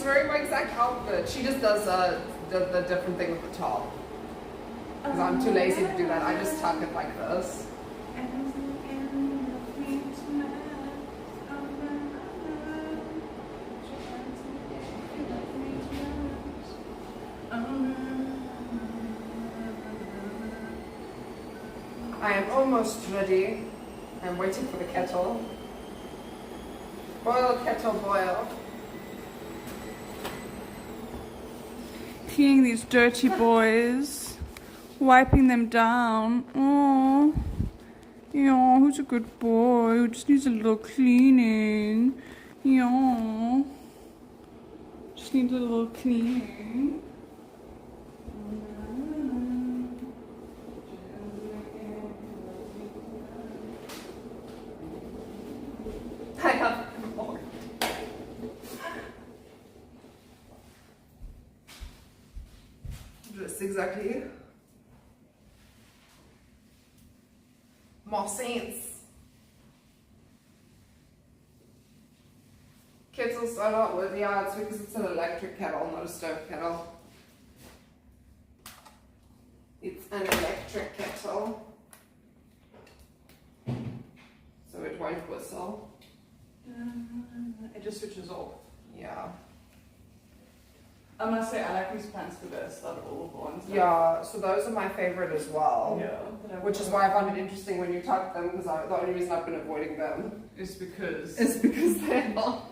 wearing my exact outfit. She just does the different thing with the top. Because I'm too lazy to do that. I just tuck it like this. I am almost ready. I'm waiting for the kettle. Boil, kettle, boil. Cleaning these dirty boys. Wiping them down. Oh, yeah, who's a good boy? Who just needs a little cleaning. Yeah. Just needs a little cleaning. I have more. Just exactly. More sense. Kettles start out with, yeah, it's because it's an electric kettle, not a stove kettle. It's an electric kettle. So it won't whistle. It just switches off. Yeah. I must say, I like these pants the best out of all of the ones. Yeah, so those are my favorite as well. Yeah. Which is why I found it interesting when you tuck them, because the only reason I've been avoiding them is because they're not.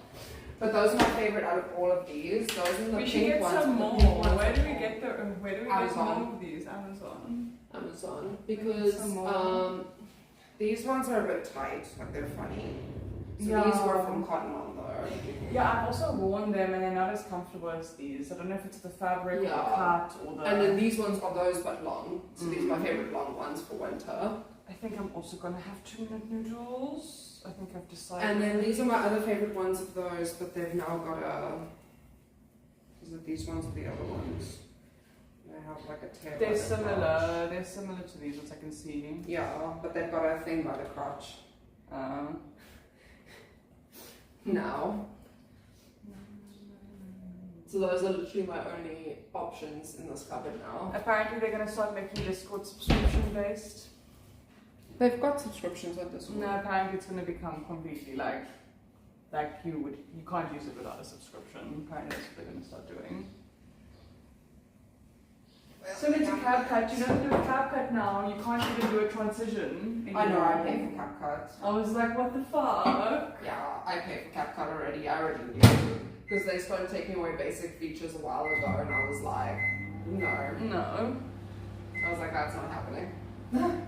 But those are my favorite out of all of these. Those are the we should pink get ones. some more. Where do we get Amazon. some of these? Amazon. Because these ones are a bit tight, like they're funny. So Yeah. these were from Cotton On though. Yeah, I've also worn them and they're not as comfortable as these. I don't know if it's the fabric or the cut or the... And then these ones are those but long. So these are my favorite long ones for winter. I think I'm also going to have 2-minute noodles. I think I've decided. And then these are my other favorite ones of those, but they've now got a... Is it these ones or the other ones? They have like a tail. They're similar. They're similar to these, as I can see. Yeah, but they've got a thing by the crotch. Now. So those are literally my only options in this cupboard now. Apparently they're going to start making Discord subscription based. They've got subscriptions on Discord. No, apparently it's going to become completely like you can't use it without a subscription. Apparently that's what they're going to start doing. So it's a CapCut. You don't do a CapCut now. You can't even do a transition anymore. I know, I pay for CapCut. I was like, what the fuck? Yeah, I pay for CapCut already. I already knew. Because they started taking away basic features a while ago, and I was like, no. No. I was like, that's not happening. Hello.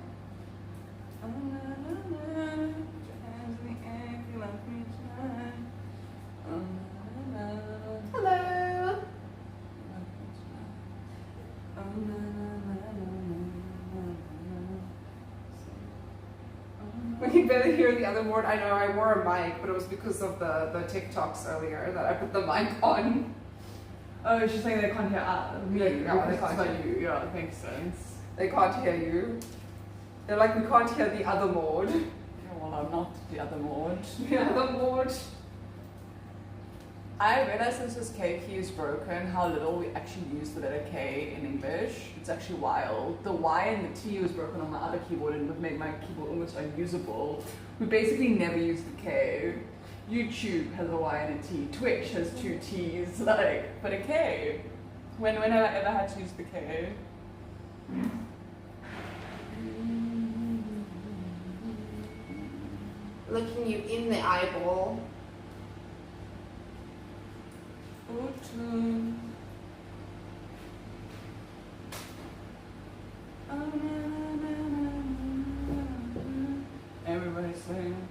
We can barely hear the other word. I know I wore a mic, but it was because of the TikToks earlier that I put the mic on. Oh, she's saying they can't hear me. Yeah, they can't hear you. Yeah, it makes sense. They can't hear you. They're like, we can't hear the other Maud. Yeah, well, I'm not the other Maud. The other Maud. I realized since this K key is broken how little we actually use the letter K in English. It's actually wild. The Y and the T was broken on my other keyboard and it made my keyboard almost unusable. We basically never use the K. YouTube has a Y and a T. Twitch has 2 T's, like, but a K. When have I ever had to use the K? Looking you in the eyeball. Everybody's saying.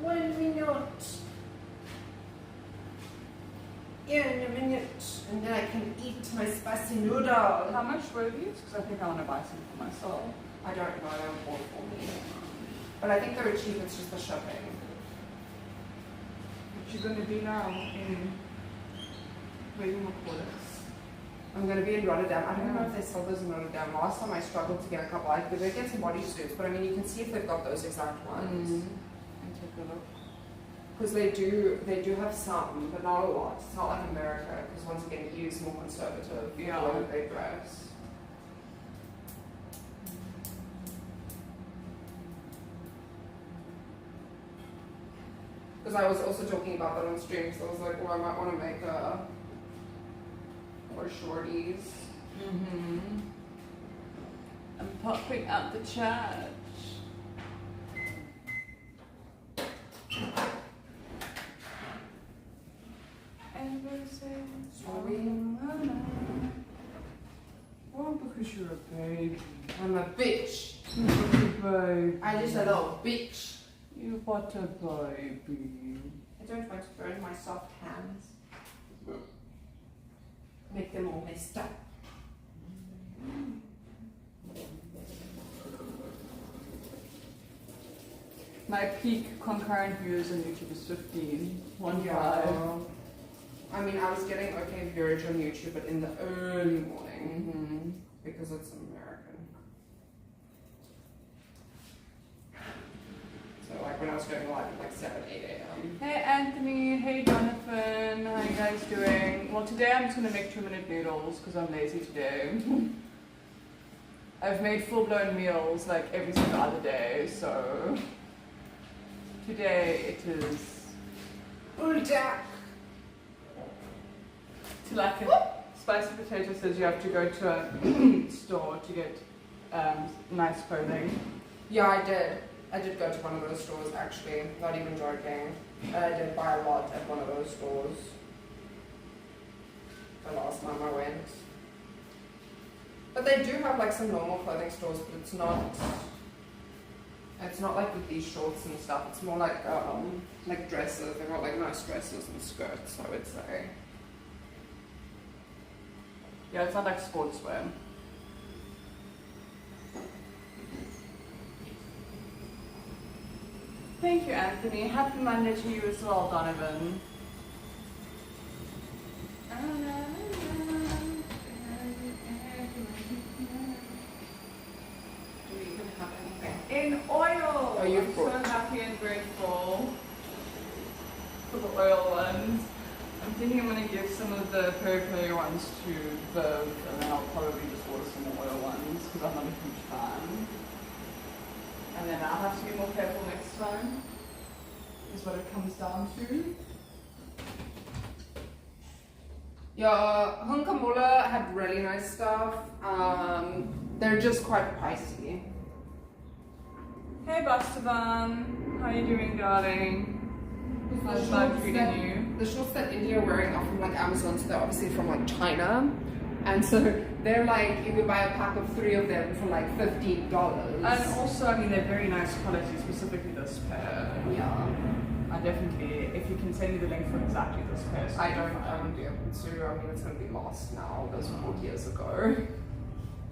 One minute. Yeah, in a minute. And then I can eat my spicy noodle. How much were these? Because I think I want to buy some for myself. I don't know, I don't bought for me. But I think they're cheap, it's just the shipping. What you going to be now in waiting for this? I'm going to be in Rotterdam. I don't know if they sell those in Rotterdam. Last time I struggled to get a couple. I did get some bodysuits, but I mean, you can see if they've got those exact ones. And take a look. Because they do have some, but not a lot. It's not like America, because once again, he is more conservative in the way that they dress. Because I was also talking about that on stream, so I was like, oh, I might want to make more shorties. Mm-hmm. I'm popping up the chat. Sorry. Well, because you're a baby. I'm a bitch. You're a baby. I just a little bitch. You what a baby. I don't want to burn my soft hands. Make them all messed up. My peak concurrent views on YouTube is 15. 1.5. Yeah. I mean, I was getting okay viewage on YouTube, but in the early morning, because it's American. So like when I was going live at like 7, 8 a.m. Hey Anthony, hey Jonathan, how you guys doing? Well, today I'm just going to make 2-minute noodles because I'm lazy today. I've made full-blown meals like every single other day, so today it is Ulta. to like a spicy potato says you have to go to a store to get nice clothing. Yeah, I did. I did go to one of those stores actually, not even joking. I did buy a lot at one of those stores the last time I went. But they do have like some normal clothing stores, but it's not like with these shorts and stuff. It's more like dresses. They've got like nice dresses and skirts, I would say. Yeah, it's not like sportswear. Thank you, Anthony. Happy Monday to you as well, Donovan. Do we even have anything? In oil! Oh, you've I'm so brought- happy and grateful for the oil ones. I'm thinking I'm going to give some of the peri ones to Verve, and then I'll probably just order some more oil ones because I'm not a huge fan. And then I'll have to be more careful next time, is what it comes down to. Yeah, Hunkamola had really nice stuff. They're just quite pricey. Hey Bastavan, how you doing, darling? How's life treating you? The shorts that India are wearing are from like Amazon, so they're obviously from like China. And so they're like, you could buy a pack of 3 of them for like $15. And also, I mean, they're very nice quality, specifically this pair. Yeah. I definitely, if you can send me the link for exactly this pair. So I won't be able to. I mean, it's going to be lost now. Those were 4 years ago.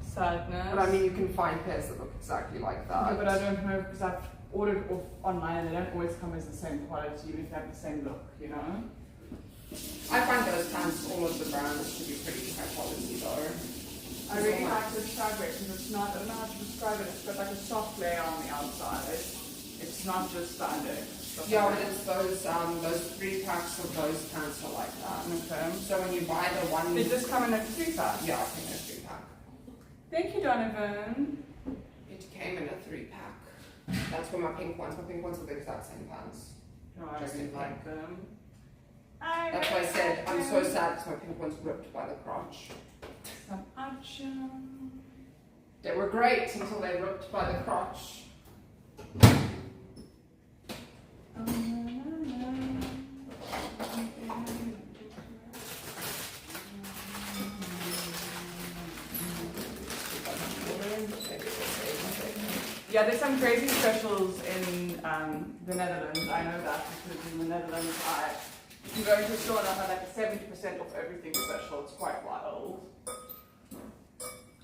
Sadness. But I mean, you can find pairs that look exactly like that. Yeah, but I don't know because I've ordered off online and they don't always come as the same quality, even if they have the same look, you know? I find those pants, all of the brands, to be pretty high quality though. I really like this fabric because it's not, I don't know how to describe it, it's got like a soft layer on the outside. It's not just spandex. Yeah, but it's those 3 packs of those pants are like that. Okay. So when you buy the one... They just come in a 3-pack? Yeah, I think a 3-pack. Thank you, Donovan. It came in a 3-pack. That's for my pink ones. My pink ones are the exact same pants. No, I Just really in like them. That's why I said I'm so sad because my pink ones ripped by the crotch. Some action. They were great until they ripped by the crotch. Yeah, there's some crazy specials in the Netherlands. I know that because in the Netherlands, if you go into a store and they'll have like a 70% off everything special. It's quite wild.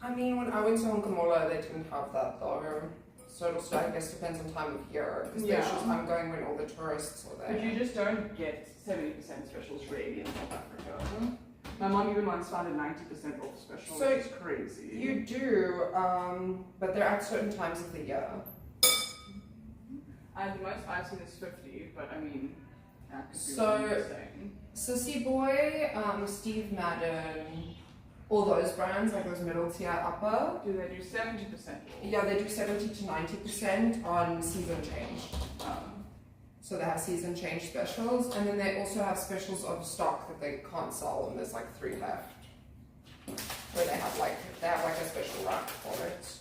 I mean, when I went to Hunkamola, they didn't have that though. So it also, I guess, depends on time of year. Because I'm going when all the tourists are there. But you just don't get 70% specials really in South Africa. My mom even once found a 90% off special, So which is crazy. You do, but they're at certain times of the year. And the most I've seen is 50, but I mean, So, Sissy Boy, Steve Madden, all those brands, like those middle tier upper. Do they do 70%? Yeah, they do 70 to 90% on season change. So they have season change specials, and then they also have specials of stock that they can't sell, and there's like 3 left. Where they have like a special rack for it.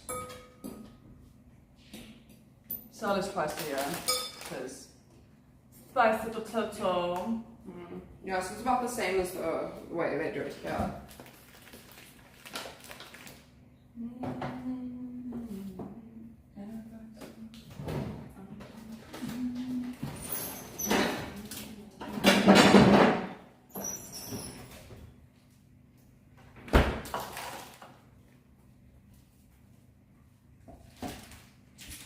Sell this twice a year, because spice little turtle. Yeah, so it's about the same as the way they do it here.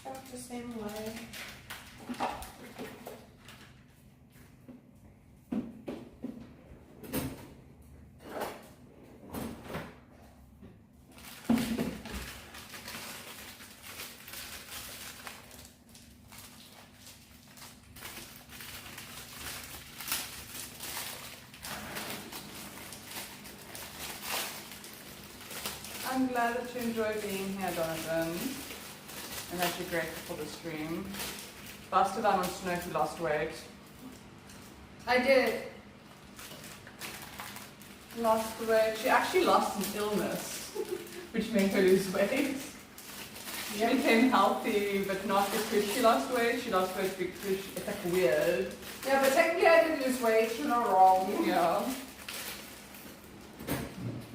About the same way. I'm glad that you enjoy being here, Donovan, and that you're grateful for the stream. Bastard, I wants to know if you lost weight. I did. Lost weight. She actually lost an illness, which made her lose weight. She became healthy, but not because she lost weight. She lost weight because it's like weird. Yeah, but technically I didn't lose weight. You're not wrong. Yeah.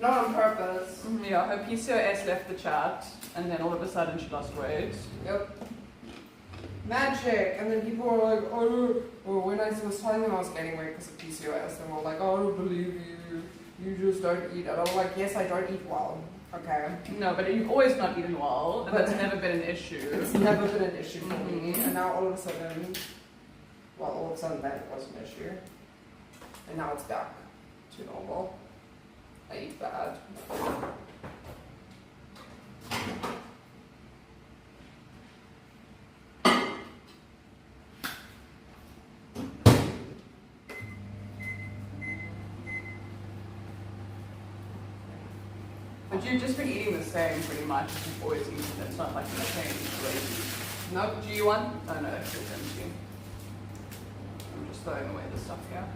Not on purpose. Yeah, her PCOS left the chat, and then all of a sudden she lost weight. Yep. Magic. And then people were like, oh, well, when I was telling them I was gaining weight because of PCOS, and were like, oh, I don't believe you. You just don't eat. And I'm like, yes, I don't eat well. Okay. No, but you've always not eaten well, and that's never been an issue. It's never been an issue for me. And now all of a sudden, well, all of a sudden then it was an issue. And now it's back to normal. I eat bad. But you've just been eating the same pretty much as you've always eaten. It's not like you're changed crazy. Nope. Do you want? Oh no, that's just empty. I'm just throwing away the stuff here.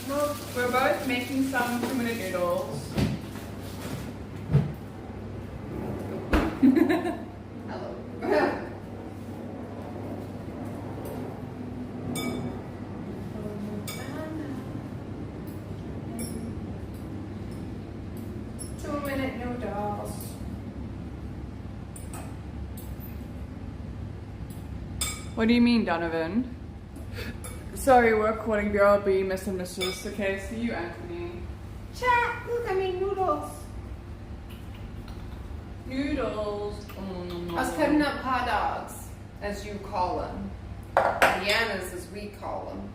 Nope. We're both making some 2-minute noodles. Hello. 2-minute noodles. What do you mean, Donovan? Sorry, we're calling BRB, Mr. and Mrs. Okay, see you, Anthony. Chat, look, I made noodles. Noodles. I was cutting up hot dogs, as you call them. Viennas, as we call them.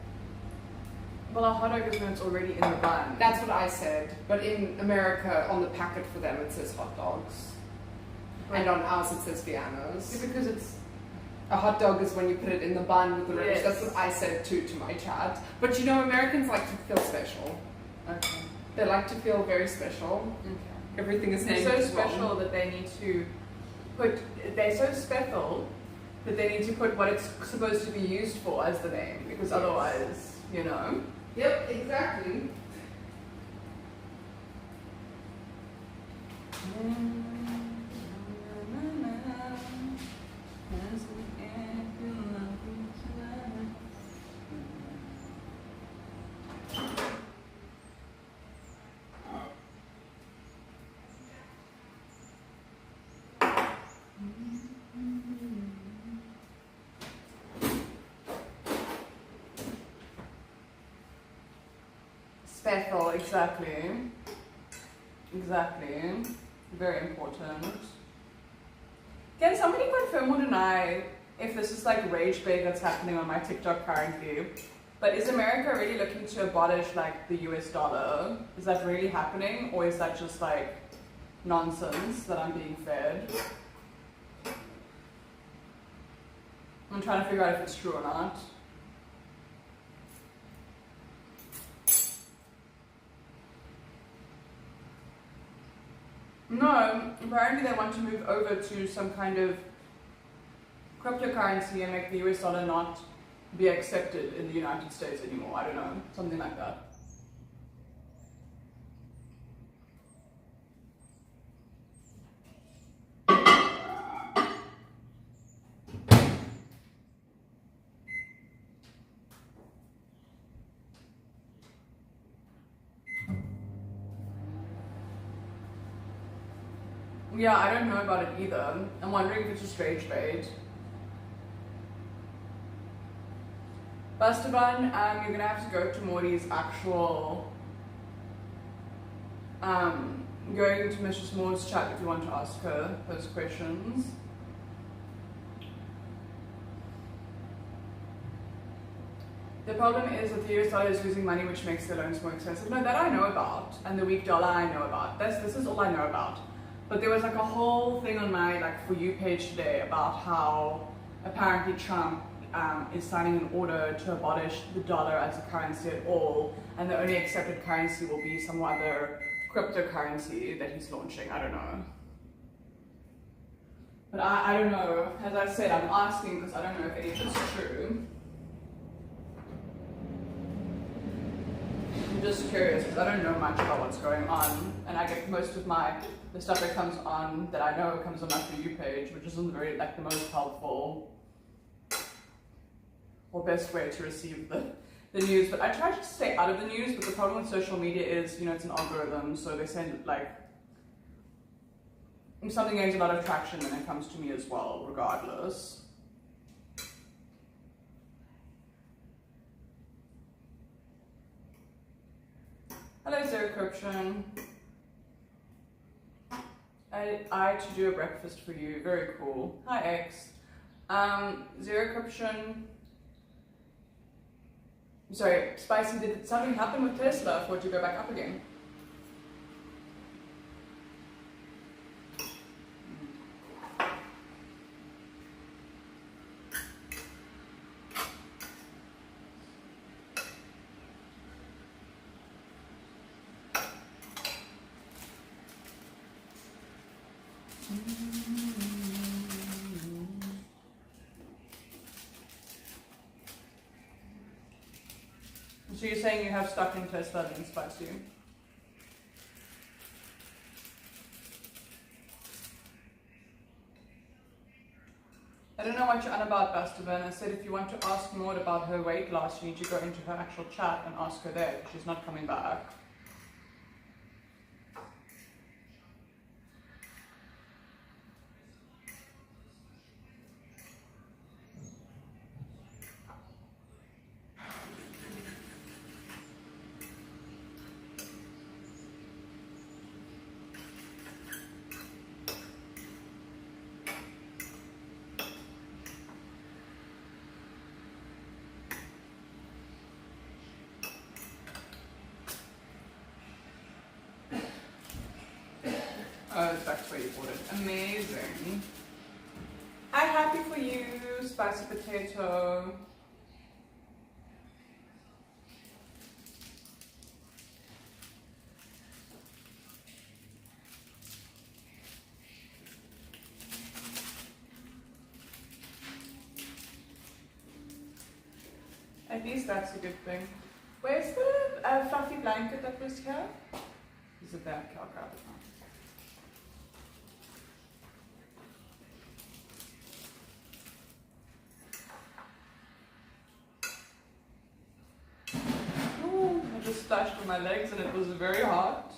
Well, a hot dog is when it's already in the bun. That's what I said. But in America, on the packet for them, it says hot dogs. Right. And on ours, it says Viennas. Yeah, because it's... A hot dog is when you put it in the bun with the relish. Yes. That's what I said to my chat. But you know, Americans like to feel special. Okay. They like to feel very special. Okay. Everything is named They're so as special wrong. that they need to put... They're so special that they need to put what it's supposed to be used for as the name. Because otherwise, you know... Yep, exactly. Special, exactly. Exactly. Very important. Can somebody confirm or deny if this is like rage bait that's happening on my TikTok currently? But is America really looking to abolish like the US dollar? Is that really happening, or is that just like nonsense that I'm being fed? I'm trying to figure out if it's true or not. No, apparently they want to move over to some kind of cryptocurrency and make the US dollar not be accepted in the United States anymore. I don't know, something like that. Yeah, I don't know about it either. I'm wondering if it's just rage bait. Bustaban, you're gonna have to go to Morty's actual going to Mrs. Moore's chat if you want to ask her those questions. The problem is that the US dollar is losing money, which makes the loans more expensive. No, that I know about, and the weak dollar I know about. This is all I know about. But there was like a whole thing on my For You page today about how apparently Trump is signing an order to abolish the dollar as a currency at all, and the only accepted currency will be some other cryptocurrency that he's launching. I don't know. But I don't know. As I said, I'm asking because I don't know if any of this is true. I'm just curious because I don't know much about what's going on, and I get most of the stuff that comes on that I know comes on my For You page, which isn't very the most helpful or best way to receive the news. But I try to stay out of the news, but the problem with social media is, it's an algorithm, so they send if something gains a lot of traction, then it comes to me as well, regardless. Hello, Zerocryption. I to do a breakfast for you. Very cool. Hi, X. Zerocryption. Sorry, Spicy, did something happen with Tesla for it to go back up again? So you're saying you have stock in Tesla that inspires you? I don't know what you're on about, Bastavan. I said if you want to ask Maud about her weight loss, you need to go into her actual chat and ask her there. She's not coming back. Oh, that's where you bought it. Amazing. I'm happy for you, spicy potato. At least that's a good thing. Where's the fluffy blanket that was here? Is it there? I'll grab it now. I just splashed on my legs and it was very hot.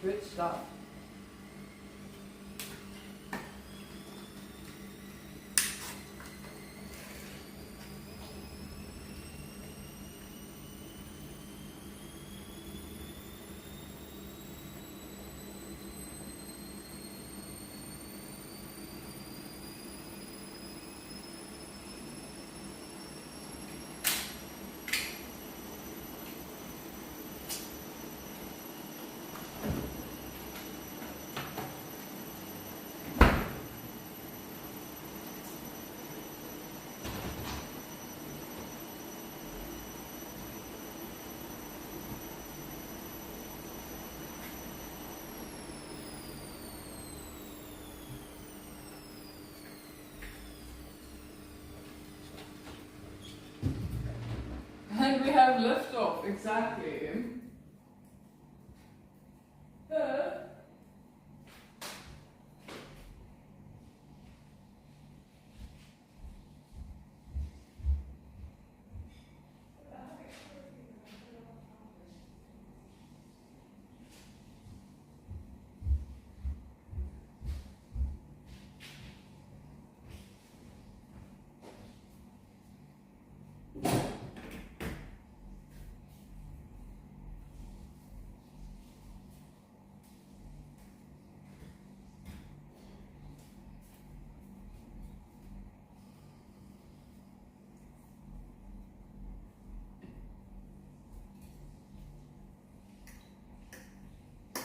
Good stuff. And we have liftoff, exactly.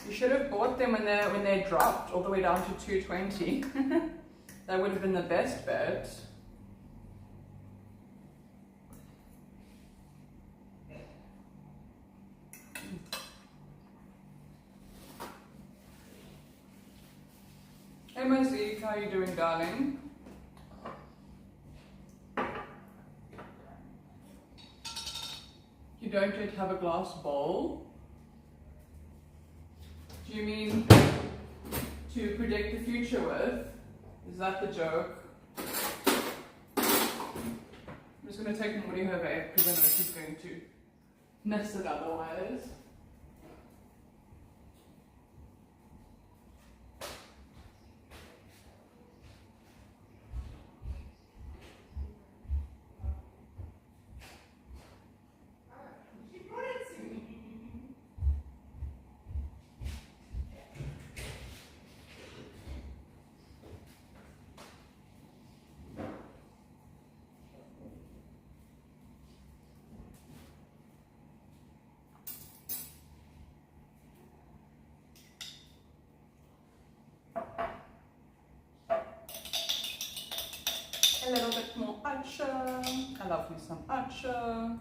You should have bought them when they dropped all the way down to 220. That would have been the best bet. Hey Monique, how are you doing, darling? You don't yet have a glass bowl? Do you mean to predict the future with? Is that the joke? I'm just going to take Maudie her vape because I know she's going to miss it otherwise. A little bit more acha. I love me some acha.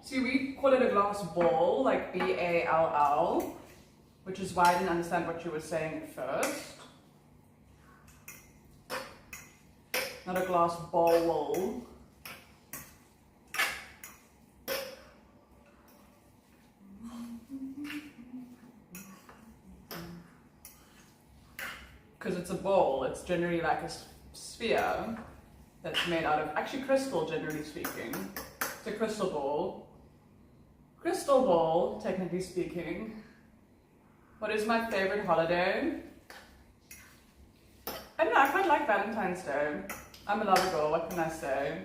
See, we call it a glass ball, like B-A-L-L, which is why I didn't understand what you were saying at first. Not a glass bowl. Because it's a bowl, it's generally like a sphere that's made out of, actually crystal, generally speaking. It's a crystal ball. Crystal ball, technically speaking. What is my favorite holiday? I don't know, I quite like Valentine's Day. I'm a lover girl, what can I say?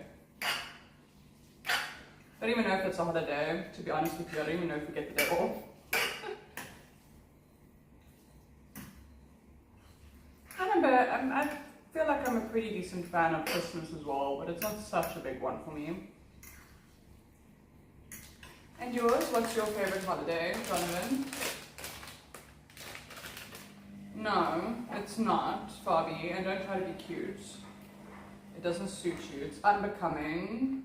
I don't even know if it's a holiday, to be honest with you. I don't even know if we get the day off. I feel like I'm a pretty decent fan of Christmas as well, but it's not such a big one for me. And yours? What's your favorite holiday, Donovan? No, it's not, Fabi, and don't try to be cute. It doesn't suit you. It's unbecoming.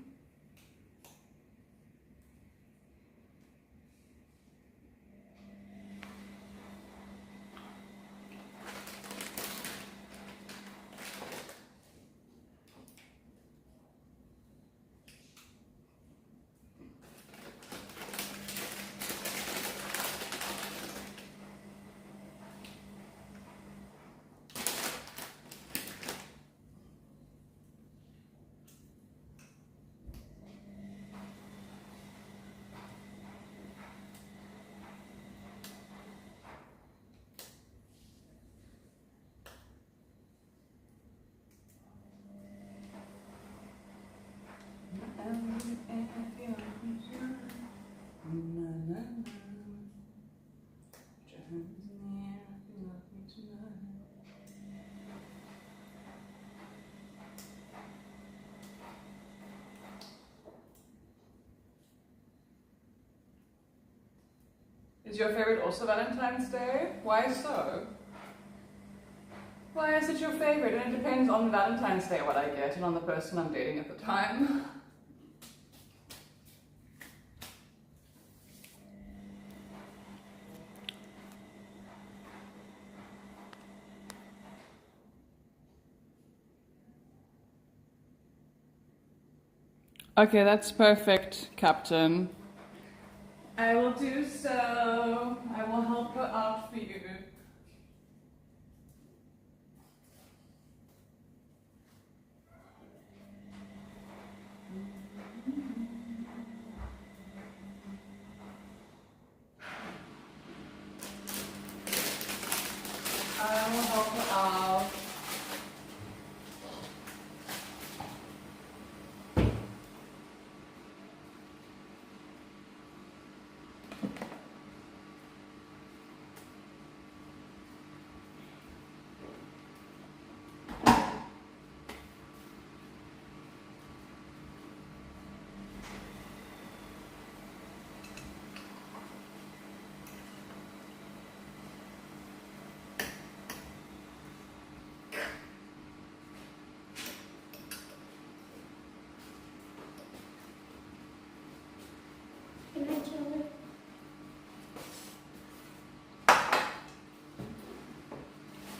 Is your favorite also Valentine's Day? Why so? Why is it your favorite? And it depends on Valentine's Day what I get and on the person I'm dating at the time. Okay, that's perfect, Captain. I will do so. I will help her out for you. I will help her out.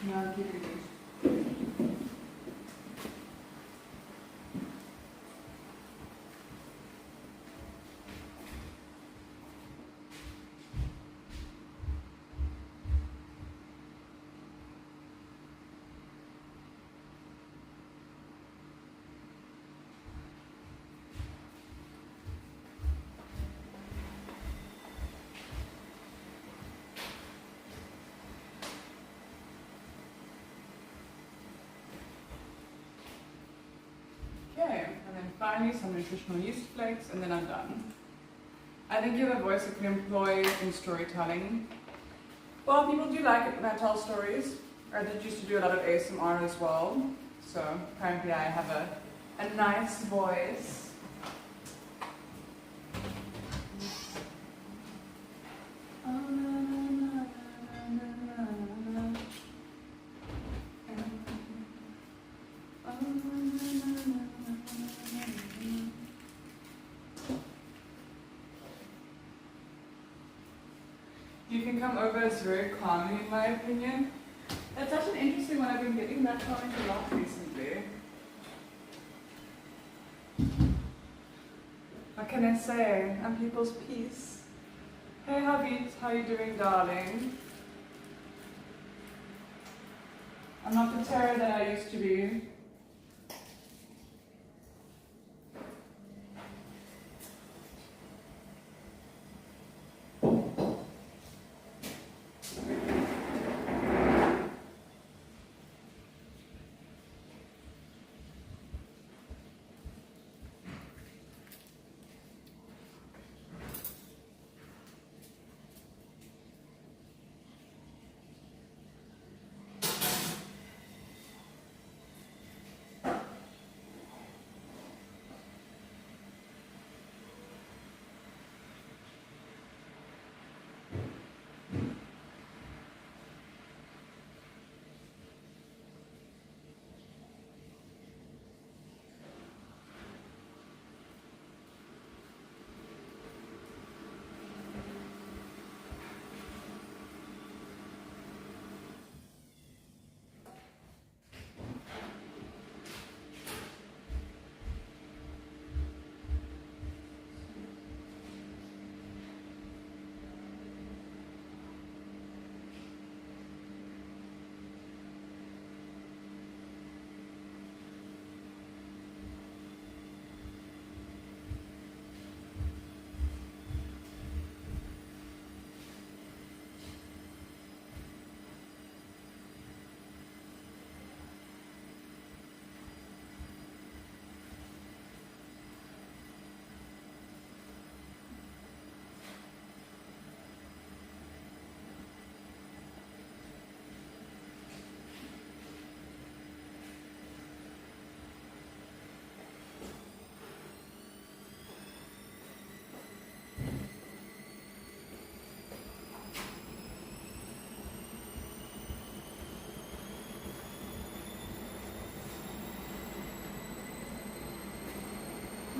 No, I'll give you this. Okay, and then finally some nutritional yeast flakes, and then I'm done. I think you have a voice you can employ in storytelling. Well, people do like it when I tell stories. I did used to do a lot of ASMR as well, so apparently I have a nice voice. You can come over as very calming, in my opinion. That's such an interesting one. I've been getting that comment a lot recently. What can I say? I'm people's peace. Hey Habit, how you doing, darling? I'm not the terror that I used to be.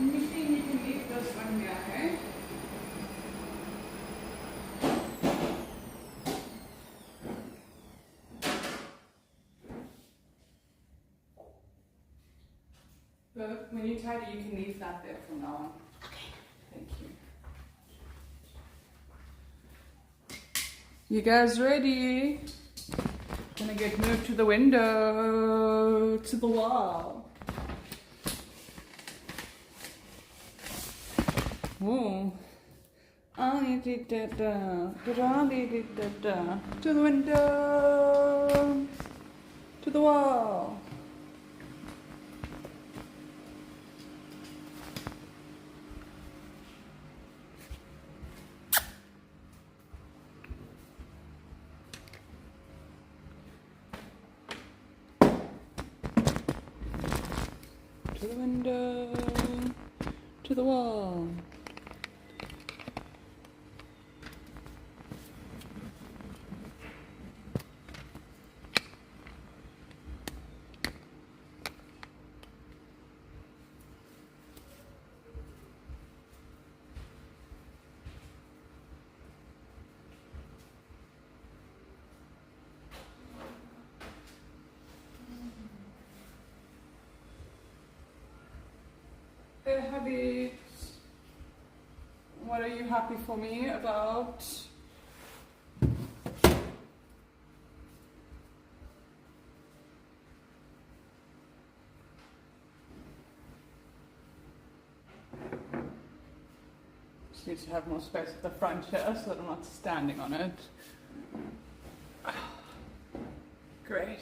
Anything you can leave this one here, okay? But when you tidy, you can leave that there from now on. Okay. Thank you. You guys ready? Gonna get moved to the window, to the wall. Ooh. To the window, to the wall. To the window, to the wall. Hey, hubby, what are you happy for me about? Just need to have more space at the front here so that I'm not standing on it. Great.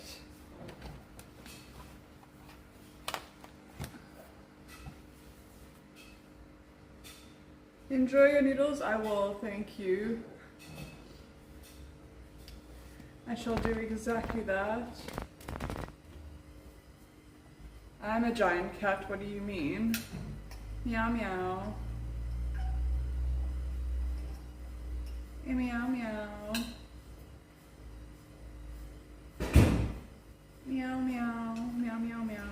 Enjoy your noodles. I will, thank you. I shall do exactly that. I'm a giant cat, what do you mean? Meow meow. Meow meow. Meow meow. Meow meow meow.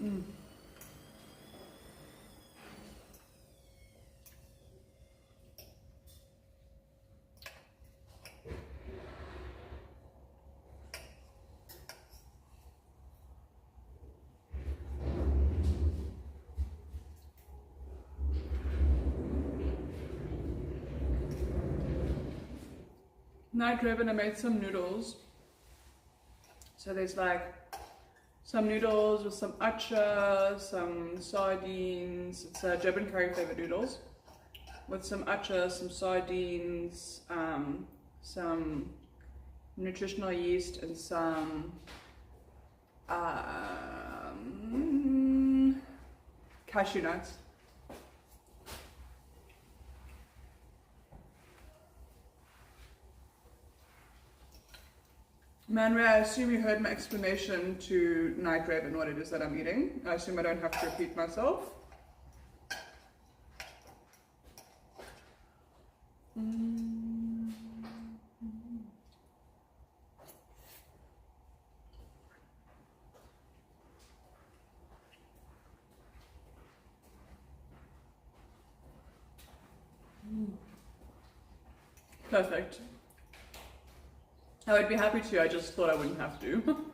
Mm. Night Raven, I made some noodles. So there's like some noodles with some acha, some sardines. It's Durban curry flavored noodles with some acha, some sardines, some nutritional yeast, and some cashew nuts. Manray, I assume you heard my explanation to Night Raven what it is that I'm eating. I assume I don't have to repeat myself. Perfect. I would be happy to, I just thought I wouldn't have to.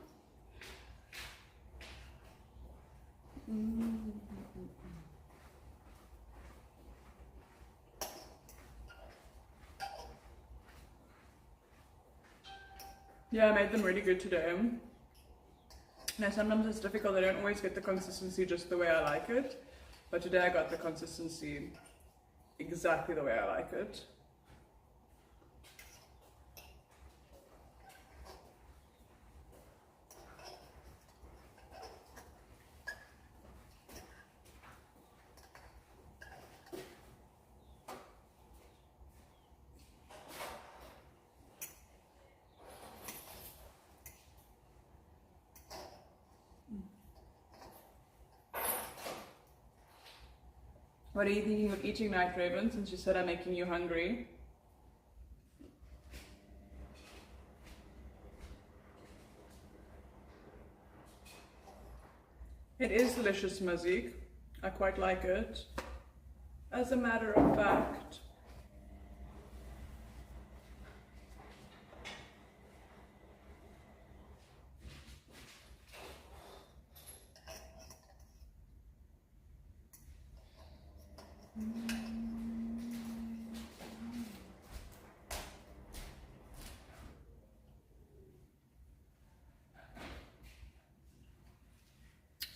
Yeah, I made them really good today. Now sometimes it's difficult, I don't always get the consistency just the way I like it. But today I got the consistency exactly the way I like it. What are you thinking of eating, Night Raven, since you said I'm making you hungry? It is delicious, Mazik. I quite like it. As a matter of fact.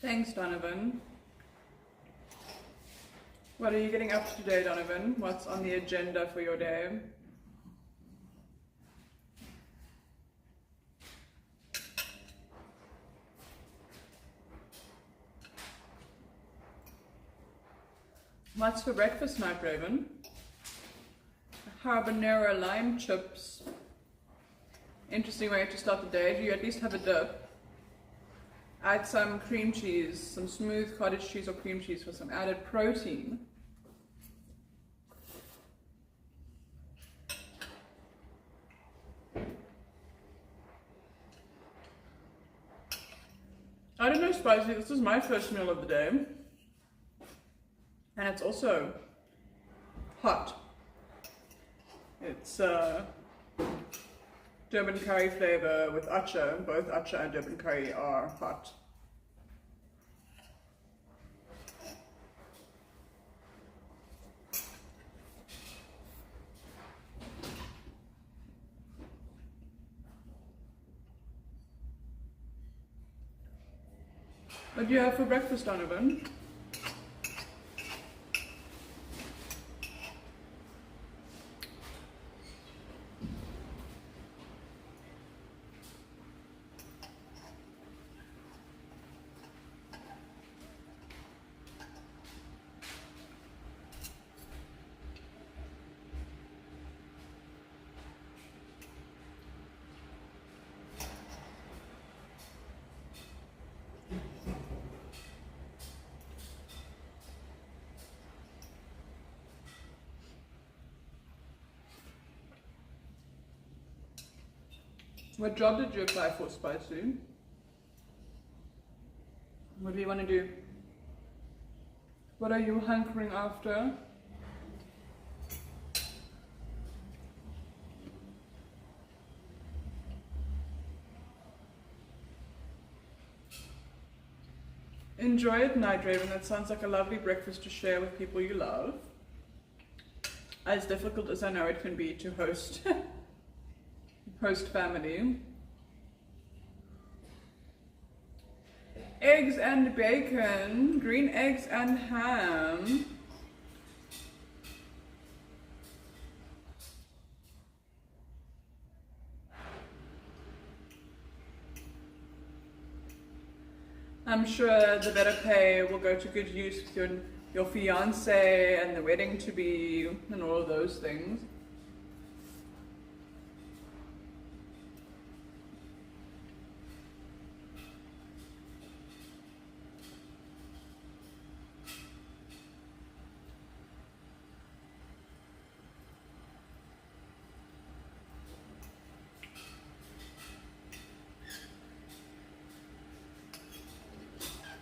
Thanks, Donovan. What are you getting up to today, Donovan? What's on the agenda for your day? What's for breakfast, Night Raven? Habanero lime chips. Interesting way to start the day. Do you at least have a dip? Add some cream cheese, some smooth cottage cheese or cream cheese for some added protein. I don't know, Spicy, this is my first meal of the day. And it's also hot. It's Durban curry flavor with acha. Both acha and Durban curry are hot. What do you have for breakfast, Donovan? What job did you apply for, Spicy? What do you want to do? What are you hankering after? Enjoy it, Night Raven. That sounds like a lovely breakfast to share with people you love. As difficult as I know it can be to host family. Eggs and bacon, green eggs and ham. I'm sure the better pay will go to good use with your fiance and the wedding to be and all of those things.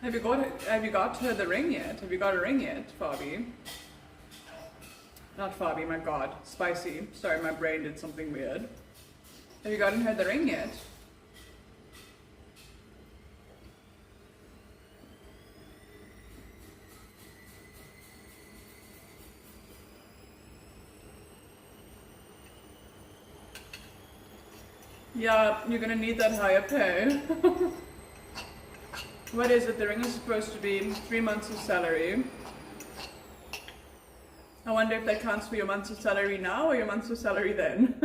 Have you got her the ring yet? Have you got a ring yet, Fabi? Not Fabi, my god. Spicy. Sorry, my brain did something weird. Have you gotten her the ring yet? Yeah, you're gonna need that higher pay. What is it? The ring is supposed to be 3 months of salary. I wonder if that counts for your months of salary now or your months of salary then.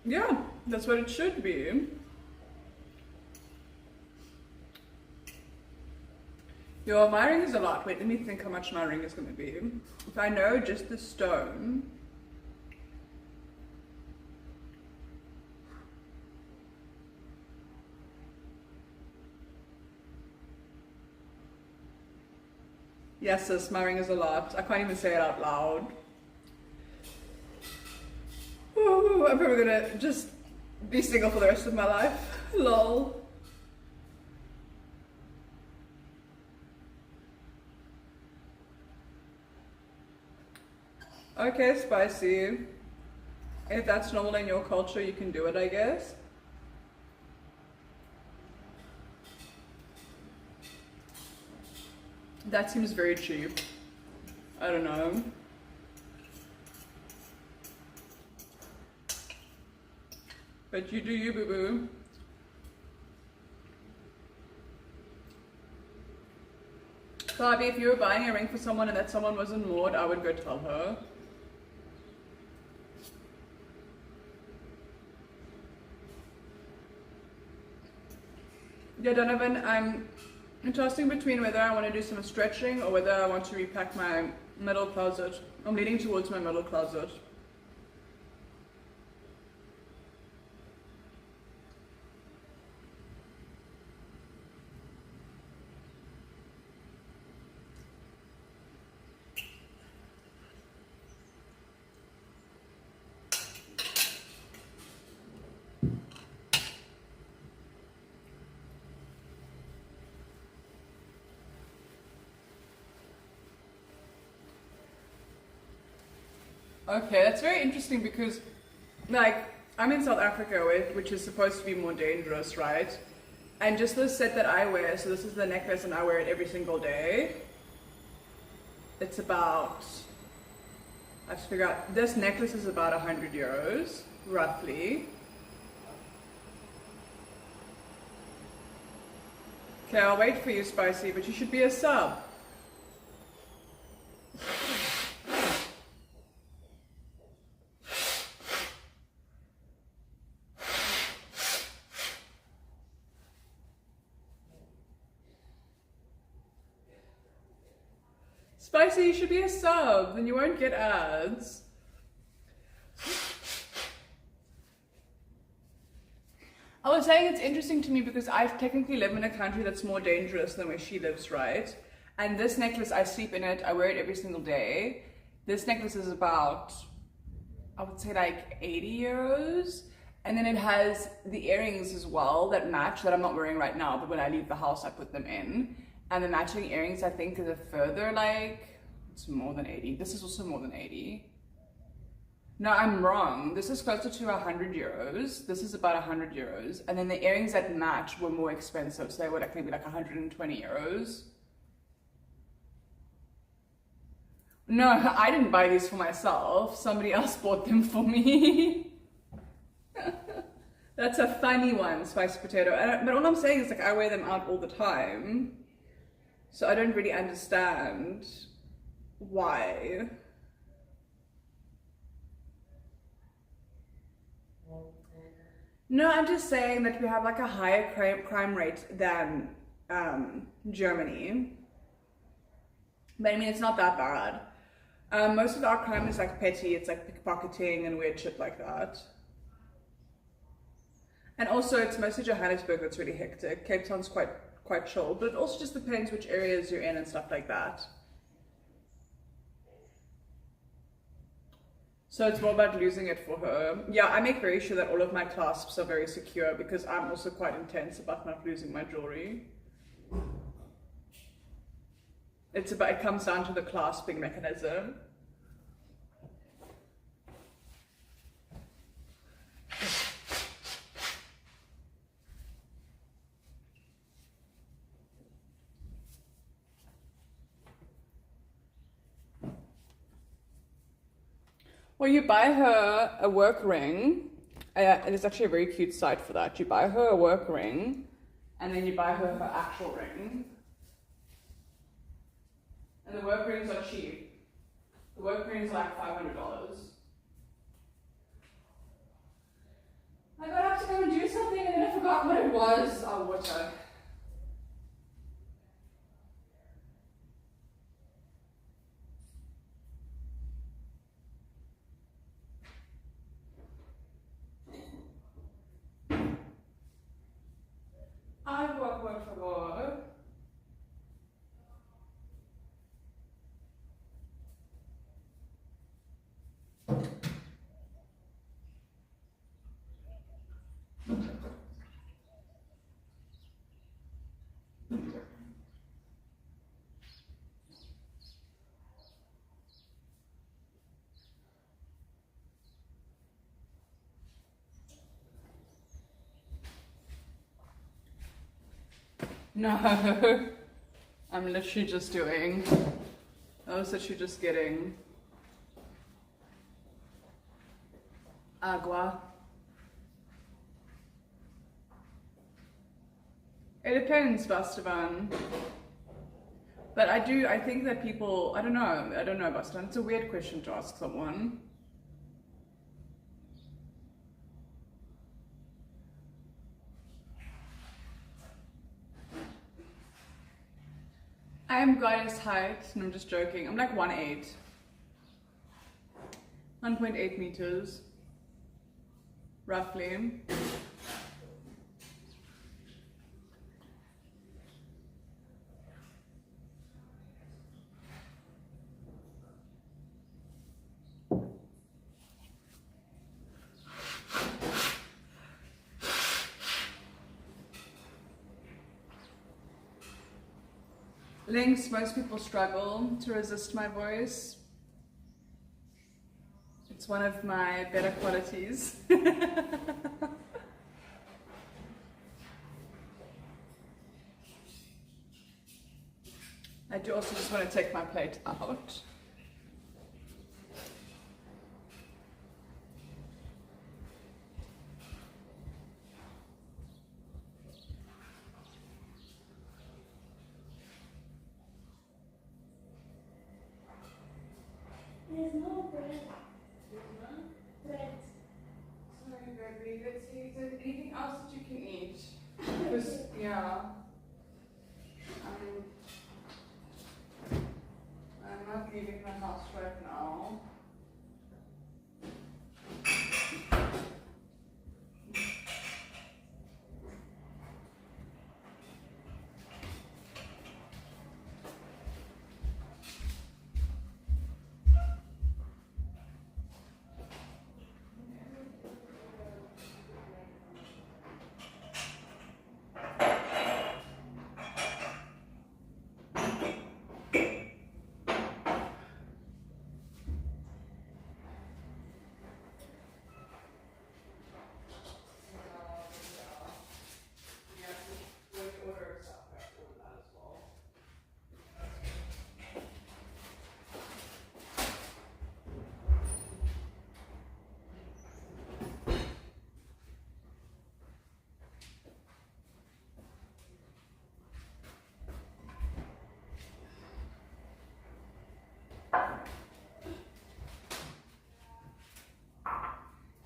Yeah, that's what it should be. Yo, my ring is a lot. Wait, let me think how much my ring is going to be. If I know just the stone. Yes, sis, my ring is a lot. I can't even say it out loud. Ooh, I'm probably gonna just be single for the rest of my life. Lol. Okay, spicy. If that's normal in your culture, you can do it, I guess. That seems very cheap. I don't know. But you do you, boo-boo. Barbie, if you were buying a ring for someone and that someone wasn't Maud, I would go tell her. Yeah, Donovan, I'm tossing between whether I want to do some stretching or whether I want to repack my middle closet. I'm leaning towards my middle closet. Okay, that's very interesting because, like, I'm in South Africa, which is supposed to be more dangerous, right? And just this set that I wear, so this is the necklace and I wear it every single day. It's about, I have to figure out, this necklace is about 100 euros, roughly. Okay, I'll wait for you, Spicy, but you should be a sub. Spicy, you should be a sub, then you won't get ads. I was saying it's interesting to me because I technically live in a country that's more dangerous than where she lives, right? And this necklace, I sleep in it, I wear it every single day. This necklace is about, I would say like 80 euros. And then it has the earrings as well that match, that I'm not wearing right now, but when I leave the house, I put them in. And the matching earrings, I think, is a further like, it's more than 80. This is also more than 80. No, I'm wrong. This is closer to 100 euros. This is about 100 euros. And then the earrings that match were more expensive. So they were like maybe like 120 euros. No, I didn't buy these for myself. Somebody else bought them for me. That's a funny one, spiced potato. But all I'm saying is like I wear them out all the time. So I don't really understand why. No, I'm just saying that we have like a higher crime rate than Germany. But I mean, it's not that bad. Most of our crime is like petty. It's like pickpocketing and weird shit like that. And also, it's mostly Johannesburg that's really hectic. Cape Town's quite chill, but it also just depends which areas you're in and stuff like that. So it's more about losing it for her. Yeah, I make very sure that all of my clasps are very secure because I'm also quite intense about not losing my jewelry. It comes down to the clasping mechanism. Well, you buy her a work ring, and it's actually a very cute site for that. You buy her a work ring, and then you buy her her actual ring. And the work rings are cheap. The work rings are like $500. I got up to go and do something, and then I forgot what it was. Oh, water. No, I'm literally just doing. I was literally just getting agua. It depends, Bastavan. But I think that people, I don't know, Bastavan. It's a weird question to ask someone. I am goddess height, and I'm just joking. I'm like 1.8. 1.8 meters, roughly. Links, most people struggle to resist my voice. It's one of my better qualities. I do also just want to take my plate out. There's no bread. Bread. Sorry, baby. Let's see. Is there anything else that you can eat? Because, yeah. I'm not leaving my house right now.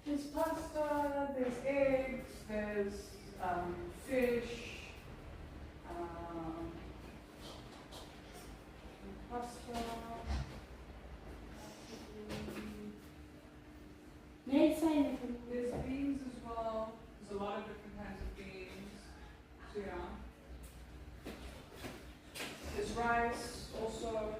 There's pasta, there's eggs, there's fish, pasta. Next time. There's beans as well. There's a lot of different kinds of beans. So yeah. There's rice also.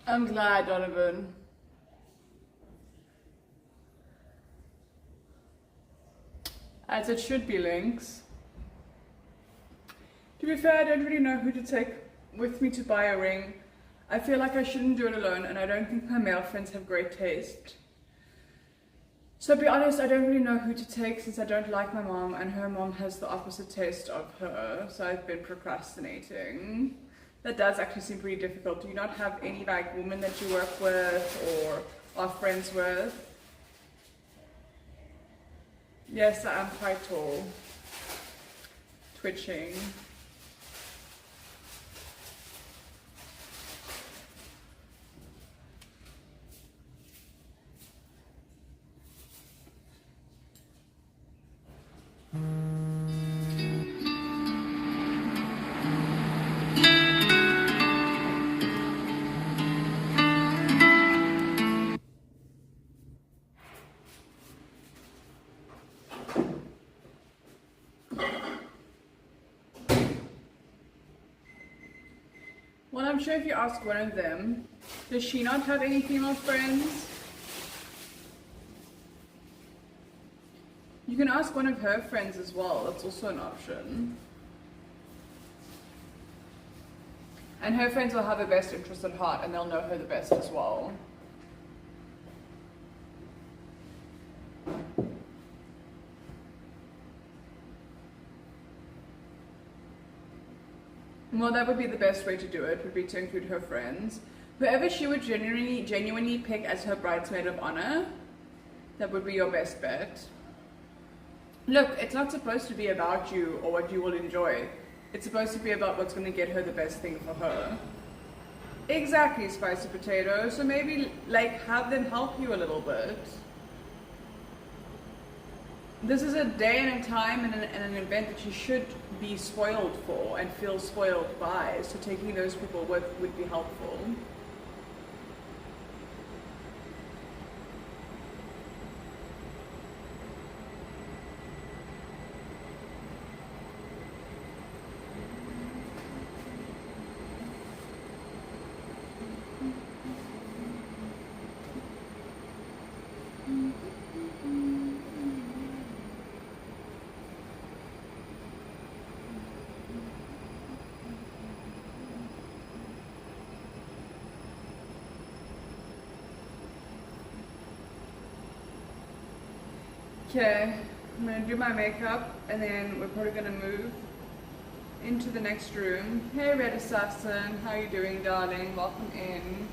I'm glad, Donovan. As it should be, Links. To be fair, I don't really know who to take with me to buy a ring. I feel like I shouldn't do it alone, and I don't think my male friends have great taste. So to be honest, I don't really know who to take since I don't like my mom, and her mom has the opposite taste of her, so I've been procrastinating. That does actually seem pretty difficult. Do you not have any like women that you work with or are friends with? Yes, I am quite tall. Twitching. Well, I'm sure if you ask one of them, does she not have any female friends? You can ask one of her friends as well. That's also an option. And her friends will have her best interest at heart and they'll know her the best as well. Well, that would be the best way to do it, would be to include her friends. Whoever she would genuinely pick as her bridesmaid of honor, that would be your best bet. Look, it's not supposed to be about you or what you will enjoy. It's supposed to be about what's going to get her the best thing for her. Exactly, Spicy Potato. So maybe, like, have them help you a little bit. This is a day and a time and an event that you should be spoiled for and feel spoiled by. So taking those people with would be helpful. Okay, I'm gonna do my makeup and then we're probably gonna move into the next room. Hey Red Assassin, how you doing, darling? Welcome in.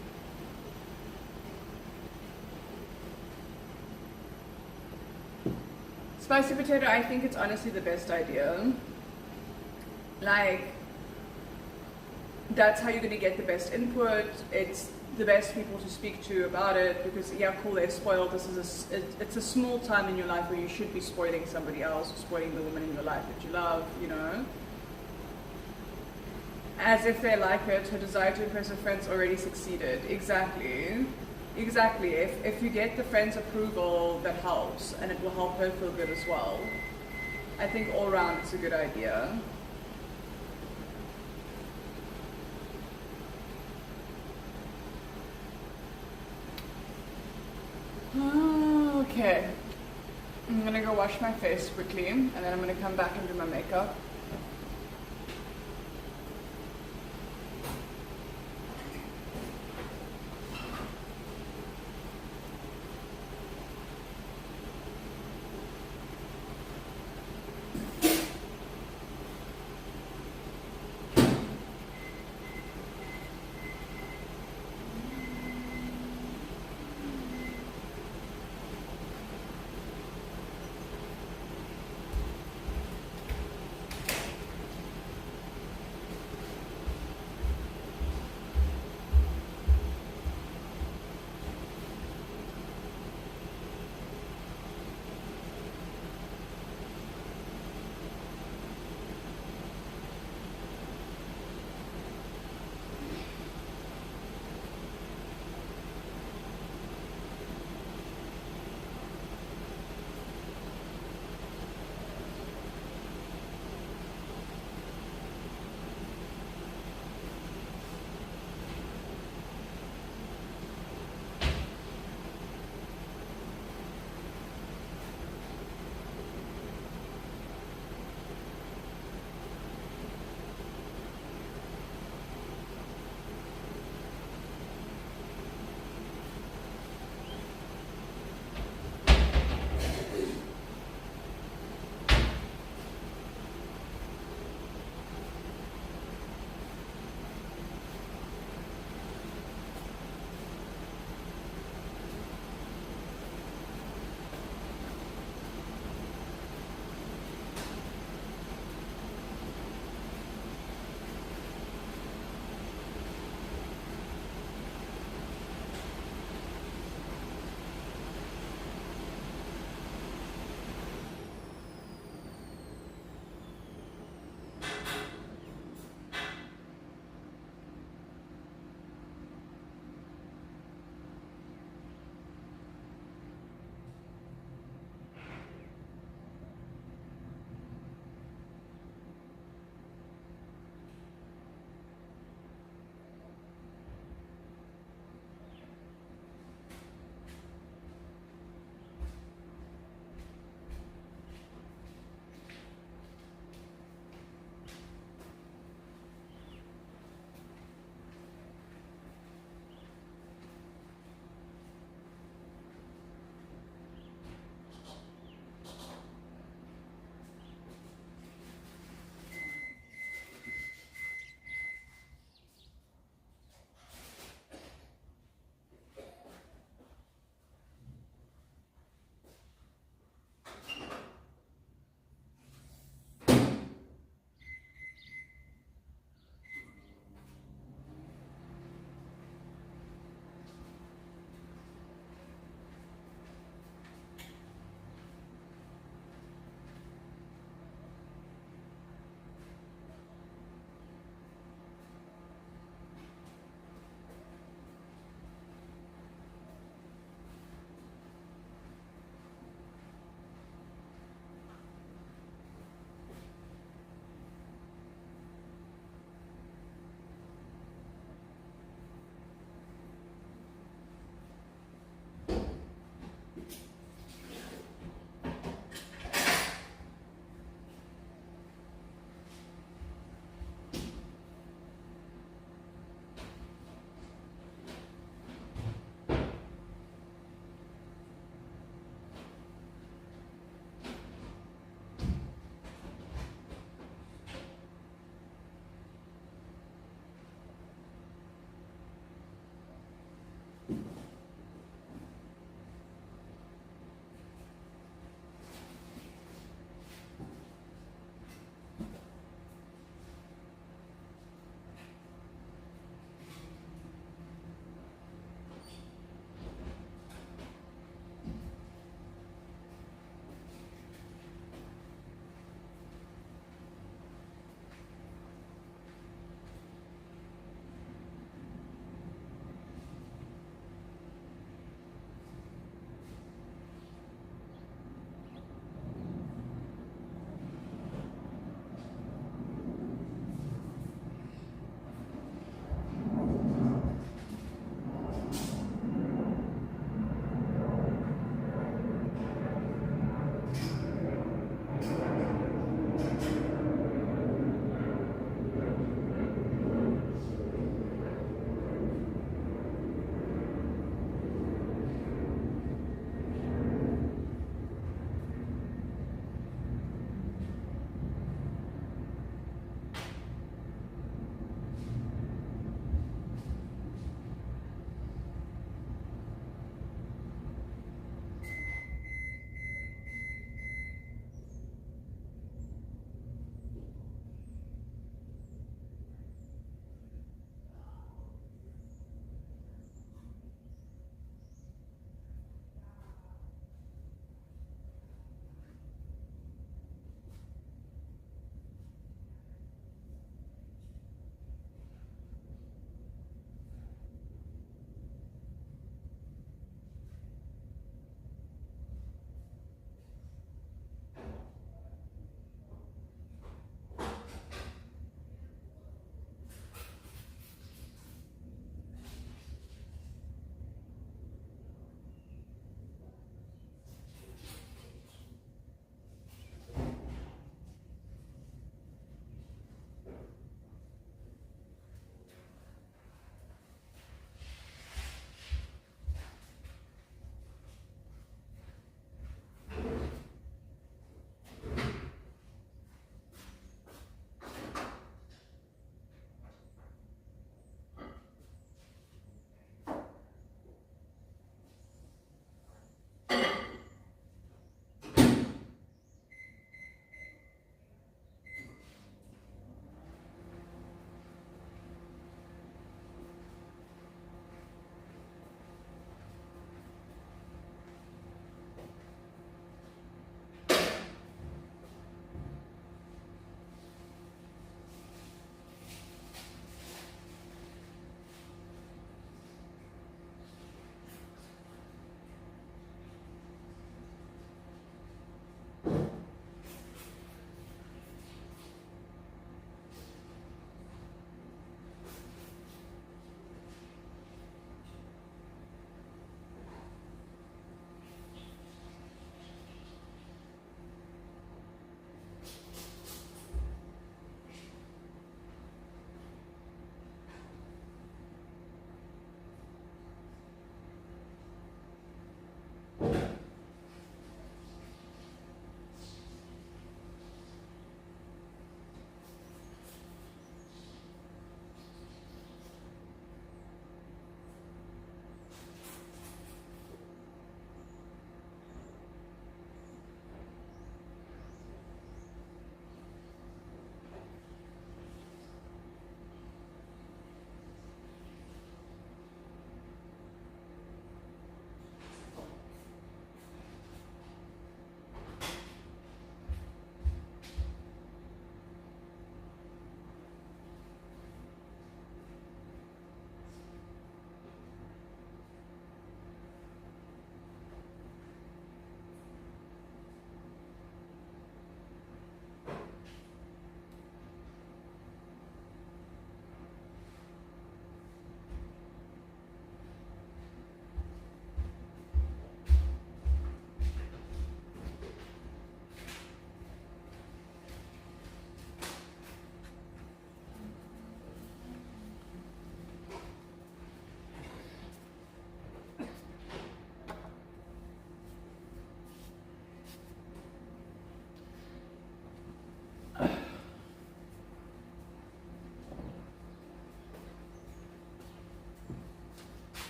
Spicy Potato, I think it's honestly the best idea. Like, that's how you're gonna get the best input. It's the best people to speak to about it, because yeah, cool, they're spoiled. This is it's a small time in your life where you should be spoiling somebody else, or spoiling the woman in your life that you love, you know. As if they like it, her desire to impress her friends already succeeded. Exactly. Exactly. If you get the friends' approval, that helps, and it will help her feel good as well. I think all round it's a good idea. Okay, I'm gonna go wash my face quickly and then I'm gonna come back and do my makeup.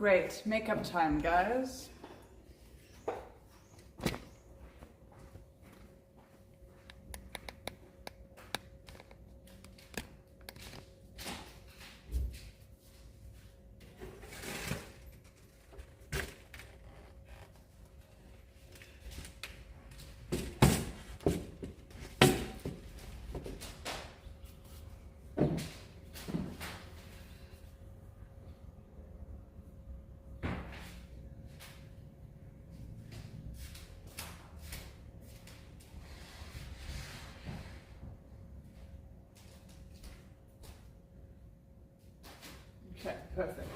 Great, makeup time, guys. Okay, perfect.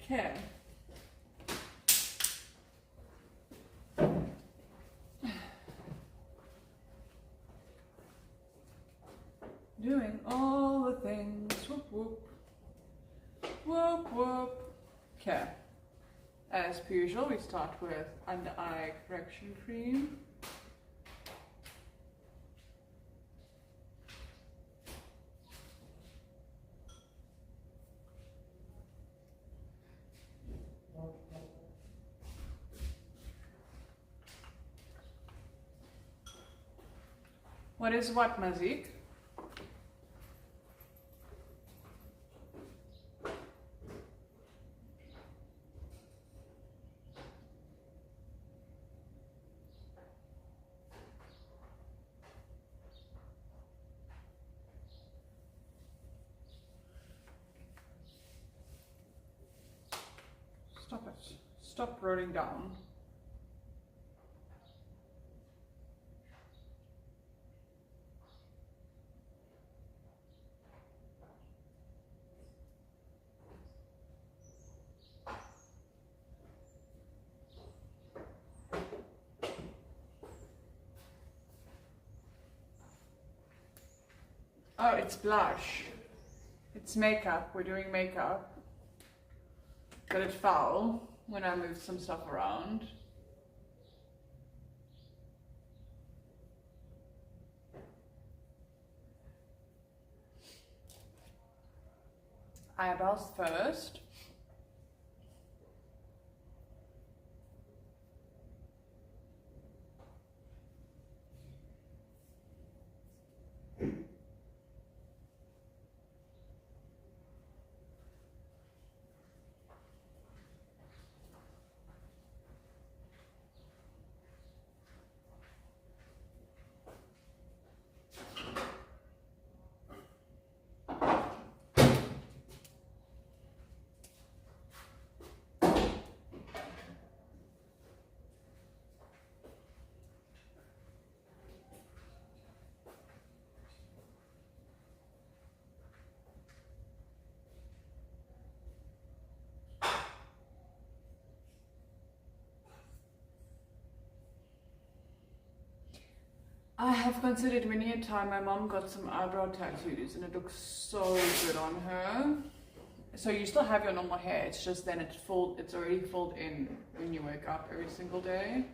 Okay. Doing all the things. Whoop whoop. Whoop whoop. Okay. As per usual, we start with under eye correction cream. What is what, Mazik? Stop it. Stop rolling down. Oh, it's blush. It's makeup. We're doing makeup. But it fell when I moved some stuff around. Eyebrows first. I have considered many a time. My mom got some eyebrow tattoos and it looks so good on her. So you still have your normal hair, it's just then it's already filled in when you wake up every single day.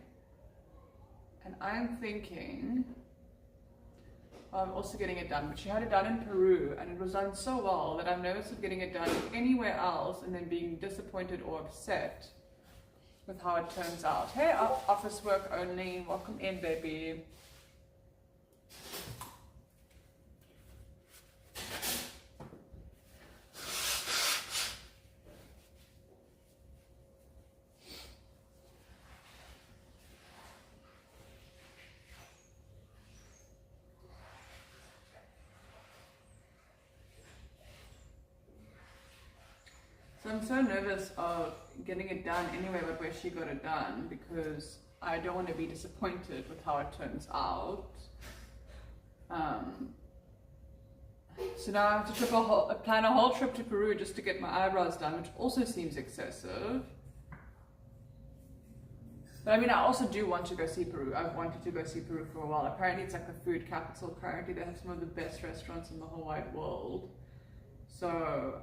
And I'm thinking of also getting it done, but she had it done in Peru and it was done so well that I'm nervous of getting it done anywhere else and then being disappointed or upset with how it turns out. Hey, office work only, welcome in, baby. So I'm so nervous of getting it done anyway but where she got it done because I don't want to be disappointed with how it turns out. So now I have to plan a whole trip to Peru just to get my eyebrows done, which also seems excessive. But I mean, I also do want to go see Peru. I've wanted to go see Peru for a while. Apparently it's like the food capital currently. They have some of the best restaurants in the whole wide world. So,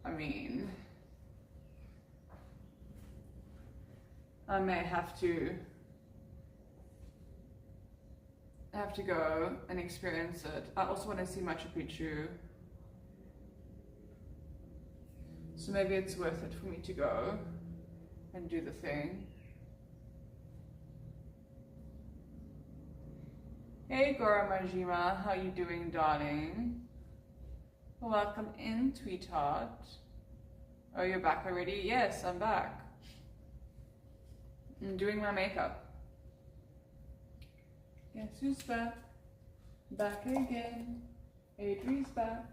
I mean, I may have to go and experience it. I also want to see Machu Picchu. So maybe it's worth it for me to go and do the thing. Hey Gora Majima, how you doing, darling? Welcome in, sweetheart. Oh, you're back already? Yes, I'm back. I'm doing my makeup. Guess who's back? Back again. Adri's back.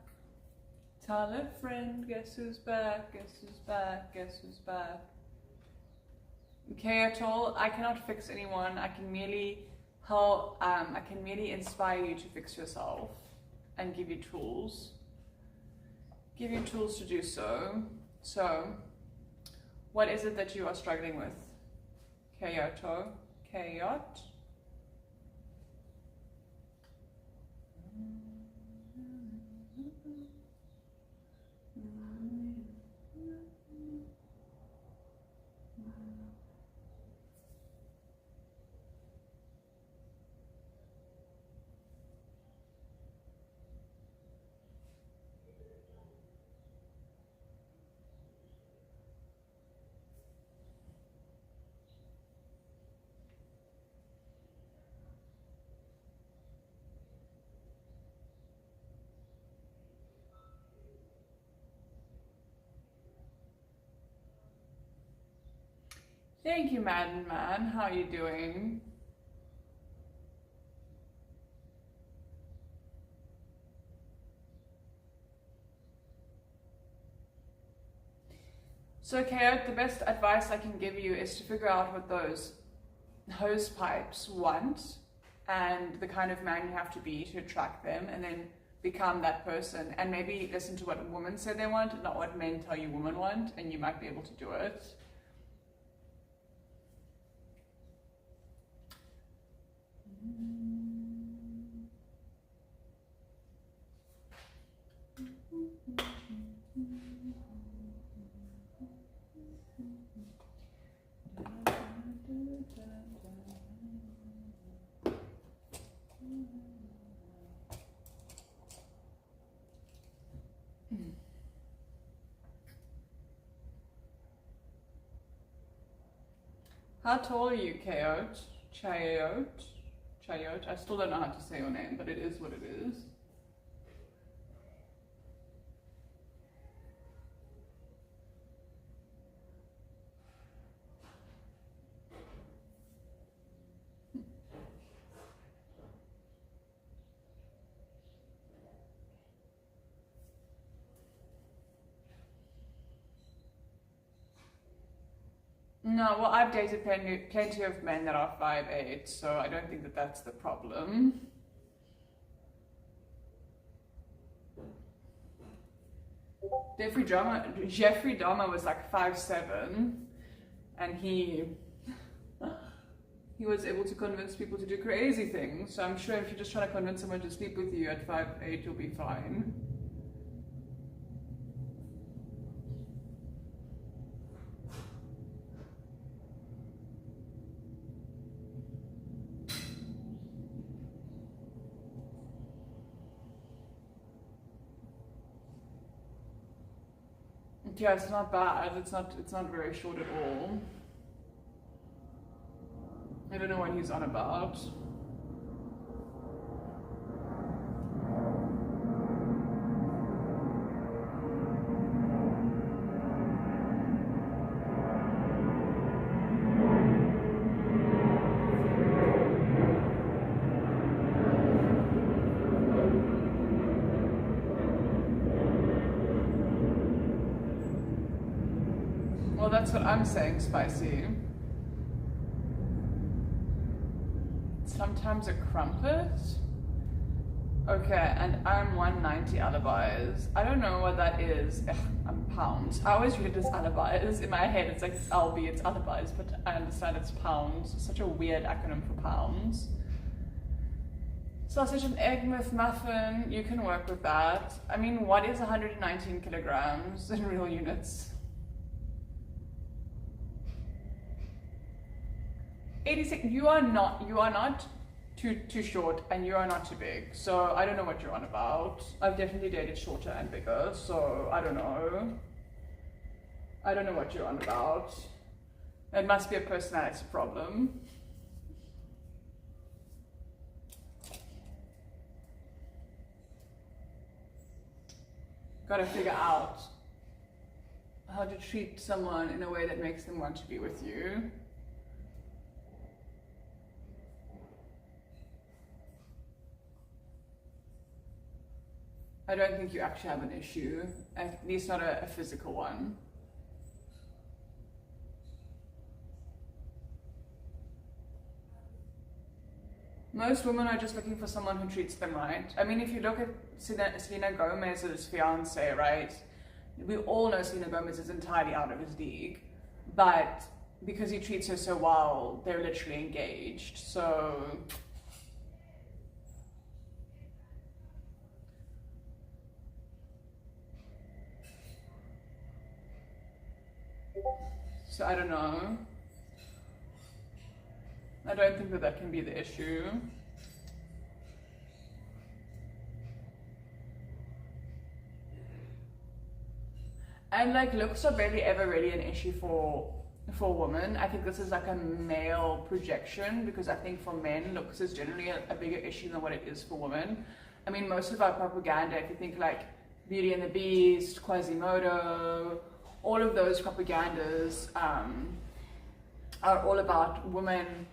Tell a friend, guess who's back? Guess who's back? Guess who's back? Okay, at all, I cannot fix anyone. I can merely help. I can merely inspire you to fix yourself and give you tools. Give you tools to do so. So, what is it that you are struggling with? Kyoto, Kayot. Thank you, Madden Man. How are you doing? So, Kayot, the best advice I can give you is to figure out what those hose pipes want and the kind of man you have to be to attract them, and then become that person. And maybe listen to what women say they want, not what men tell you women want, and you might be able to do it. How tall are you, Kayot? Chayot? Chayot? I still don't know how to say your name, but it is what it is. No, well, I've dated plenty of men that are 5'8", so I don't think that that's the problem. Jeffrey Dahmer was like 5'7", and he was able to convince people to do crazy things. So I'm sure if you're just trying to convince someone to sleep with you at 5'8", you'll be fine. Yeah, it's not bad. It's not very short at all. I don't know what he's on about. Well, that's what I'm saying, Spicy. Sometimes a crumpet? Okay, and I'm 190 alibis. I don't know what that is. Ugh, I'm pounds. I always read it as alibis. In my head, it's like it's LB, it's alibis, but I understand it's pounds. It's such a weird acronym for pounds. Sausage and egg muffin, you can work with that. I mean, what is 119 kilograms in real units? 86. You are not too short, and you are not too big. So I don't know what you're on about. I've definitely dated shorter and bigger, so I don't know. I don't know what you're on about. It must be a personality problem. Gotta figure out how to treat someone in a way that makes them want to be with you. I don't think you actually have an issue, at least not a physical one. Most women are just looking for someone who treats them right. I mean, if you look at Selena Gomez's fiance, right? We all know Selena Gomez is entirely out of his league, but because he treats her so well, they're literally engaged. So I don't know. I don't think that can be the issue. And like looks are barely ever really an issue for women. I think this is like a male projection, because I think for men looks is generally a bigger issue than what it is for women. I mean, most of our propaganda, if you think like Beauty and the Beast, Quasimodo, all of those propagandas are all about women.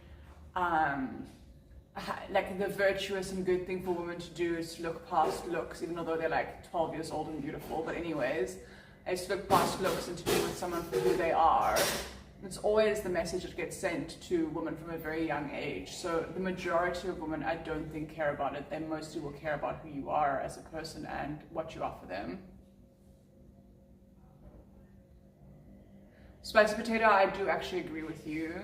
Like the virtuous and good thing for women to do is to look past looks, even though they're like 12 years old and beautiful. But anyways, is to look past looks and to be with someone for who they are. It's always the message that gets sent to women from a very young age. So the majority of women, I don't think, care about it. They mostly will care about who you are as a person and what you offer them. Spicy potato, I do actually agree with you.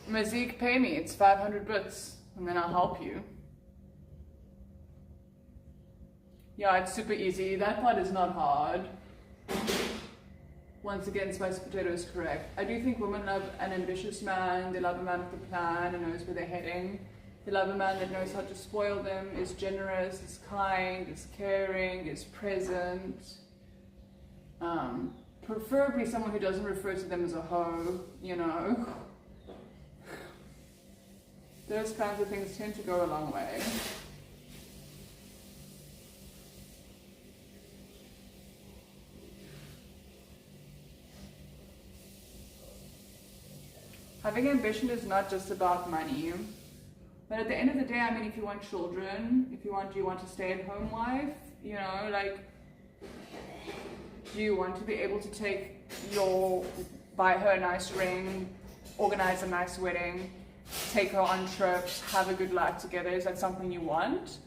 Mazik, pay me, it's 500 bits, and then I'll help you. Yeah, it's super easy. That part is not hard. Once again, spicy potato is correct. I do think women love an ambitious man. They love a man with a plan and knows where they're heading. They love a man that knows how to spoil them, is generous, is kind, is caring, is present. Preferably someone who doesn't refer to them as a hoe, you know. Those kinds of things tend to go a long way. Having ambition is not just about money. But at the end of the day, I mean, if you want children, if you want a stay-at-home wife, you know, like, do you want to be able to buy her a nice ring, organize a nice wedding, take her on trips, have a good life together? Is that something you want?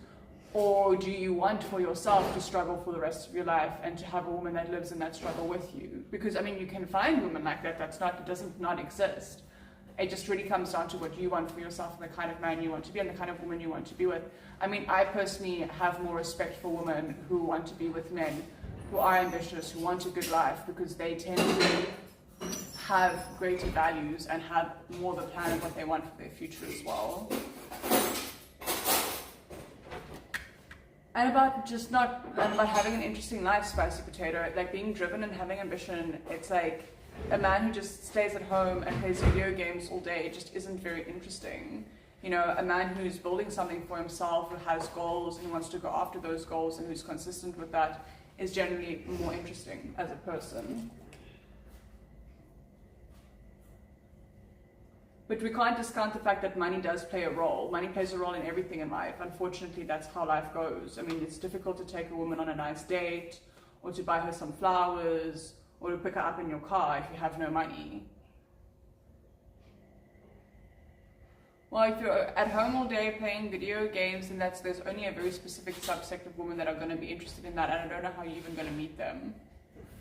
Or do you want for yourself to struggle for the rest of your life and to have a woman that lives in that struggle with you? Because, I mean, you can find women like that. It doesn't not exist. It just really comes down to what you want for yourself and the kind of man you want to be and the kind of woman you want to be with. I mean, I personally have more respect for women who want to be with men who are ambitious, who want a good life, because they tend to have greater values and have more of a plan of what they want for their future as well. And about having an interesting life, spicy potato, like being driven and having ambition, it's like, a man who just stays at home and plays video games all day just isn't very interesting. You know, a man who's building something for himself, who has goals and wants to go after those goals and who's consistent with that is generally more interesting as a person. But we can't discount the fact that money does play a role. Money plays a role in everything in life. Unfortunately, that's how life goes. I mean, it's difficult to take a woman on a nice date, or to buy her some flowers, or to pick her up in your car if you have no money. Well, if you're at home all day playing video games, then there's only a very specific subsect of women that are going to be interested in that, and I don't know how you're even going to meet them.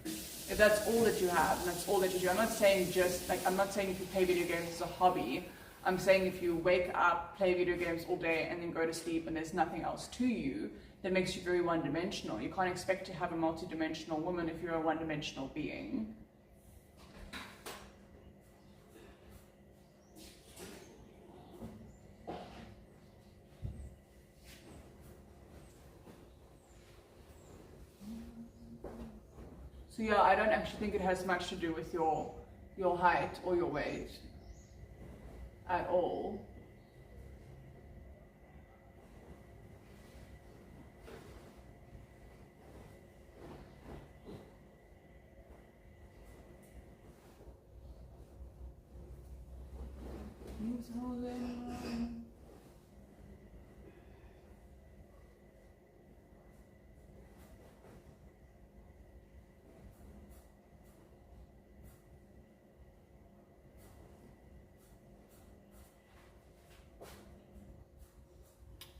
If that's all that you have, and that's all that you do, I'm not saying if you play video games as a hobby. I'm saying if you wake up, play video games all day, and then go to sleep, and there's nothing else to you, that makes you very one-dimensional. You can't expect to have a multi-dimensional woman if you're a one-dimensional being. So yeah, I don't actually think it has much to do with your height or your weight at all.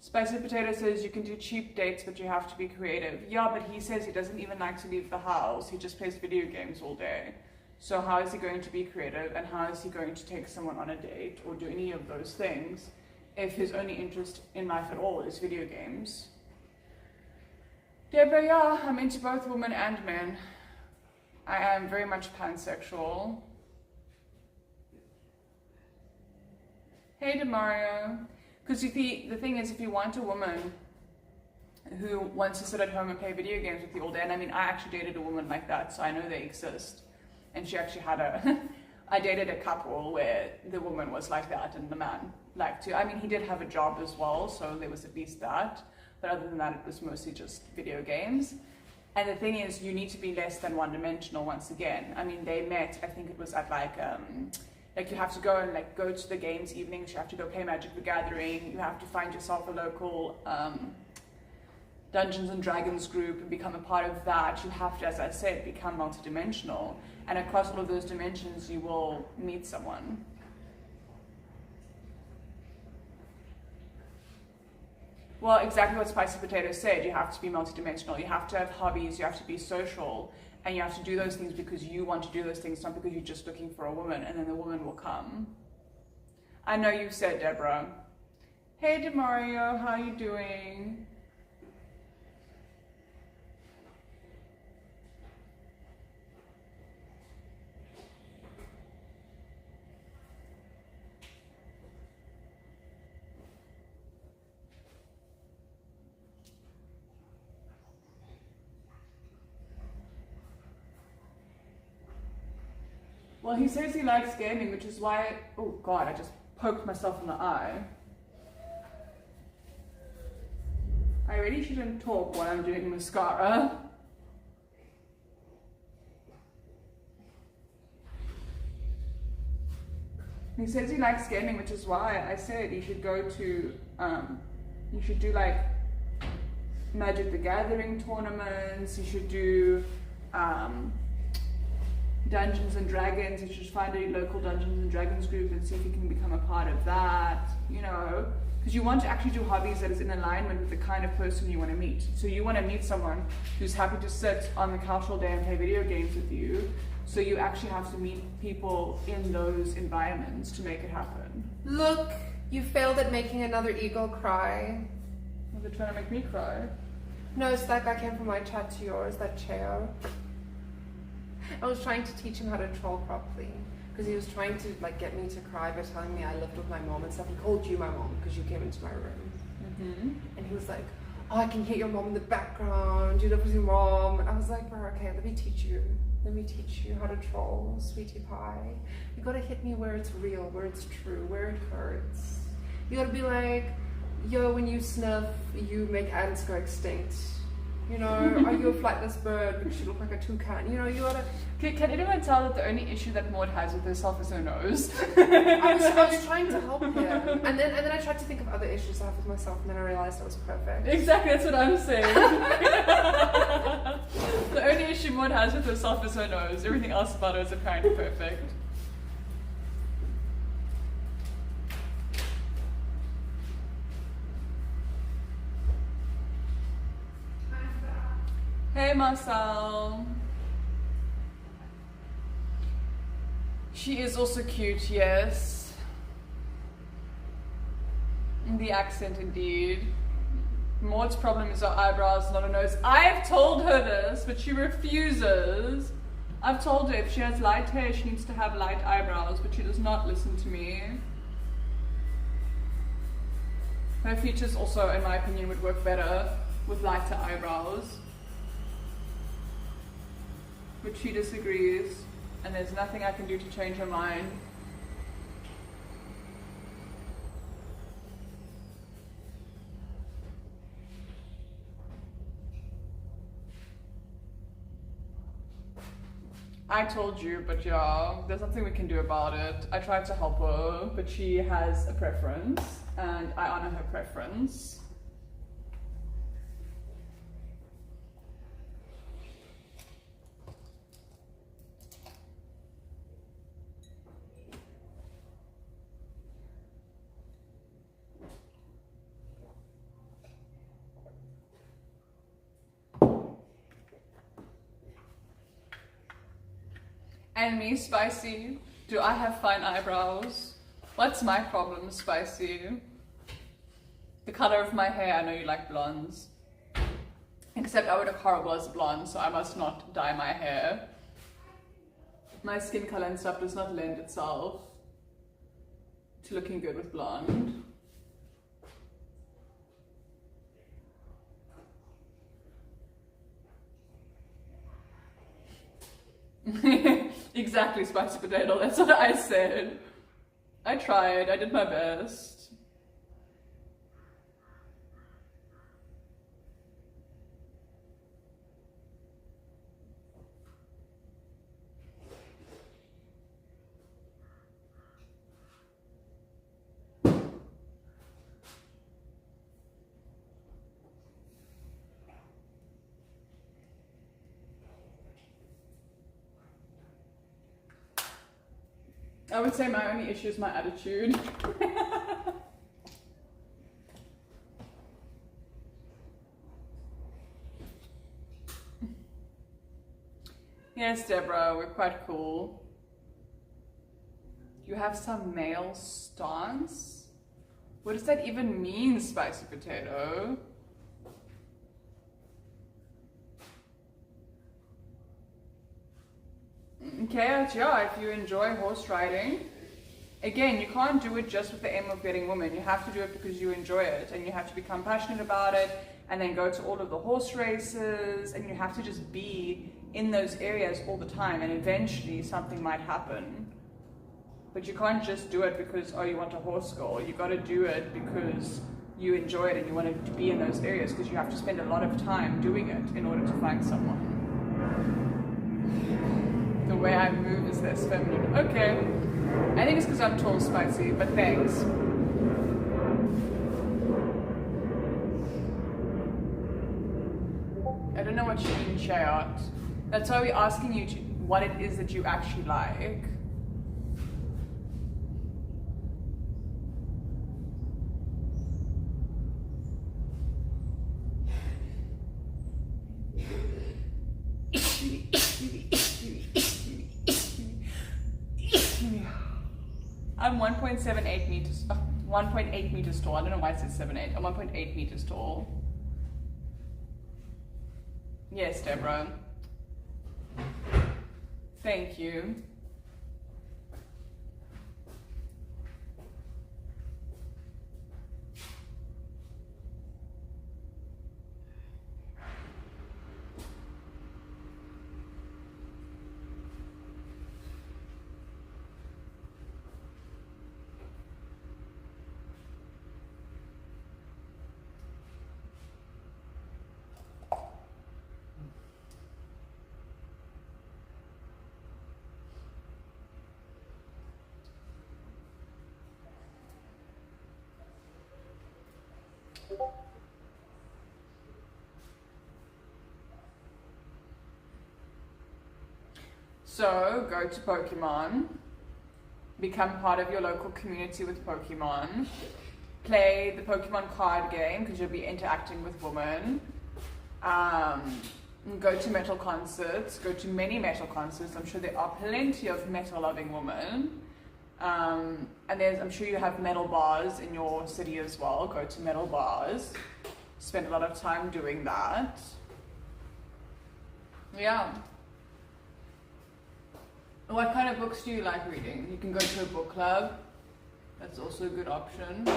Spicy Potato says you can do cheap dates, but you have to be creative. Yeah, but he says he doesn't even like to leave the house. He just plays video games all day. So how is he going to be creative, and how is he going to take someone on a date or do any of those things if his only interest in life at all is video games? Deborah, yeah, I'm into both women and men. I am very much pansexual. Hey, Demario. Because the thing is, if you want a woman who wants to sit at home and play video games with you all day, and I mean, I actually dated a woman like that, so I know they exist. And she actually had I dated a couple where the woman was like that and the man liked to. I mean, he did have a job as well, so there was at least that. But other than that, it was mostly just video games. And the thing is, you need to be less than one-dimensional once again. I mean, they met, I think it was at like you have to go and go to the games evenings, you have to go play Magic the Gathering, you have to find yourself a local Dungeons and Dragons group and become a part of that. You have to, as I said, become multidimensional. And across all of those dimensions, you will meet someone. Well, exactly what Spicy Potato said. You have to be multidimensional. You have to have hobbies. You have to be social. And you have to do those things because you want to do those things, not because you're just looking for a woman, and then the woman will come. I know you said, Deborah. Hey, Demario, how are you doing? Well, he says he likes gaming, which is why, oh God, I just poked myself in the eye. I really shouldn't talk while I'm doing mascara. He says he likes gaming, which is why I said you should go to, you should do like Magic the Gathering tournaments, you should do Dungeons and Dragons, you should find a local Dungeons and Dragons group and see if you can become a part of that, you know, because you want to actually do hobbies that is in alignment with the kind of person you want to meet. So you want to meet someone who's happy to sit on the couch all day and play video games with you, so you actually have to meet people in those environments to make it happen. Look, you failed at making another eagle cry. Are they trying to make me cry? No, it's that guy came from my chat to yours, that Cheo. I was trying to teach him how to troll properly because he was trying to get me to cry by telling me I lived with my mom and stuff. He called you my mom because you came into my room. Mm-hmm. And he was like, oh, I can hear your mom in the background, you live with your mom. And I was like, bro, okay, let me teach you how to troll, sweetie pie. You gotta hit me where it's real, where it's true, where it hurts. You gotta be like, yo, when you sniff, you make ants go extinct. You know, are you a flightless bird because you look like a toucan? You know, you gotta... Can anyone tell that the only issue that Maud has with herself is her nose? I was trying to help him. And then I tried to think of other issues I have with myself, and then I realized I was perfect. Exactly, that's what I'm saying. The only issue Maud has with herself is her nose. Everything else about her is apparently perfect. Hey Marcel. She is also cute, yes. The accent indeed. Maud's problem is her eyebrows, not her nose. I've told her this, but she refuses. I've told her if she has light hair, she needs to have light eyebrows, but she does not listen to me. Her features also, in my opinion, would work better with lighter eyebrows. But she disagrees, and there's nothing I can do to change her mind. I told you, but yeah, there's nothing we can do about it. I tried to help her, but she has a preference, and I honor her preference. And me, Spicy? Do I have fine eyebrows? What's my problem, Spicy? The color of my hair, I know you like blondes. Except I would look horrible as a blonde, so I must not dye my hair. My skin color and stuff does not lend itself to looking good with blonde. Exactly, Spicy Potato, that's what I said. I tried, I did my best. I would say my only issue is my attitude. Yes, Deborah, we're quite cool. You have some male stance? What does that even mean, Spicy Potato? Okay, yeah, if you enjoy horse riding, again, you can't do it just with the aim of getting women. You have to do it because you enjoy it, and you have to become passionate about it, and then go to all of the horse races, and you have to just be in those areas all the time, and eventually something might happen. But you can't just do it because, oh, you want a horse girl. You got to do it because you enjoy it and you want to be in those areas, because you have to spend a lot of time doing it in order to find someone. The way I move is less feminine. Okay. I think it's because I'm tall, Spicy, but thanks. I don't know what you mean, Shayot. That's why we're asking you what it is that you actually like. I'm 1.78 meters, 1.8 meters tall. I don't know why it says 7.8. I'm 1.8 meters tall. Yes, Deborah. Thank you. So go to Pokemon, become part of your local community with Pokemon, play the Pokemon card game because you'll be interacting with women, go to metal concerts, go to many metal concerts. I'm sure there are plenty of metal loving women. And I'm sure you have metal bars in your city as well. Go to metal bars. Spend a lot of time doing that. Yeah. What kind of books do you like reading? You can go to a book club. That's also a good option.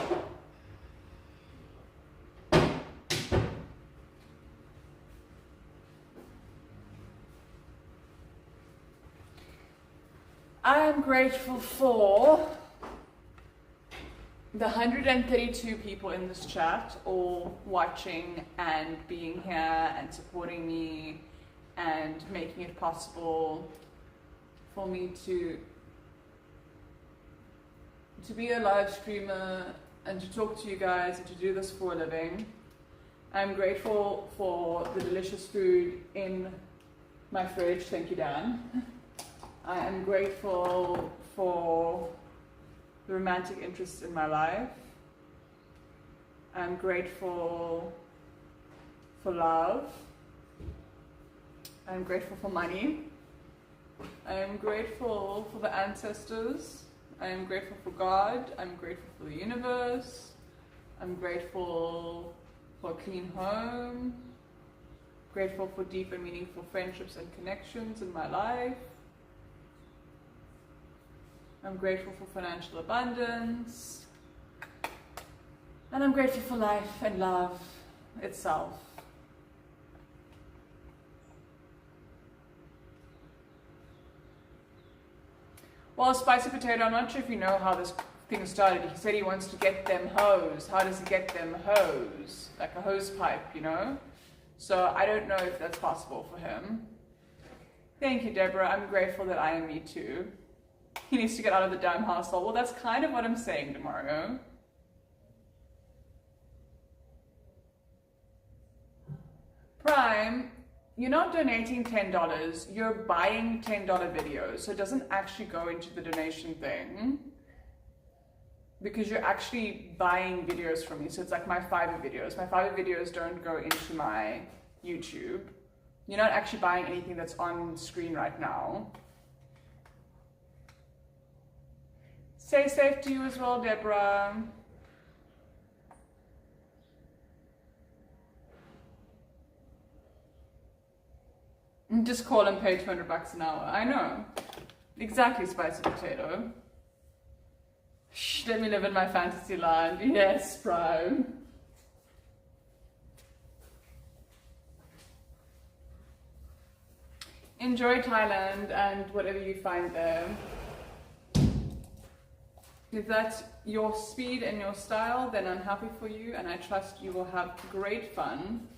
I am grateful for the 132 people in this chat, all watching and being here and supporting me and making it possible for me to be a live streamer and to talk to you guys and to do this for a living. I'm grateful for the delicious food in my fridge. Thank you, Dan. I am grateful for the romantic interests in my life. I'm grateful for love. I'm grateful for money. I am grateful for the ancestors. I am grateful for God. I'm grateful for the universe. I'm grateful for a clean home. Grateful for deep and meaningful friendships and connections in my life. I'm grateful for financial abundance. And I'm grateful for life and love itself. Well, Spicy Potato, I'm not sure if you know how this thing started. He said he wants to get them hose. How does he get them hose? Like a hose pipe, you know? So I don't know if that's possible for him. Thank you, Deborah. I'm grateful that I am me too. He needs to get out of the damn household. Well, that's kind of what I'm saying tomorrow. Prime, you're not donating $10, you're buying $10 videos, so it doesn't actually go into the donation thing because you're actually buying videos from me. So it's like my Fiverr videos. My Fiverr videos don't go into my YouTube. You're not actually buying anything that's on screen right now. Stay safe to you as well, Deborah. Just call and pay $200 an hour. I know. Exactly, Spicy Potato. Shh, let me live in my fantasy land. Yes, Prime. Enjoy Thailand and whatever you find there. If that's your speed and your style, then I'm happy for you and I trust you will have great fun.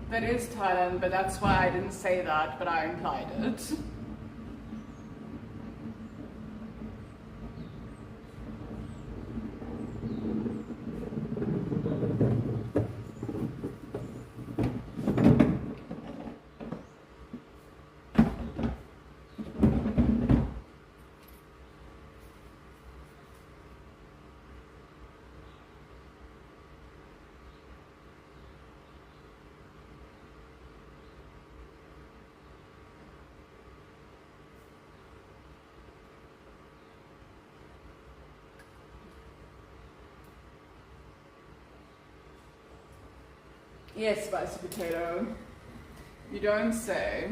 That is Thailand, but that's why I didn't say that, but I implied it. Yes, spicy potato. You don't say.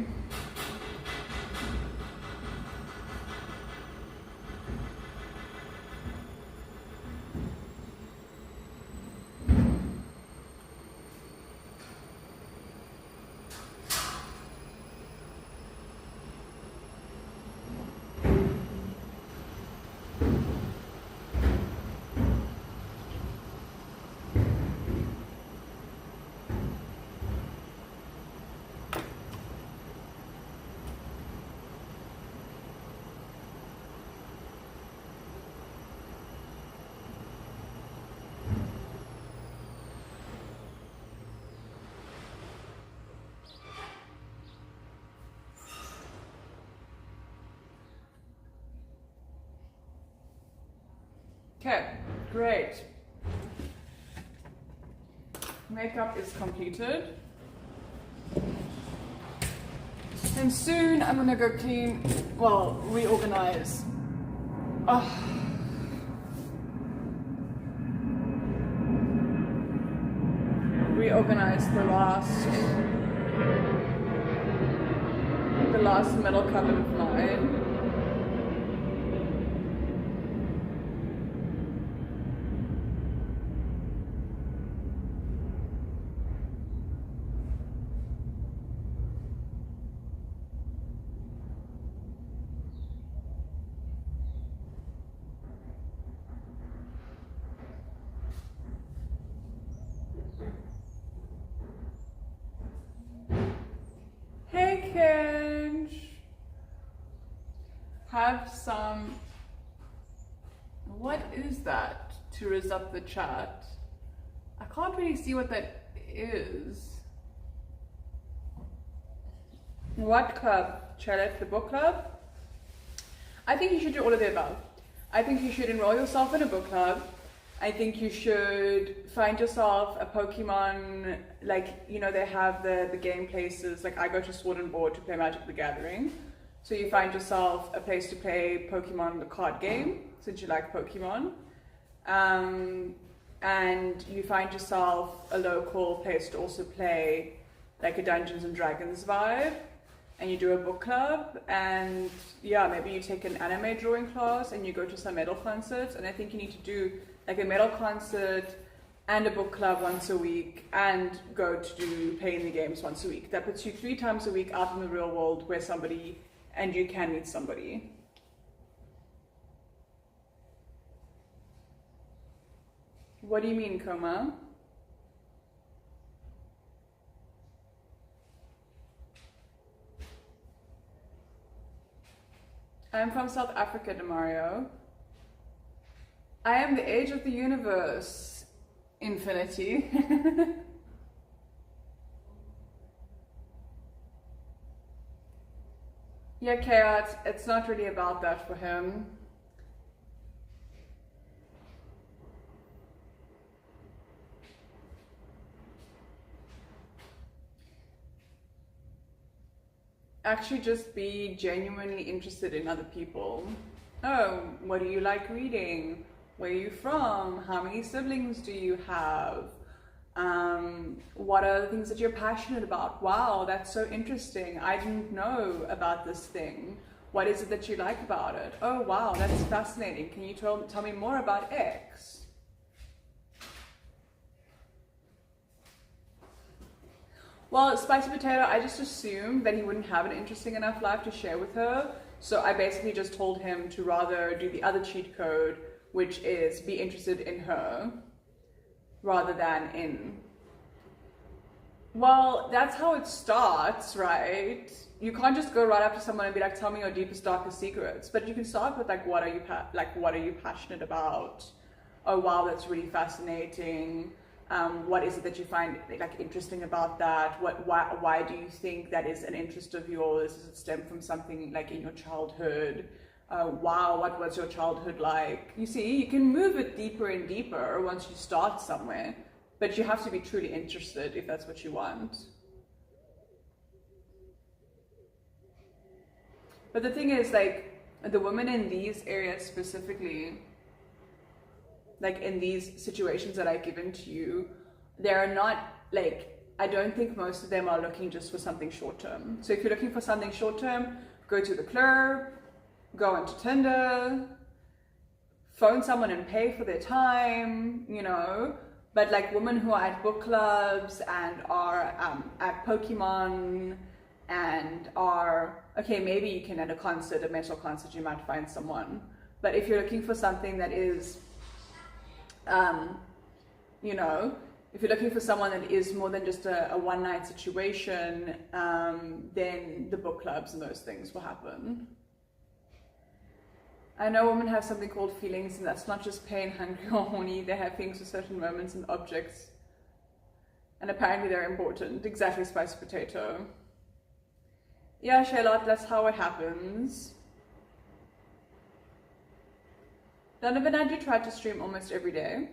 Okay, great. Makeup is completed. And soon I'm gonna go clean, well, reorganize. Reorganize the last metal cupboard of mine. Hey Kenj! Have some... What is that? To raise up the chat. I can't really see what that is. What club? Charlotte, the book club? I think you should do all of the above. I think you should enroll yourself in a book club. I think you should find yourself a Pokemon, like, you know, they have the game places, like I go to Sword and Board to play Magic the Gathering. So you find yourself a place to play Pokemon, the card game, since you like Pokemon. And you find yourself a local place to also play like a Dungeons and Dragons vibe. And you do a book club, and yeah, maybe you take an anime drawing class and you go to some metal concerts. And I think you need to do like a metal concert and a book club once a week, and go to do playing the games once a week. That puts you 3 times a week out in the real world where somebody, and you can meet somebody. What do you mean, Koma? I'm from South Africa, Demario. I am the age of the universe, Infinity. Yeah, Chaos, it's not really about that for him. Actually, just be genuinely interested in other people. Oh, what do you like reading? Where are you from? How many siblings do you have? What are the things that you're passionate about? Wow, that's so interesting. I didn't know about this thing. What is it that you like about it? Oh, wow, that's fascinating. Can you tell me more about X? Well, Spicy Potato, I just assumed that he wouldn't have an interesting enough life to share with her. So I basically just told him to rather do the other cheat code, which is be interested in her rather than in... Well, that's how it starts, right? You can't just go right up to someone and be like, tell me your deepest, darkest secrets. But you can start with like, what are you passionate about? Oh, wow, that's really fascinating. What is it that you find like interesting about that? Why do you think that is an interest of yours? Does it stem from something like in your childhood? Wow, what was your childhood like? You see, you can move it deeper and deeper once you start somewhere, but you have to be truly interested if that's what you want. But the thing is, like, the women in these areas specifically, like in these situations that I've given to you, they're not like I don't think most of them are looking just for something short term. So if you're looking for something short term, go to the club, go onto Tinder, phone someone and pay for their time, you know. But like women who are at book clubs and are at Pokemon and are, okay, maybe you can at a concert, a metal concert, you might find someone. But if you're looking for something that is, you know, if you're looking for someone that is more than just a one-night situation, then the book clubs and those things will happen. I know women have something called feelings, and that's not just pain, hungry, or horny. They have things for certain moments and objects. And apparently they're important. Exactly, spiced potato. Yeah, Charlotte, that's how it happens. Donovan, I do try to stream almost every day.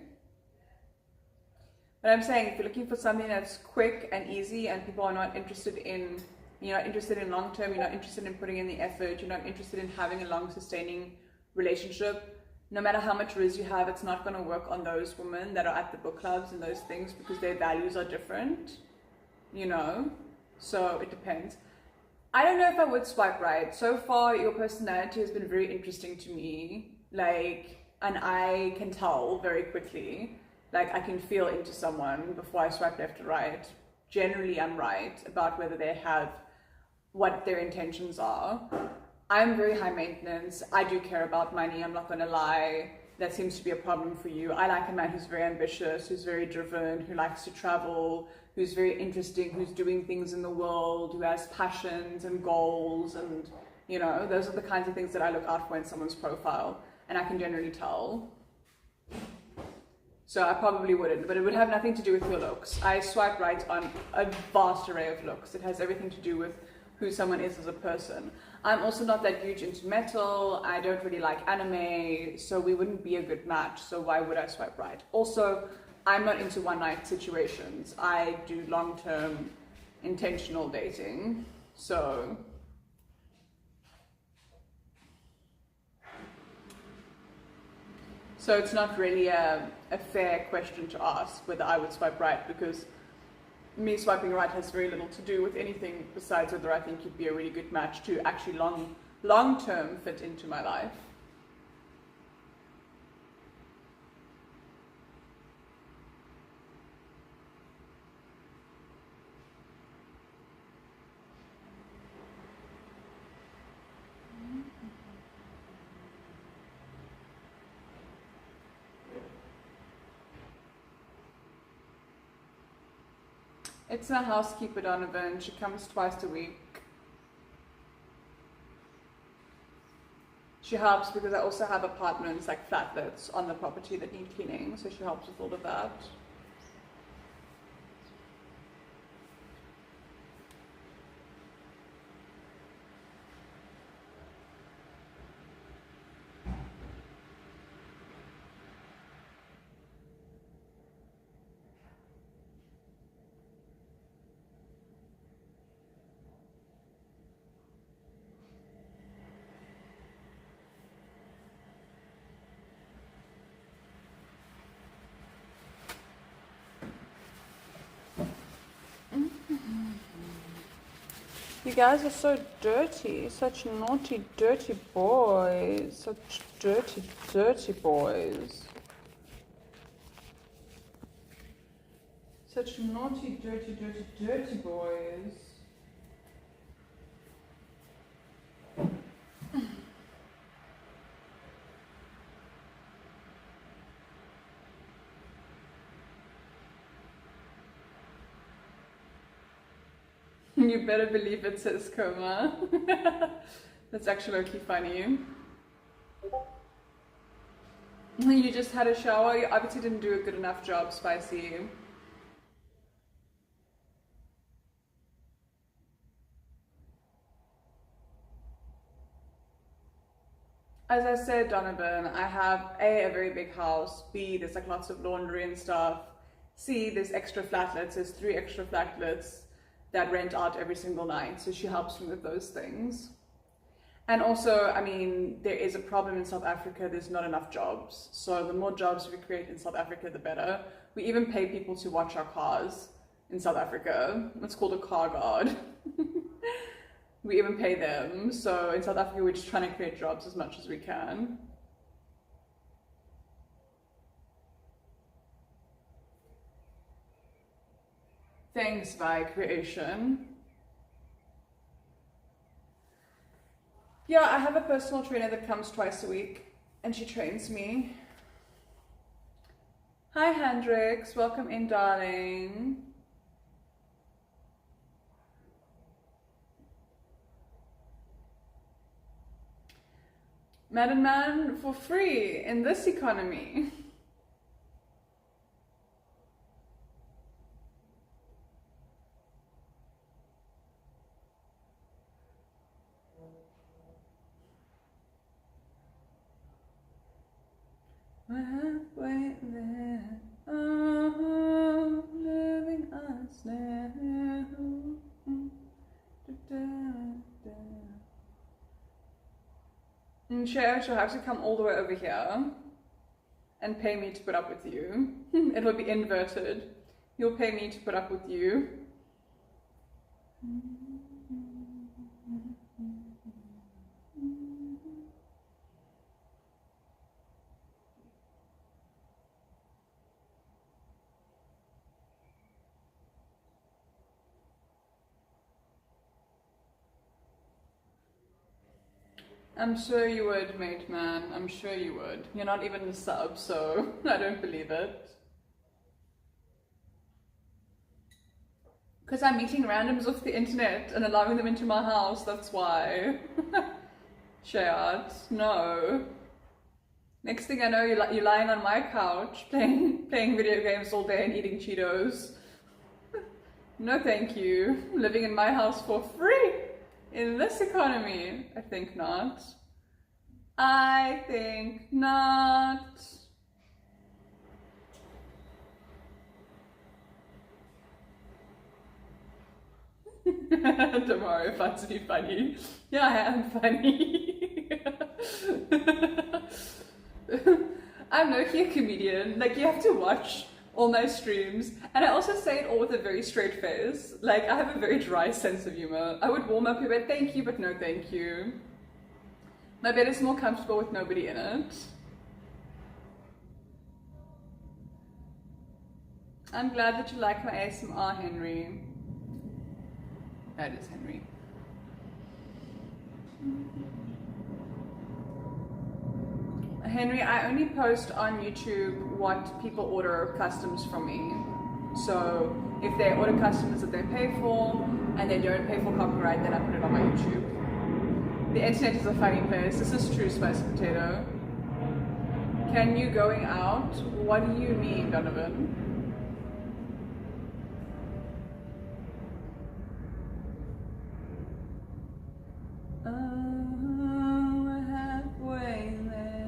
But I'm saying, if you're looking for something that's quick and easy and people are not interested in, you're not interested in long term, you're not interested in putting in the effort, you're not interested in having a long sustaining relationship, no matter how much riz you have, it's not going to work on those women that are at the book clubs and those things because their values are different, you know, so it depends. I don't know if I would swipe right. So far, your personality has been very interesting to me, like, and I can tell very quickly, like I can feel into someone before I swipe left or right. Generally, I'm right about whether they have what their intentions are. I'm very high maintenance. I do care about money, I'm not gonna lie. That seems to be a problem for you. I like a man who's very ambitious, who's very driven, who likes to travel, who's very interesting, who's doing things in the world, who has passions and goals, and you know, those are the kinds of things that I look out for in someone's profile, and I can generally tell. So I probably wouldn't, but it would have nothing to do with your looks. I swipe right on a vast array of looks. It has everything to do with who someone is as a person. I'm also not that huge into metal. I don't really like anime, so we wouldn't be a good match. So why would I swipe right? Also, I'm not into one-night situations. I do long-term intentional dating. So it's not really a fair question to ask whether I would swipe right, because me swiping right has very little to do with anything besides whether I think you'd be a really good match to actually long-term fit into my life. It's a housekeeper, Donovan. She comes twice a week. She helps because I also have apartments, like flatlets, on the property that need cleaning, so she helps with all of that. You guys are so dirty, such naughty, dirty boys, such dirty, dirty boys. Such naughty, dirty, dirty, dirty boys. You better believe it, says Coma. That's actually okay funny. You just had a shower. You obviously didn't do a good enough job, Spicy. As I said, Donovan, I have a very big house. B, there's like lots of laundry and stuff. C, there's extra flatlets. There's 3 extra flatlets that rent out every single night, so she helps me with those things. And also, I mean, there is a problem in South Africa, there's not enough jobs. So the more jobs we create in South Africa, the better. We even pay people to watch our cars. in South Africa. It's called a car guard. We even pay them. So in South Africa, we're just trying to create jobs as much as we can. Thanks, Vi Creation. Yeah, I have a personal trainer that comes twice a week and she trains me. Hi Hendrix, welcome in, darling. Madam Man for free in this economy. We're halfway there, oh, living us now. And she'll have to come all the way over here and pay me to put up with you. It will be inverted. You'll pay me to put up with you. I'm sure you would, mate man. I'm sure you would. You're not even a sub, so I don't believe it. Because I'm meeting randoms off the internet and allowing them into my house, that's why. Shayat, no. Next thing I know, you're lying on my couch playing video games all day and eating Cheetos. No thank you. Living in my house for free. In this economy, I think not. I think not. Tomorrow finds me funny. Yeah, I am funny. I'm low-key a comedian. Like, you have to watch all my streams, and I also say it all with a very straight face. Like, I have a very dry sense of humor. I would warm up your bed, thank you, but no thank you. My bed is more comfortable with nobody in it. I'm glad that you like my ASMR, Henry. That is Henry. Henry, I only post on YouTube what people order customs from me. So if they order customs that they pay for and they don't pay for copyright, then I put it on my YouTube. The internet is a funny place. This is true, Spicy Potato. Can you going out? What do you mean, Donovan? We're halfway there.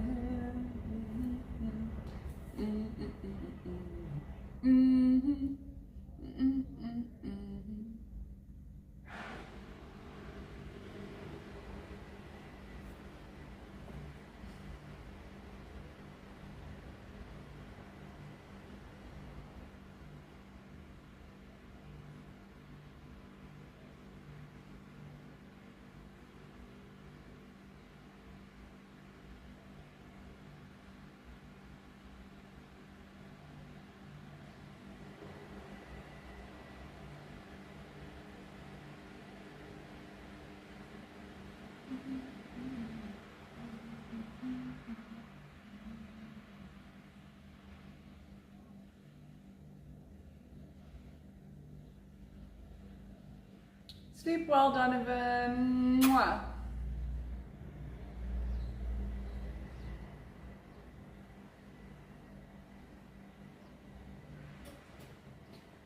Sleep well, Donovan. Mwah.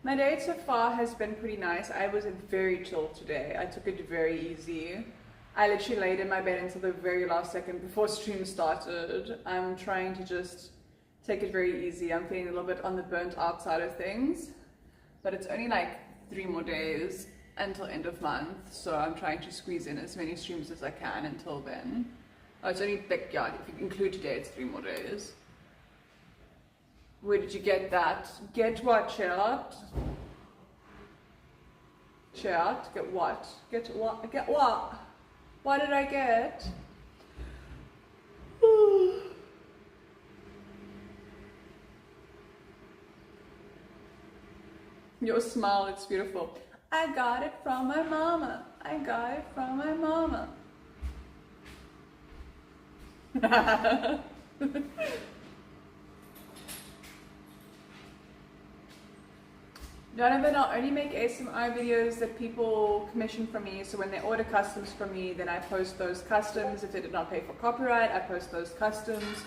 My day so far has been pretty nice. I was very chill today. I took it very easy. I literally laid in my bed until the very last second before stream started. I'm trying to just take it very easy. I'm feeling a little bit on the burnt out side of things, but it's only like 3 more days until end of month, so I'm trying to squeeze in as many streams as I can until then. Oh, it's only like, yeah, if you include today, it's 3 more days. Where did you get that? Get what, Charlotte? chair out. Get what? Get what? Get what? What did I get? Your smile, it's beautiful. I got it from my mama. I got it from my mama. Donovan, I'll only make ASMR videos that people commission from me. So when they order customs from me, then I post those customs. If they did not pay for copyright, I post those customs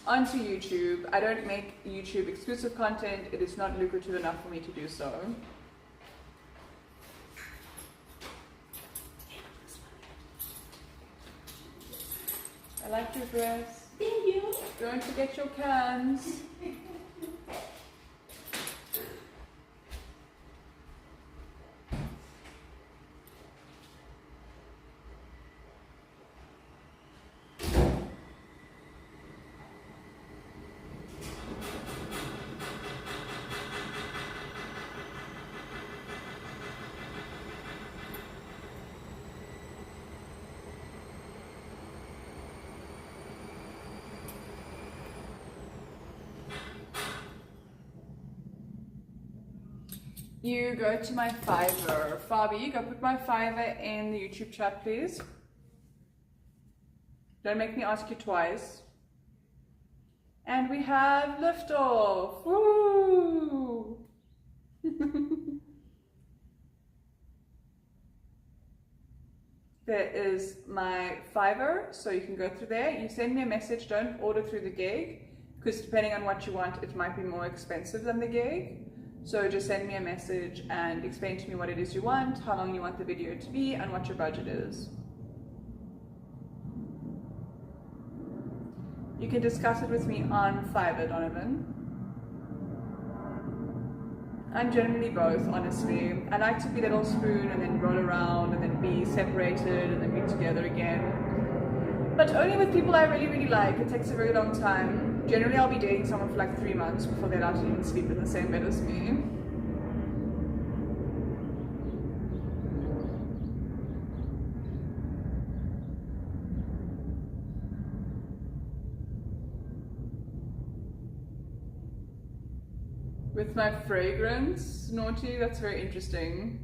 onto YouTube. I don't make YouTube exclusive content. It is not lucrative enough for me to do so. I like your dress. Thank you. Don't forget your cans. You go to my Fiverr. Fabi, go put my Fiverr in the YouTube chat, please. Don't make me ask you twice. And we have liftoff. Woo! There is my Fiverr, so you can go through there. You send me a message, don't order through the gig, because depending on what you want, it might be more expensive than the gig. So just send me a message and explain to me what it is you want, how long you want the video to be, and what your budget is. You can discuss it with me on Fiverr, Donovan. I'm generally both, honestly. I like to be little spoon and then roll around and then be separated and then be together again. But only with people I really, really like. It takes a very long time. Generally, I'll be dating someone for like 3 months before they're allowed to even sleep in the same bed as me. With my fragrance, naughty, that's very interesting.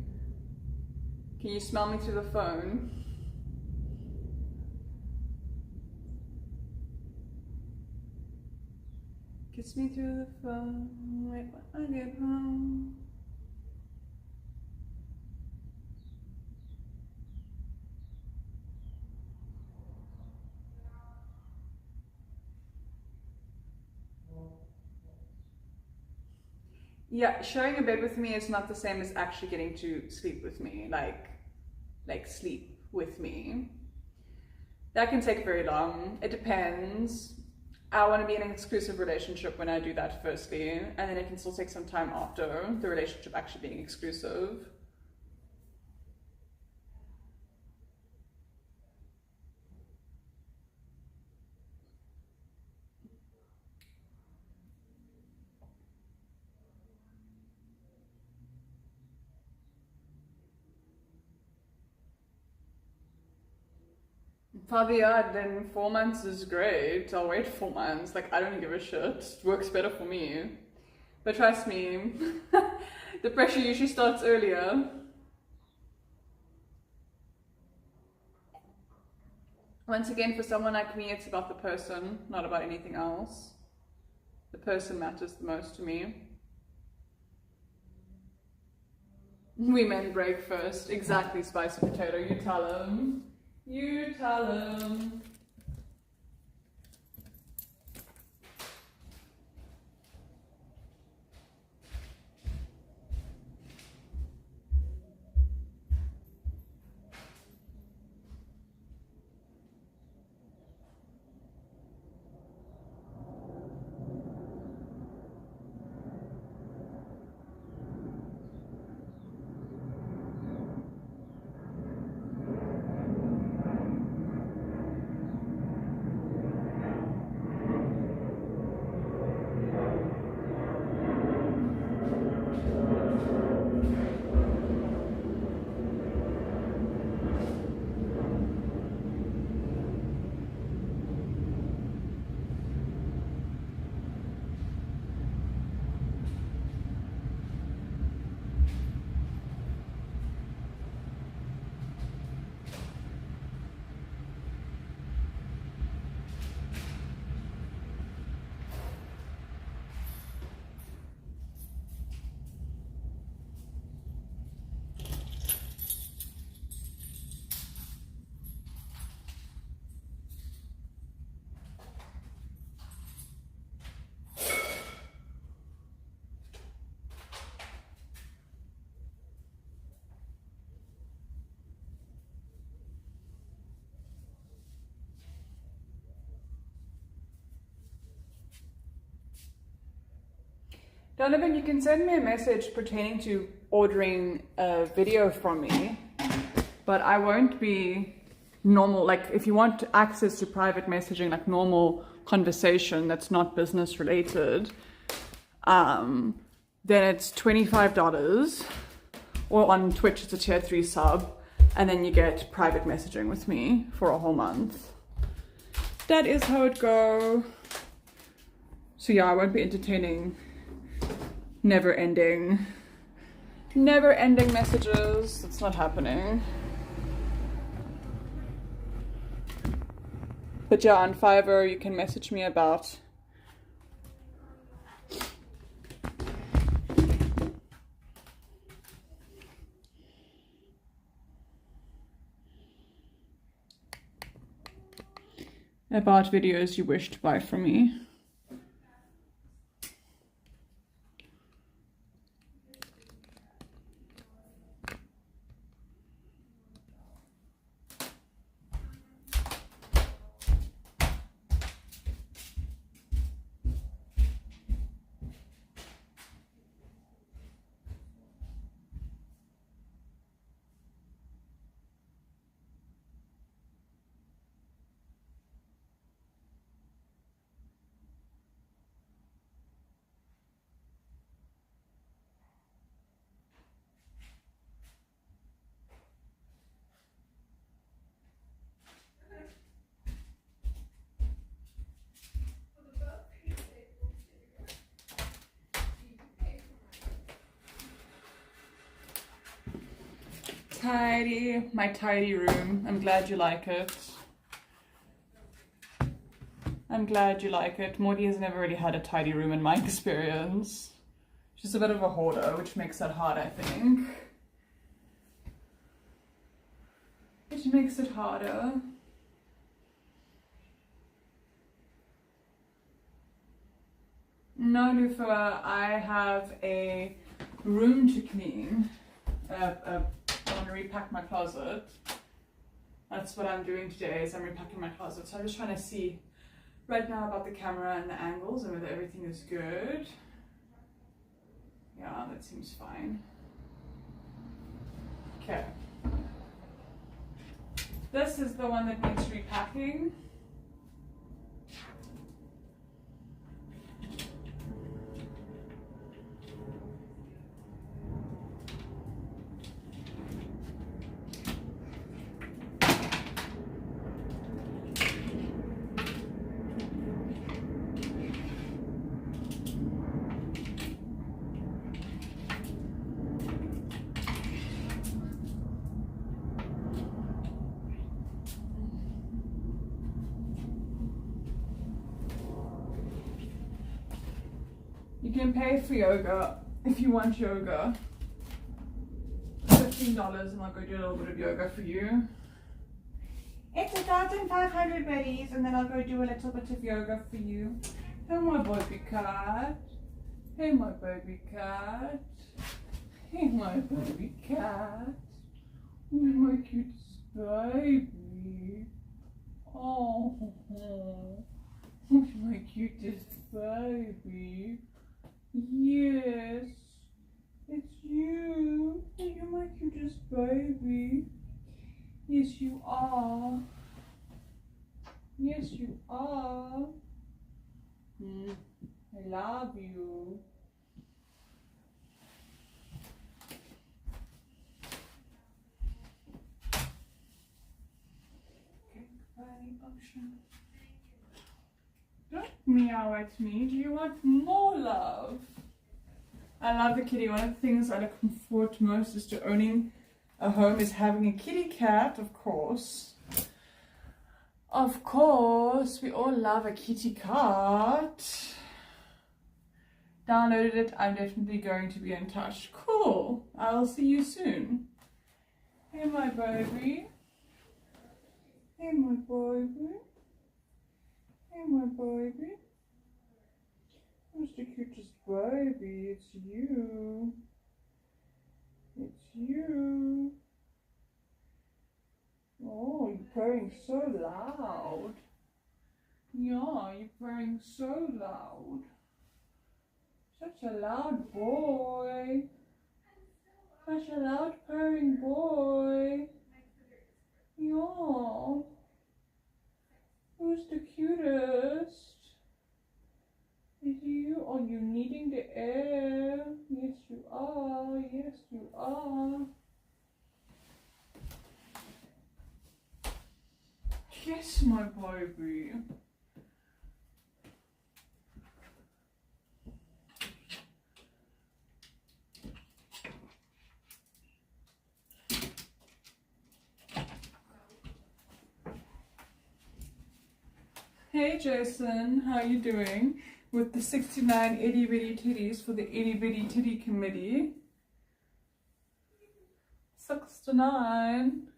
Can you smell me through the phone? Kiss me through the phone, wait when I get home. Yeah, sharing a bed with me is not the same as actually getting to sleep with me, like sleep with me. That can take very long. It depends. I want to be in an exclusive relationship when I do that firstly, and then it can still take some time after the relationship actually being exclusive. Fabia, then 4 months is great. I'll wait 4 months. Like, I don't give a shit. It works better for me. But trust me, the pressure usually starts earlier. Once again, for someone like me, it's about the person, not about anything else. The person matters the most to me. We men break first. Exactly, spicy potato. You tell him. You tell him. Donovan, you can send me a message pertaining to ordering a video from me, but I won't be normal. Like, if you want access to private messaging, like normal conversation that's not business related, then it's $25, or on Twitch it's a tier 3 sub, and then you get private messaging with me for a whole month. That is how it go. So yeah, I won't be entertaining never-ending messages. It's not happening. But yeah, on Fiverr you can message me about videos you wish to buy from me. My tidy room. I'm glad you like it. Morty has never really had a tidy room in my experience. She's a bit of a hoarder, which makes it hard, I think. Which makes it harder. No, Lufa, I have a room to clean. I want to repack my closet. That's what I'm doing today, is I'm repacking my closet. So I'm just trying to see right now about the camera and the angles and whether everything is good. Yeah, that seems fine. Okay. This is the one that needs repacking. You can pay for yoga if you want yoga. $15 and I'll go do a little bit of yoga for you. It's 1,500 buddies and then I'll go do a little bit of yoga for you. Hey my baby cat. Hey my baby cat. Hey my baby cat. Oh my cutest baby. Oh, my cutest baby. Yes, it's you. You're my cutest baby. Yes, you are. Yes, you are. I love you. Okay, body option. Don't meow at me. Do you want more love? I love the kitty. One of the things I look forward to most is to owning a home is having a kitty cat, of course. Of course, we all love a kitty cat. Downloaded it. I'm definitely going to be in touch. Cool. I'll see you soon. Hey, my baby. Hey, my baby. Hey, my baby. Who's the cutest baby? It's you. It's you. Oh, you're purring so loud. Yeah, you're purring so loud. Such a loud boy. Such a loud purring boy. Yeah. Who's the cutest? Is you? Are you needing the air? Yes, you are. Yes, you are. Yes, my baby. Hey Jason, how you doing? With the 69 itty bitty titties for the itty bitty titty committee. 69.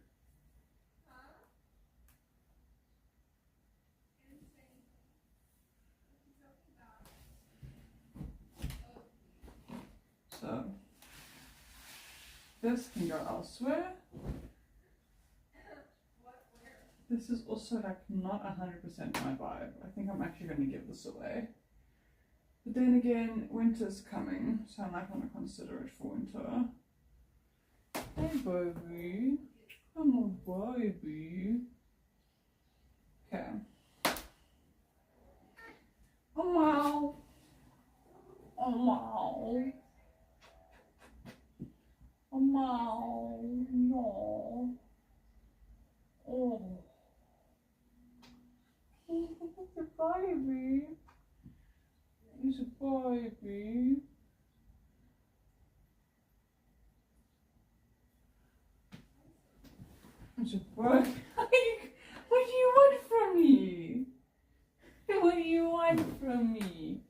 So this can go elsewhere. This is also like not 100% my vibe. I think I'm actually going to give this away. But then again, winter's coming, so I might want to consider it for winter. Hey baby. Come on baby. Okay. Oh wow. Oh wow. Oh wow. No. Oh. It's a baby. He's a baby. It's a baby. What do you want from me? What do you want from me?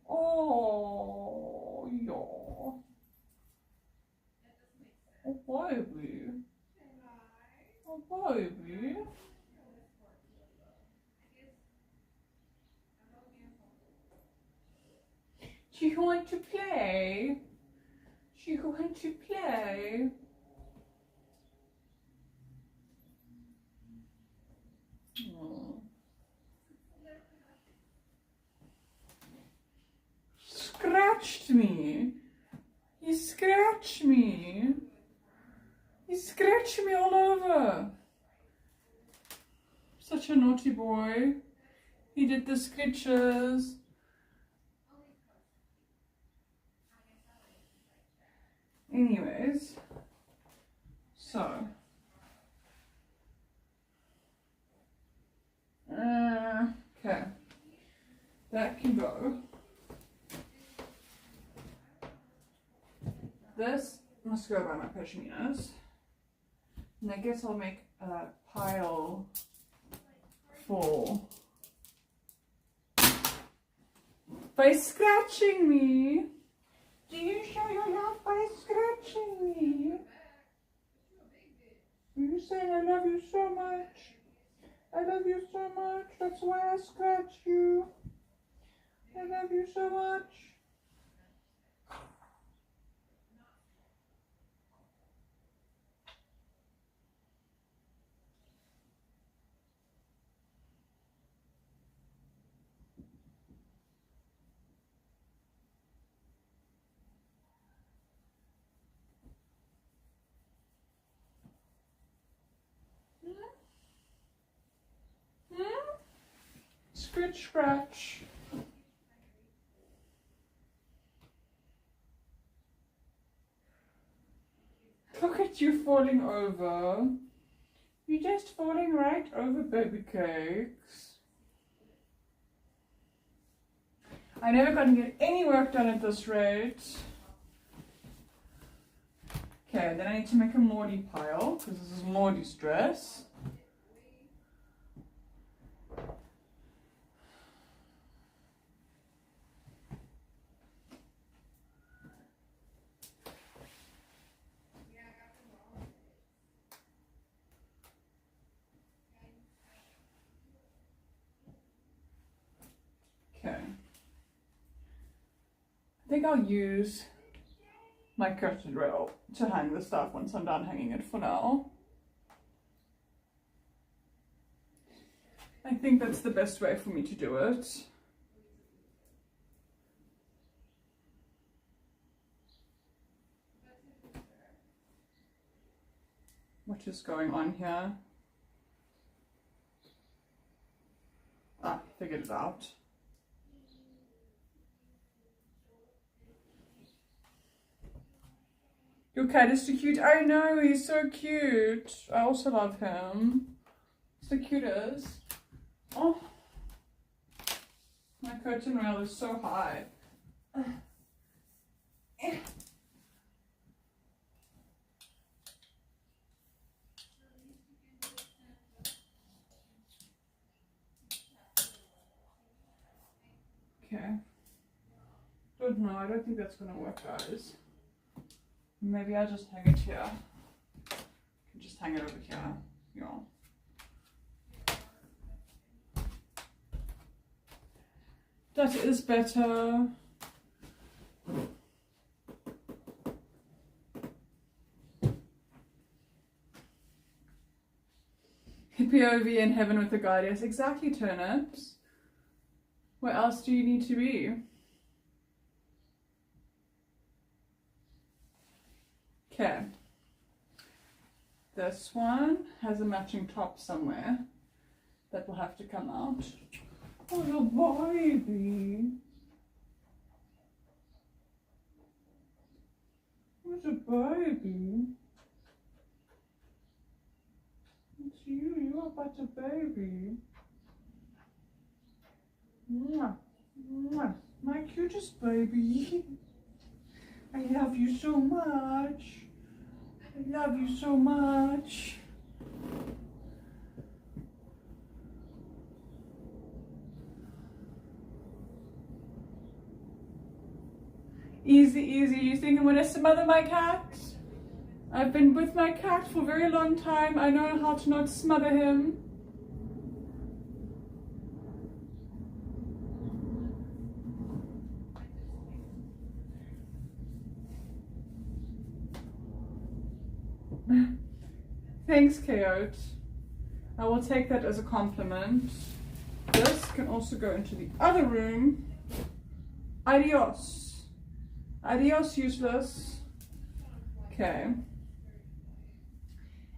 Oh, yeah. Oh, baby. Oh, baby. Do you want to play? Do you want to play? Oh. Scratched me. He scratched me. He scratched me all over. Such a naughty boy. He did the scratches. Anyways, so okay, that can go. This must go by my pashminas, and I guess I'll make a pile for by scratching me. Do you show your love by scratching me? You saying I love you so much? I love you so much. That's why I scratch you. I love you so much. Scratch, scratch. Look at you falling over. You're just falling right over baby cakes. I'm never going to get any work done at this rate. Okay, then I need to make a Morty pile, because this is Morty's dress. Okay. I think I'll use my curtain rail to hang the stuff once I'm done hanging it for now. I think that's the best way for me to do it. what is going on here. Ah, figured it out. Your cat is too cute. I know, he's so cute. I also love him. He's the cutest. Oh, my curtain rail is so high. Okay. Don't know, I don't think that's gonna work, guys. Maybe I'll just hang it here. I can just hang it over here. Yeah. That is better. POV in heaven with the guide. Yes, exactly, turnips. Where else do you need to be? Okay. This one has a matching top somewhere that will have to come out. Oh, little baby. Where's a baby? It's you. You're but a baby. Mwah. Mwah. My cutest baby. I love you so much. I love you so much. Easy, easy. You think I'm gonna smother my cat? I've been with my cat for a very long time. I know how to not smother him. Thanks, Coyote. I will take that as a compliment. This can also go into the other room. Adios. Adios, useless. Okay.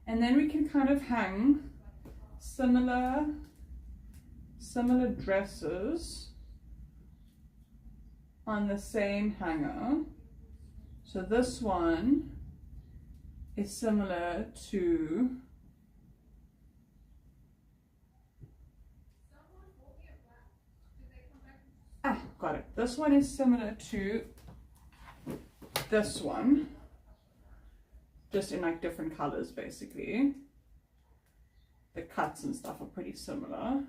And then we can kind of hang similar dresses on the same hanger. So this one is similar to got it. This one is similar to this one, just in like different colors basically. The cuts and stuff are pretty similar.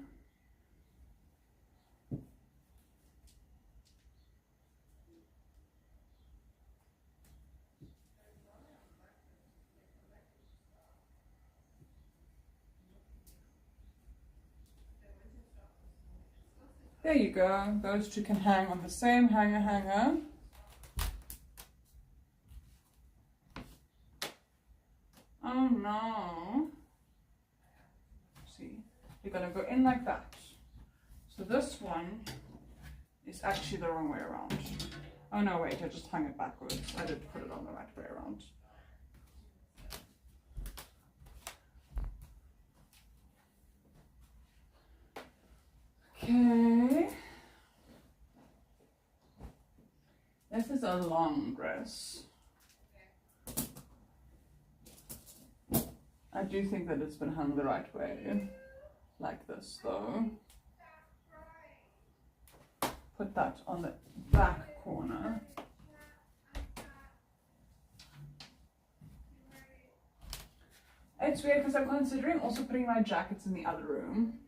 There you go. Those two can hang on the same hanger. Oh no. See, you're gonna go in like that. So this one is actually the wrong way around. Oh no, wait, I just hung it backwards. I did put it on the right way around. Okay. This is a long dress. I do think that it's been hung the right way, like this though. Put that on the back corner. It's weird because I'm considering also putting my jackets in the other room.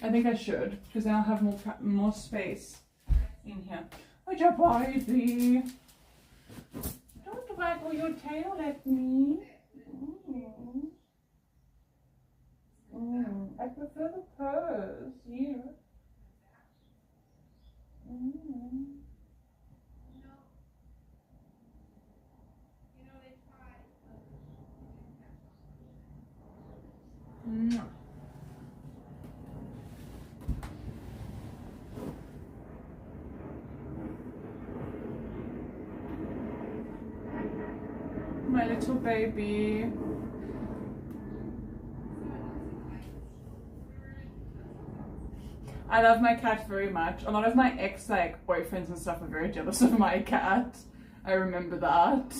I think I should, because then I'll have more space in here. Oh, your baby. Don't waggle your tail at me. I prefer the purse. Yeah. little baby. I love my cat very much. A lot of my ex boyfriends and stuff are very jealous of my cat. I remember that.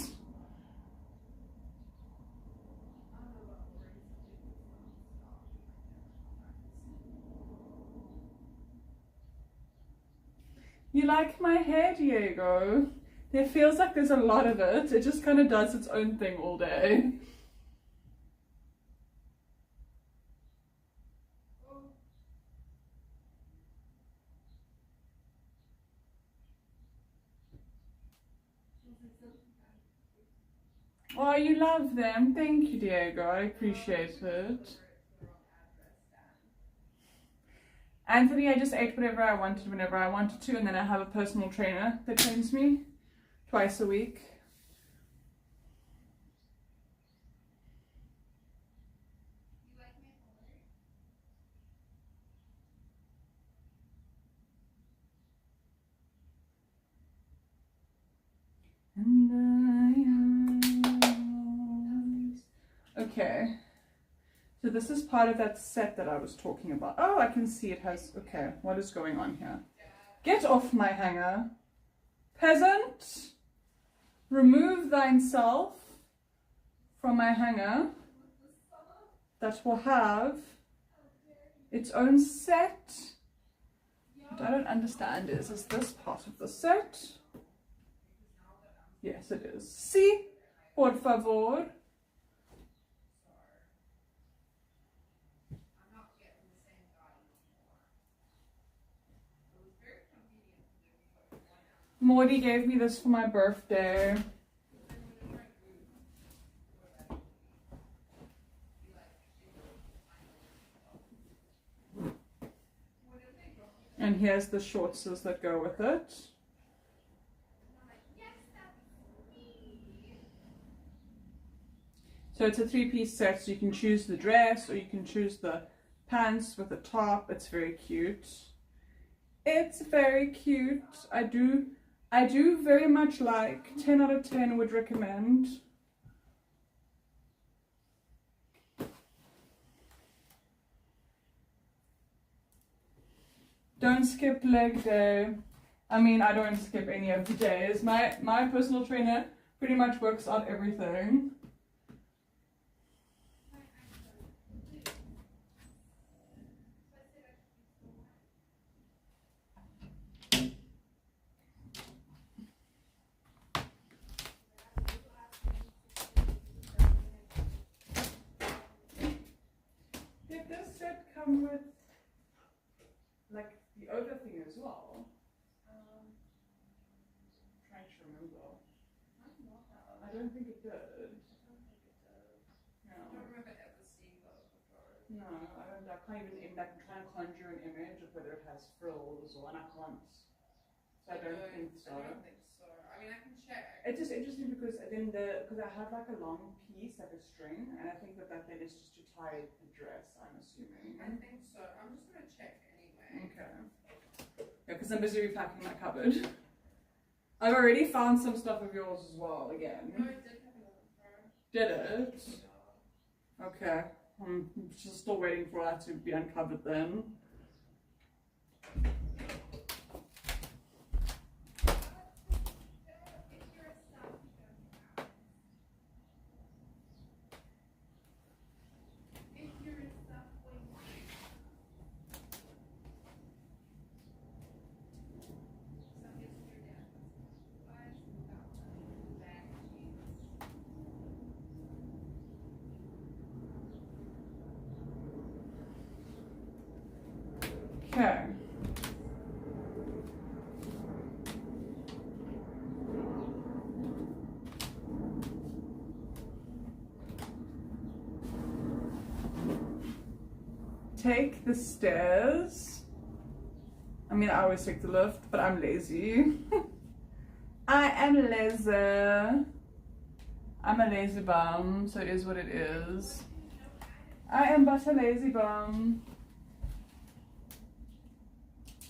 You like my hair, Diego? There feels like there's a lot of it. It just kind of does its own thing all day. Oh, you love them. Thank you, Diego. I appreciate it. Anthony, I just ate whatever I wanted whenever I wanted to, and then I have a personal trainer that trains me twice a week. Okay, so this is part of that set that I was talking about. Oh, I can see it has, okay, what is going on here? Get off my hanger. Peasant, remove thyself from my hanger that will have its own set. What I don't understand is this part of the set? Yes, it is. Sí, por favor. Morty gave me this for my birthday. And here's the shortses that go with it. So it's a 3-piece set, so you can choose the dress or you can choose the pants with the top. It's very cute. It's very cute. I do very much like. 10 out of 10 would recommend. Don't skip leg day. I mean, I don't skip any of the days. My personal trainer pretty much works out everything. Did this set come with like the other thing as well? Trying to remember. I don't think it did. No. I don't remember ever seeing those before. No, I can't even, like, I'm trying to conjure an image of whether it has frills or, and I can't. So I don't think so. I don't think so. I mean, I can check. It's just interesting because then because I have like a long piece, like a string, and I think that then is just to tie the dress, I'm assuming. I think so. I'm just gonna check anyway. Okay. Yeah, because I'm busy repacking my cupboard. I've already found some stuff of yours as well, again. No, it did have another phone. Did it? Okay. I'm just still waiting for that to be uncovered then. Okay. Take the stairs. I mean, I always take the lift, but I'm lazy. I am lazy. I'm a lazy bum, so it is what it is. I am but a lazy bum.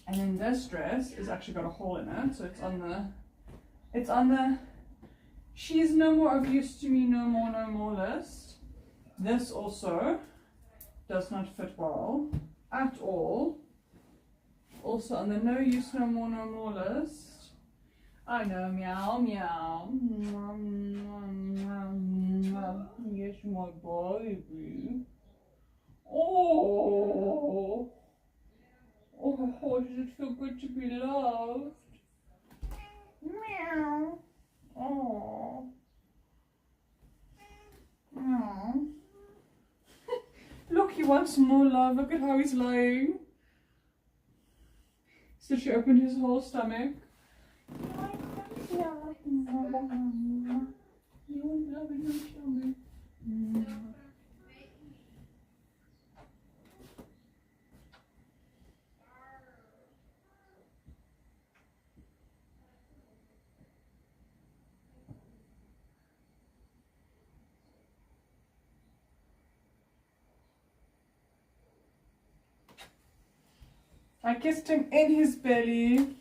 And then this dress has actually got a hole in it, so it's on the She's no more of use to me, no more list. This also does not fit well at all. Also on the no use, no more list. I know, meow, meow. Yes, my baby. Oh, does it feel good to be loved? Meow. Oh. Meow. Look, he wants more love. Look at how he's lying. So she opened his whole stomach. You want love in your stomach? I kissed him in his belly.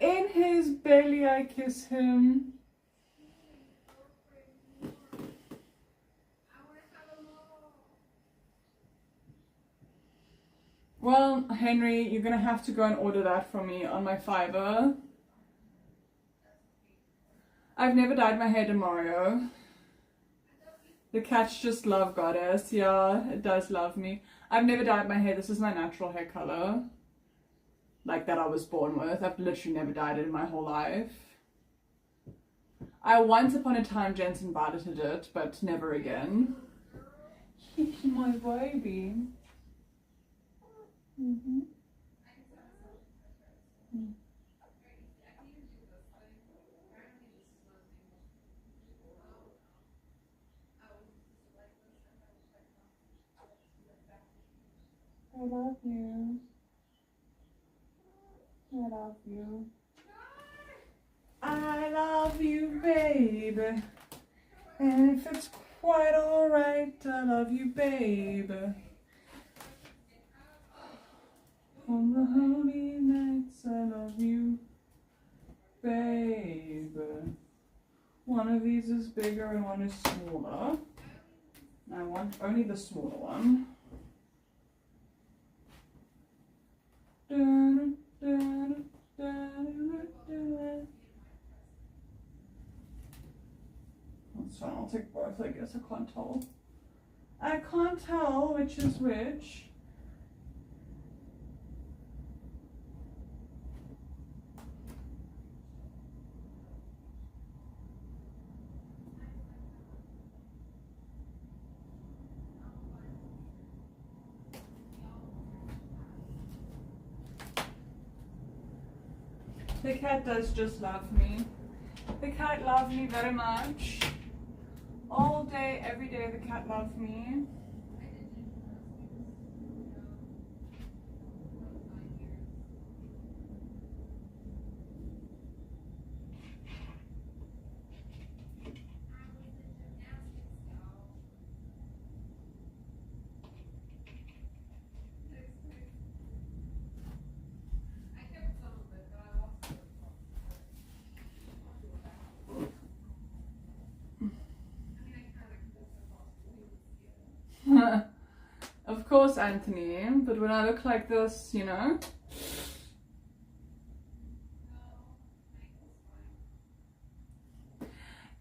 In his belly I kiss him. Well, Henry, you're gonna have to go and order that for me on my Fiverr. I've never dyed my hair to Mario. The cats just love Goddess. Yeah, it does love me. I've never dyed my hair. This is my natural hair color. Like that I was born with. I've literally never dyed it in my whole life. I once upon a time Jensen violeted it, but never again. He's my baby. Mm-hmm. I love you. I love you. I love you, baby. And if it's quite alright, I love you, baby. On the holy nights, I love you, baby. One of these is bigger and one is smaller. I want only the smaller one. That's fine, I'll take both, I guess. I can't tell. I can't tell which is which. The cat does just love me. The cat loves me very much. All day, every day, the cat loves me. Of course, Anthony, but when I look like this, you know.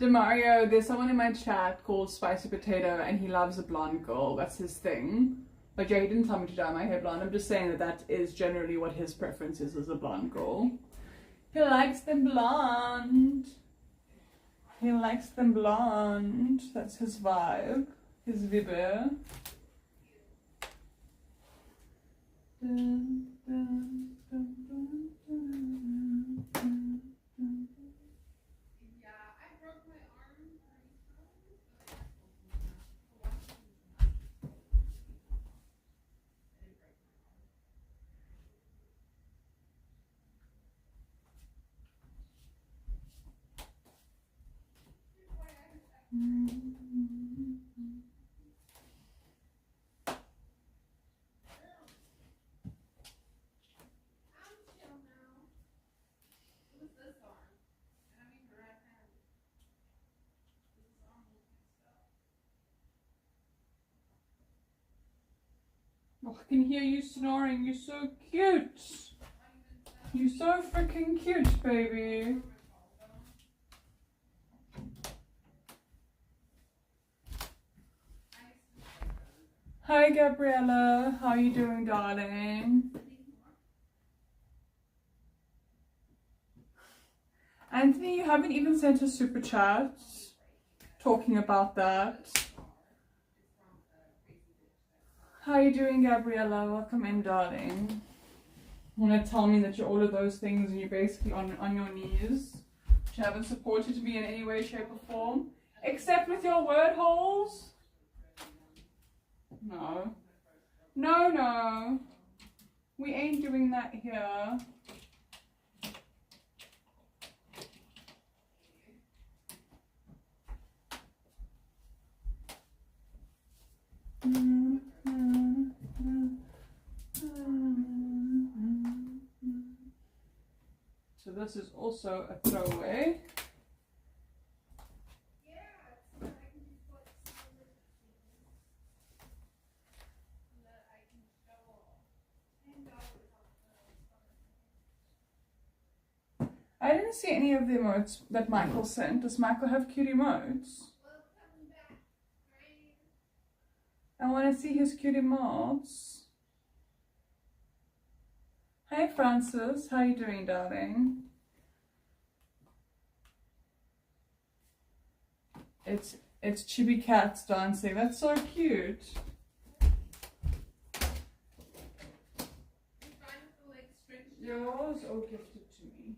Demario, there's someone in my chat called Spicy Potato and he loves a blonde girl. That's his thing. But yeah, he didn't tell me to dye my hair blonde. I'm just saying that that is generally what his preference is a blonde girl. He likes them blonde. He likes them blonde. That's his vibe. His vibber. Dun, dun, dun, dun, dun, dun, dun. Oh, I can hear you snoring. You're so cute. You're so freaking cute, baby. Hi, Gabriella. How are you doing, darling? Anthony, you haven't even sent a super chat talking about that. How are you doing, Gabriella? Welcome in, darling. You want to tell me that you're all of those things and you're basically on your knees? You haven't supported me in any way, shape, or form? Except with your word holes? No. No, no. We ain't doing that here. So this is also a throwaway. I didn't see any of the emotes that Michael sent. Does Michael have cute emotes? I want to see his cute emotes. Hi Francis, how you doing, darling? It's chibi cats dancing. That's so cute. Yours or gifted to me?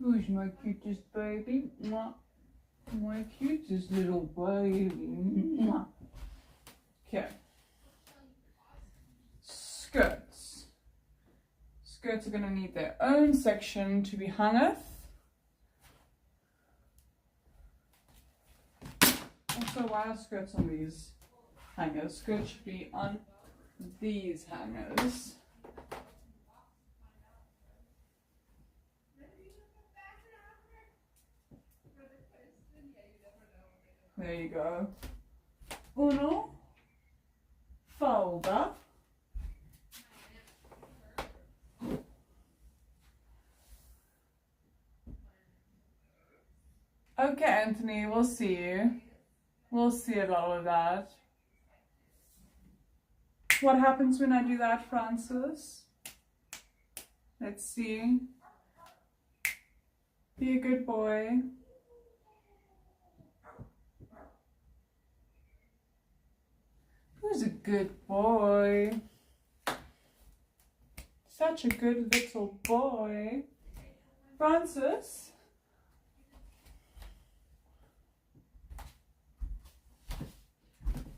Who's my cutest baby? Mwah. My cutest little baby. Mwah. Okay. Skirts. Skirts are going to need their own section to be hungeth. Also, why are skirts on these hangers? Skirts should be on these hangers. There you go. Uno, folder. Okay, Anthony, we'll see you. We'll see a lot of that. What happens when I do that, Francis? Let's see. Be a good boy. Who's a good boy? Such a good little boy. Francis?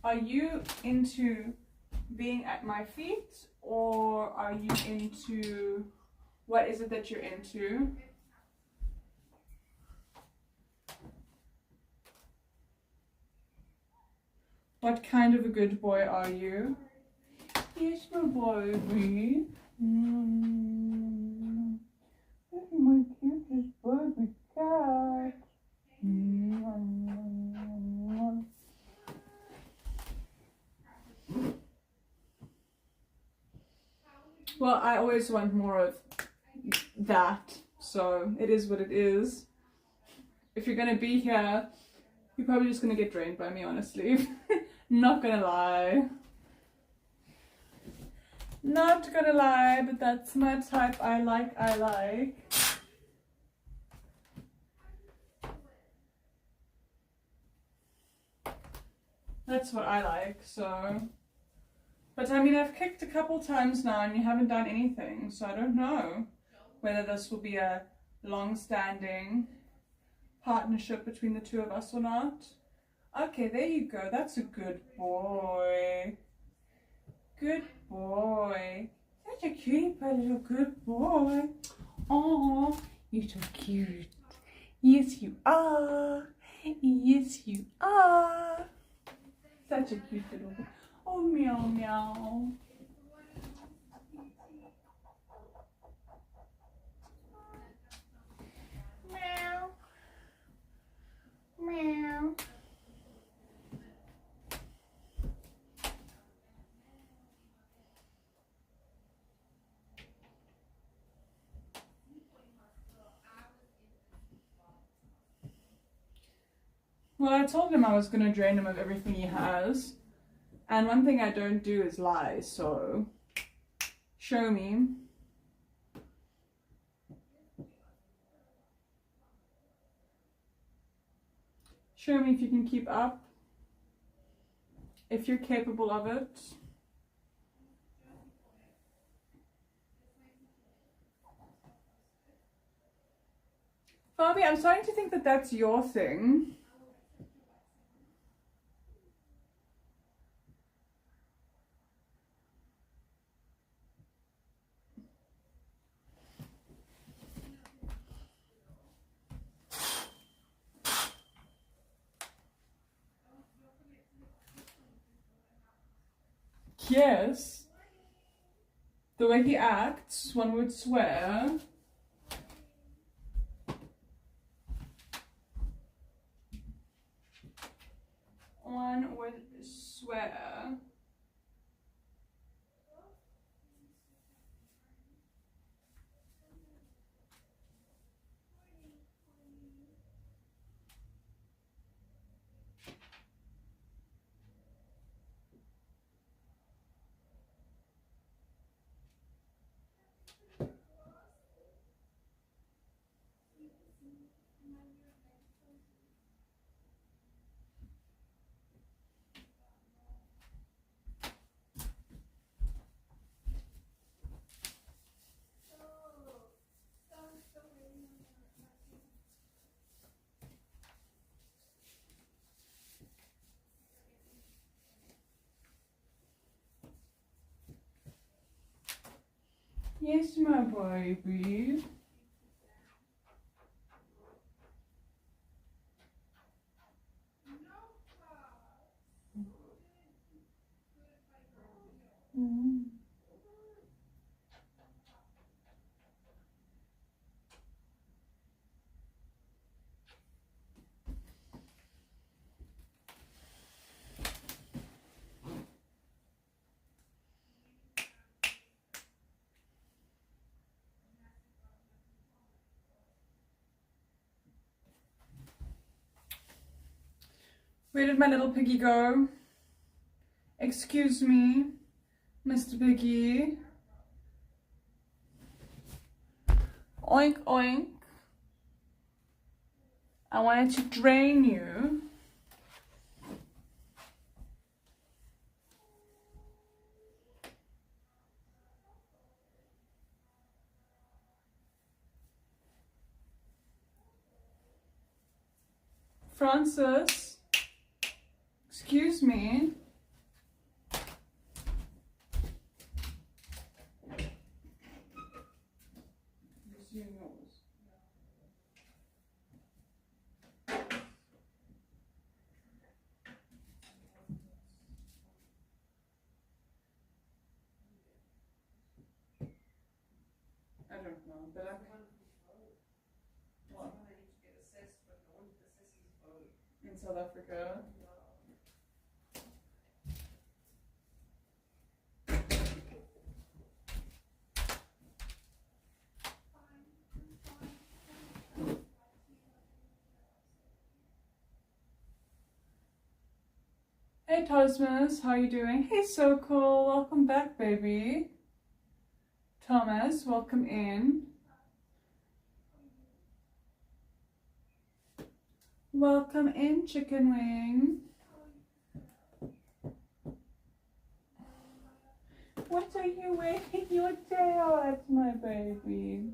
Are you into being at my feet, or are you into, what is it that you're into? What kind of a good boy are you? Yes, my baby. My cutest baby cat. Well, I always want more of that, so it is what it is. If you're gonna be here, you're probably just gonna get drained by me, honestly. Not gonna lie. Not gonna lie, but that's my type. I like. That's what I like, so. But I mean, I've kicked a couple times now and you haven't done anything, so I don't know whether this will be a long-standing partnership between the two of us or not. Okay, there you go. That's a good boy. Good boy. Such a cutie pie little good boy. Oh, you're so cute. Yes, you are. Yes, you are. Such a cute little thing. Oh, meow meow. Meow. Meow. Well, I told him I was going to drain him of everything he has. And one thing I don't do is lie, so show me. Show me if you can keep up. If you're capable of it. Fabi, I'm starting to think that that's your thing. Yes. The way he acts, one would swear. One would swear. Yes, my baby. Mm. Where did my little piggy go? Excuse me, Mr. Piggy. Oink, oink. I wanted to drain you. Francis, excuse me. I don't know, but I what? In South Africa. Hey Tosmas, how are you doing? Hey so cool, welcome back baby. Thomas, welcome in. Welcome in, chicken wing. What are you waving your tail at, my baby?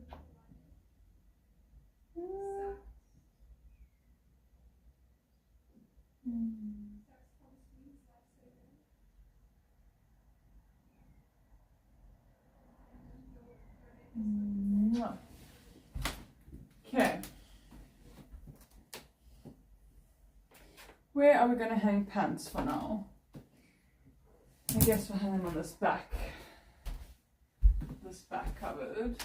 Okay. Where are we gonna hang pants for now? I guess we'll hang them on this back cupboard.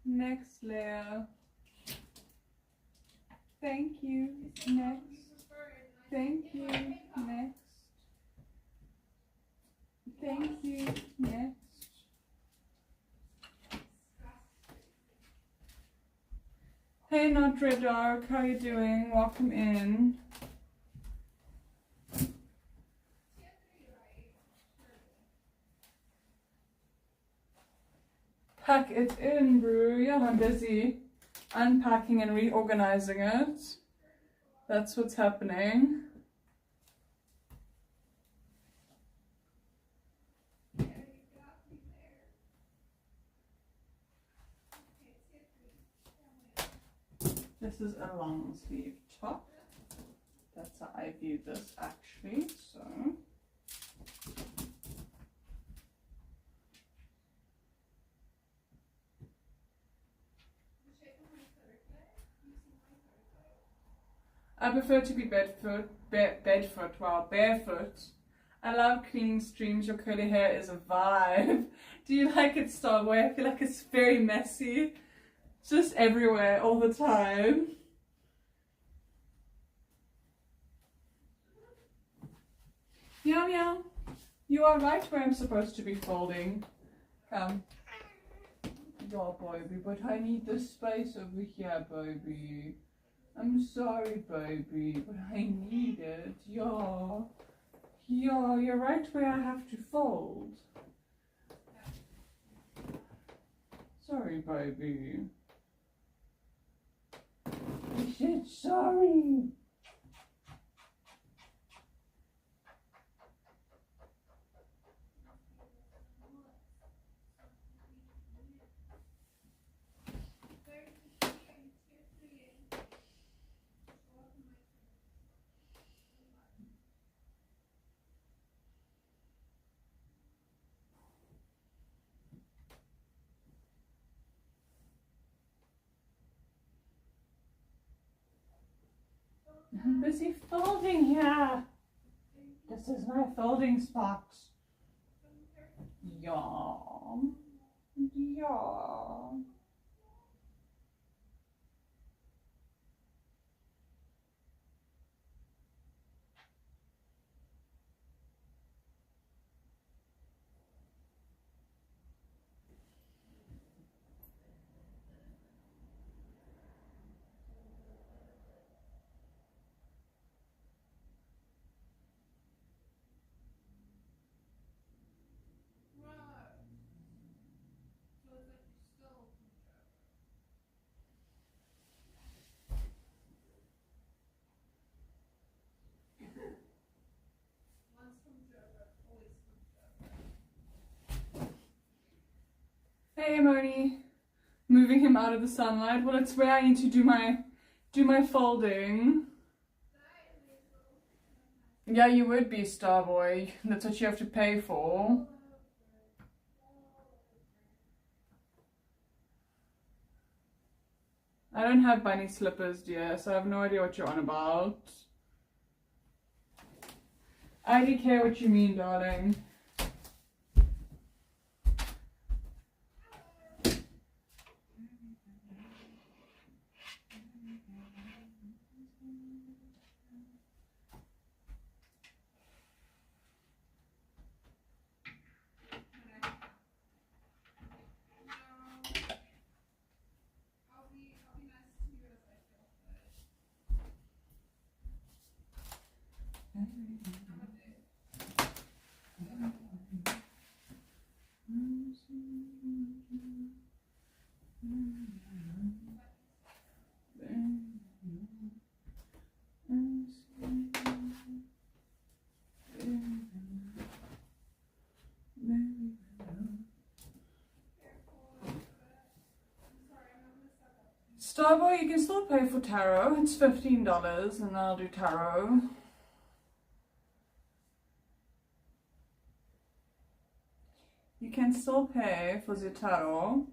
Next layer. Thank you. Next. Thank you. Next. Thank you. Next. Hey, Not Red Dark, how you doing? Welcome in. Pack it in, Brew. Yeah, I'm busy unpacking and reorganizing it. That's what's happening. This is a long sleeve top. That's how I view this actually, so. I prefer to be barefoot. I love clean streams. Your curly hair is a vibe. Do you like it, Starboy? I feel like it's very messy. Just everywhere, all the time. Meow meow. You are right where I'm supposed to be folding. Come. Yeah, baby, but I need the space over here, baby. I'm sorry, baby, but I need it. Yeah. Yeah, you're right where I have to fold. Sorry, baby. I said sorry. I'm busy folding here. This is my folding spot. Yeah. Yeah. Hey, Moni. Moving him out of the sunlight. Well, it's where I need to do my folding. Yeah, you would be, Starboy. That's what you have to pay for. I don't have bunny slippers, dear, so I have no idea what you're on about. I do care what you mean, darling. Starboy, you can still pay for tarot. It's $15 and I'll do tarot. You can still pay for the tarot.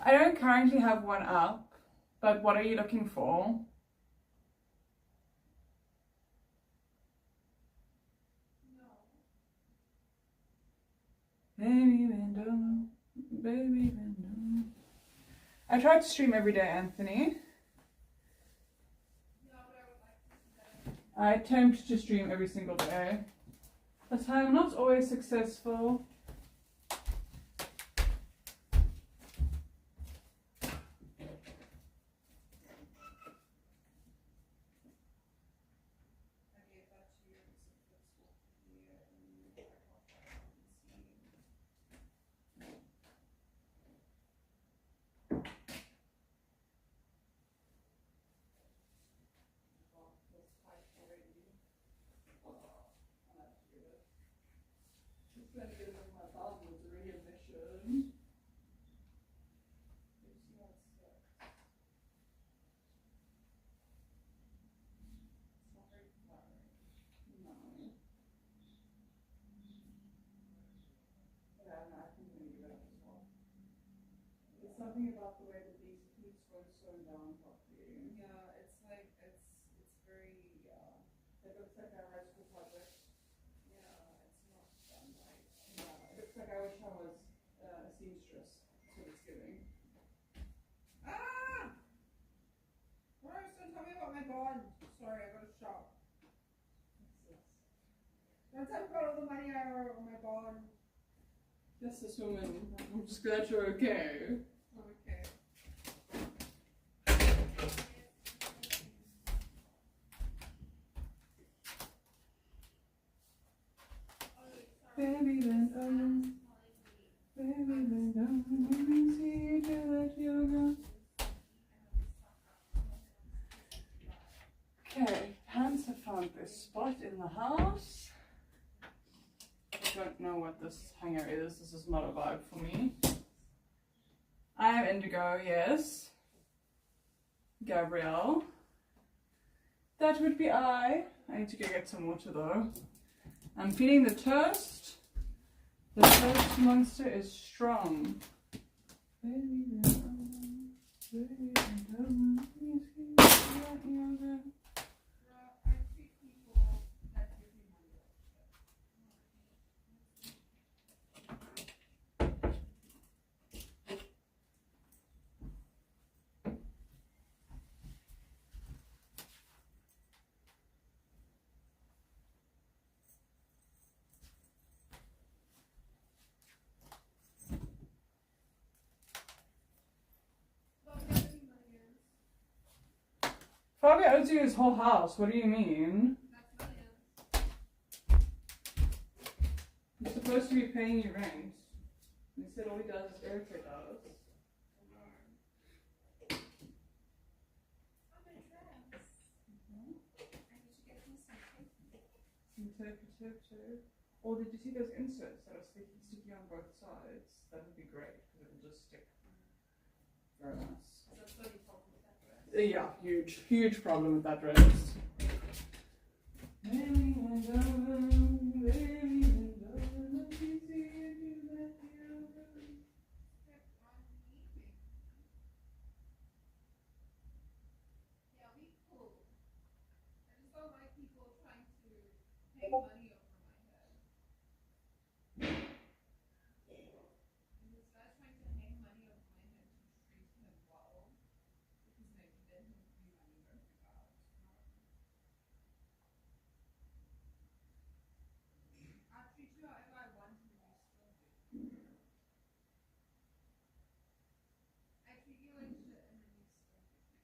I don't currently have one up, but what are you looking for? Baby window, baby window. I try to stream every day, Anthony. I attempt to stream every single day, but I'm not always successful. Something about the way that these pleats weren't sewn down properly. Yeah, it's like it's very It looks like a high school project. yeah, it's not done right. Yeah, it looks like I wish I was a seamstress. That's what it's giving. Ah! Royce, don't tell me about my bond. Sorry, I got to shop. Don't tell me about all the money I owe on my bond. Yes, this woman. I'm just glad you're okay. Okay. Baby, bend over. Baby, bend over. Let me see you do that yoga. Okay, pants have found their spot in the house. I don't know what this hanger is. This is not a vibe for me. I am indigo, yes. Gabrielle. That would be I. I need to go get some water though. I'm feeling the toast. The toast monster is strong. Baby, baby, Fabio owes you his whole house. What do you mean? He's supposed to be paying you rent. He said all he does is irritate us. Or did you see those inserts that are sticky on both sides? That would be great because it will just stick. Very nice. Yeah, huge problem with that dress. Baby, and baby, and let me see you do that yoga. Yeah, we cool. I just don't like people trying to pay money over my head. And this guy's trying to hang money over my head to treat him well. Because maybe then he'll give me money back out. I'll treat you however I want and you still do. I treat you like shit and then you still do.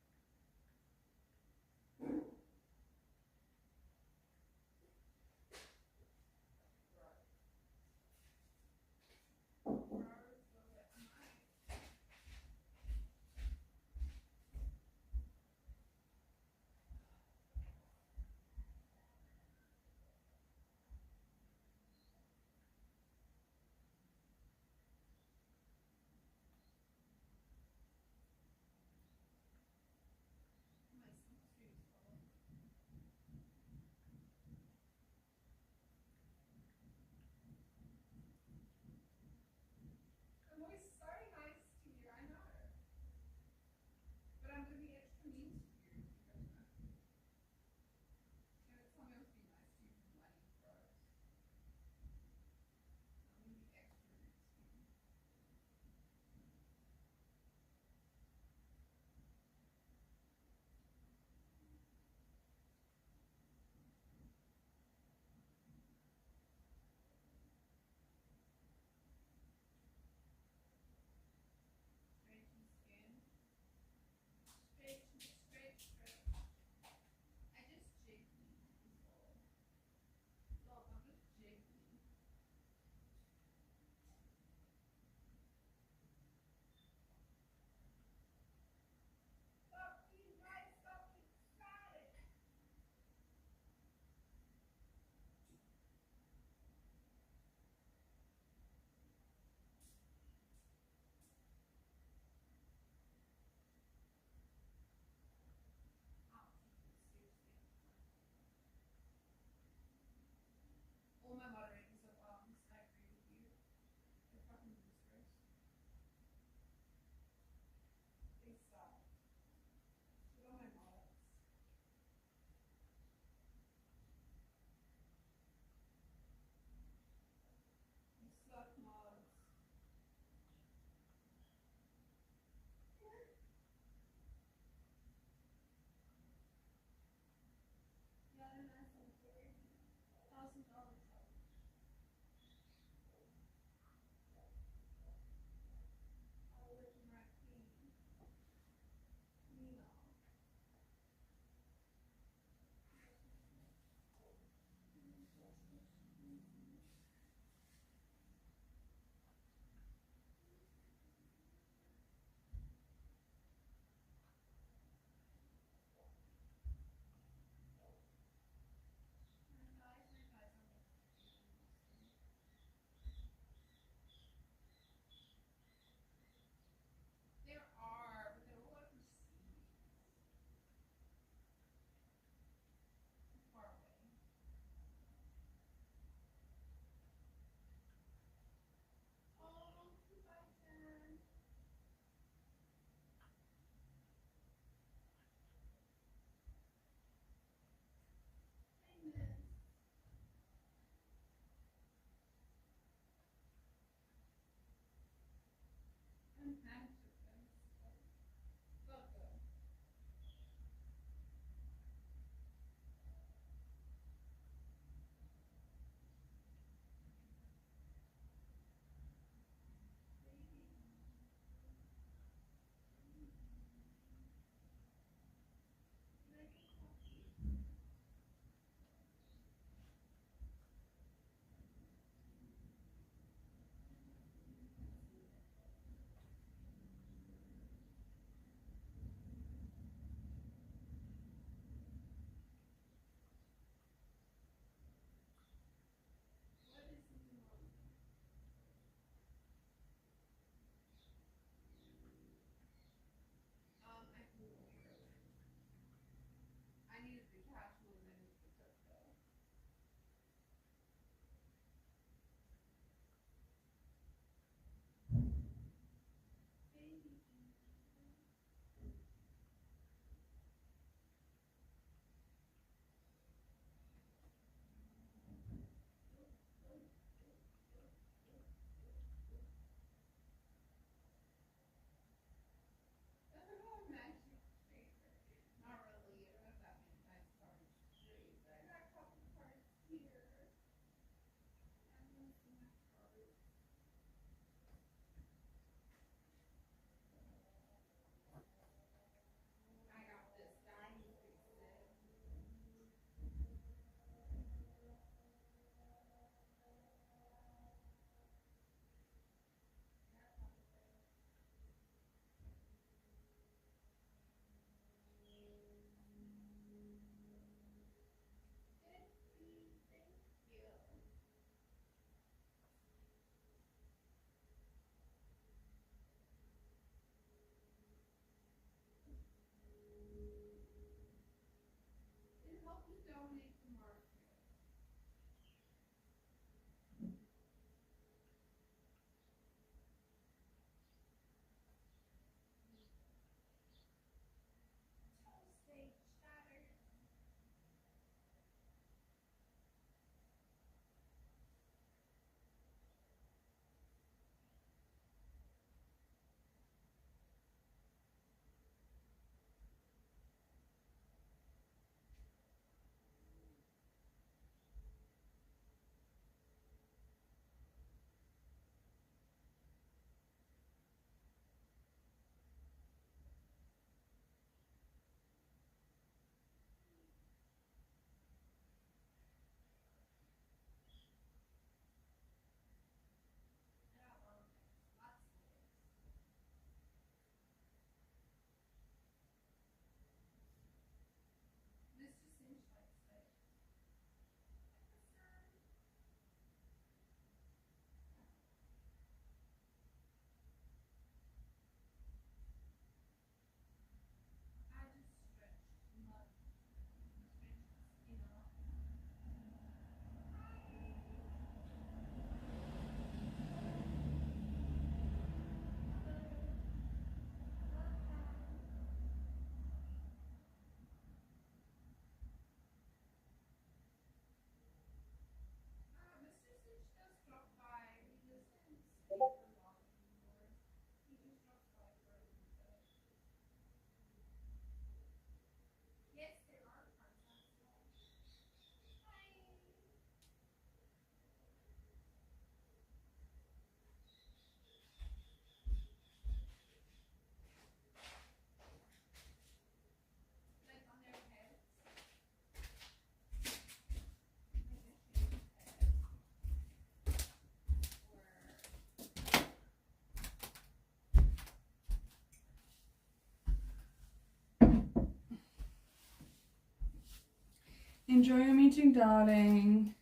Enjoy your meeting, darling.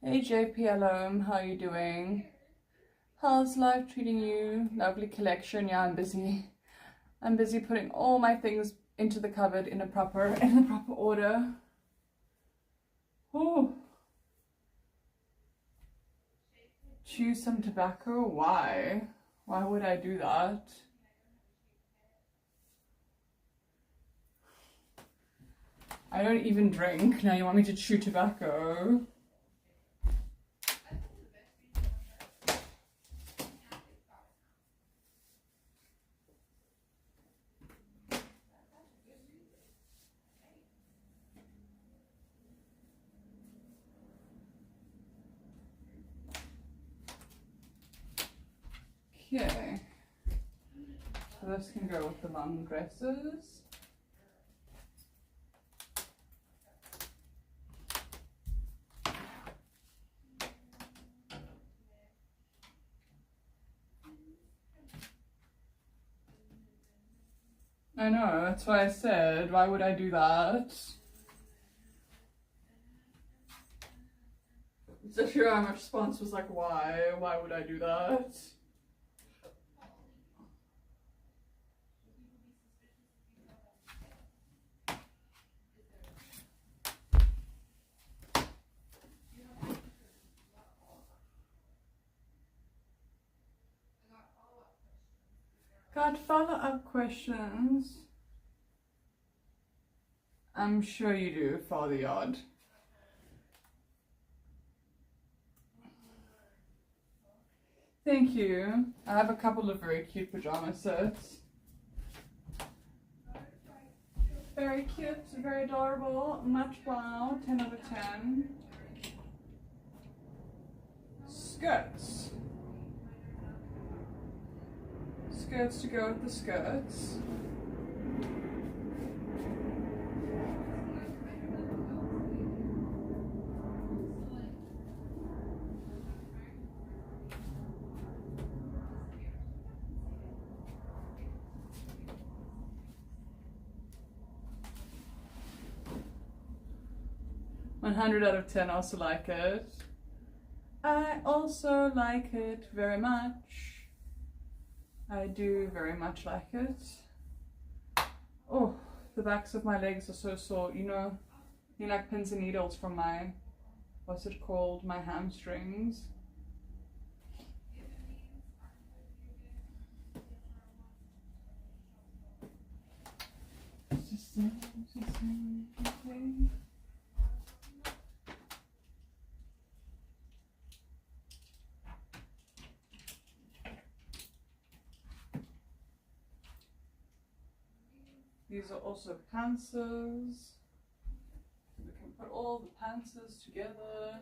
Hey JPLM, how are you doing? How's life treating you? Lovely collection. Yeah, I'm busy. I'm busy putting all my things into the cupboard in the proper order. Oh. Chew some tobacco? Why? Why would I do that? I don't even drink. Now you want me to chew tobacco? Okay. So this can go with the long dresses. I know, that's why I said, why would I do that? So sure, my response was like, why? Why would I do that? Got follow-up questions? I'm sure you do, Father Yod. Thank you. I have a couple of very cute pajama sets. Very cute, very adorable, much wow, 10 out of 10. Skirts. Skirts to go with the skirts. $100 out of 10, also like it. I also like it very much. I do very much like it. Oh, the backs of my legs are so sore. You know, like pins and needles from my, what's it called? My hamstrings. Okay. These are also pantsers. We can put all the pantsers together.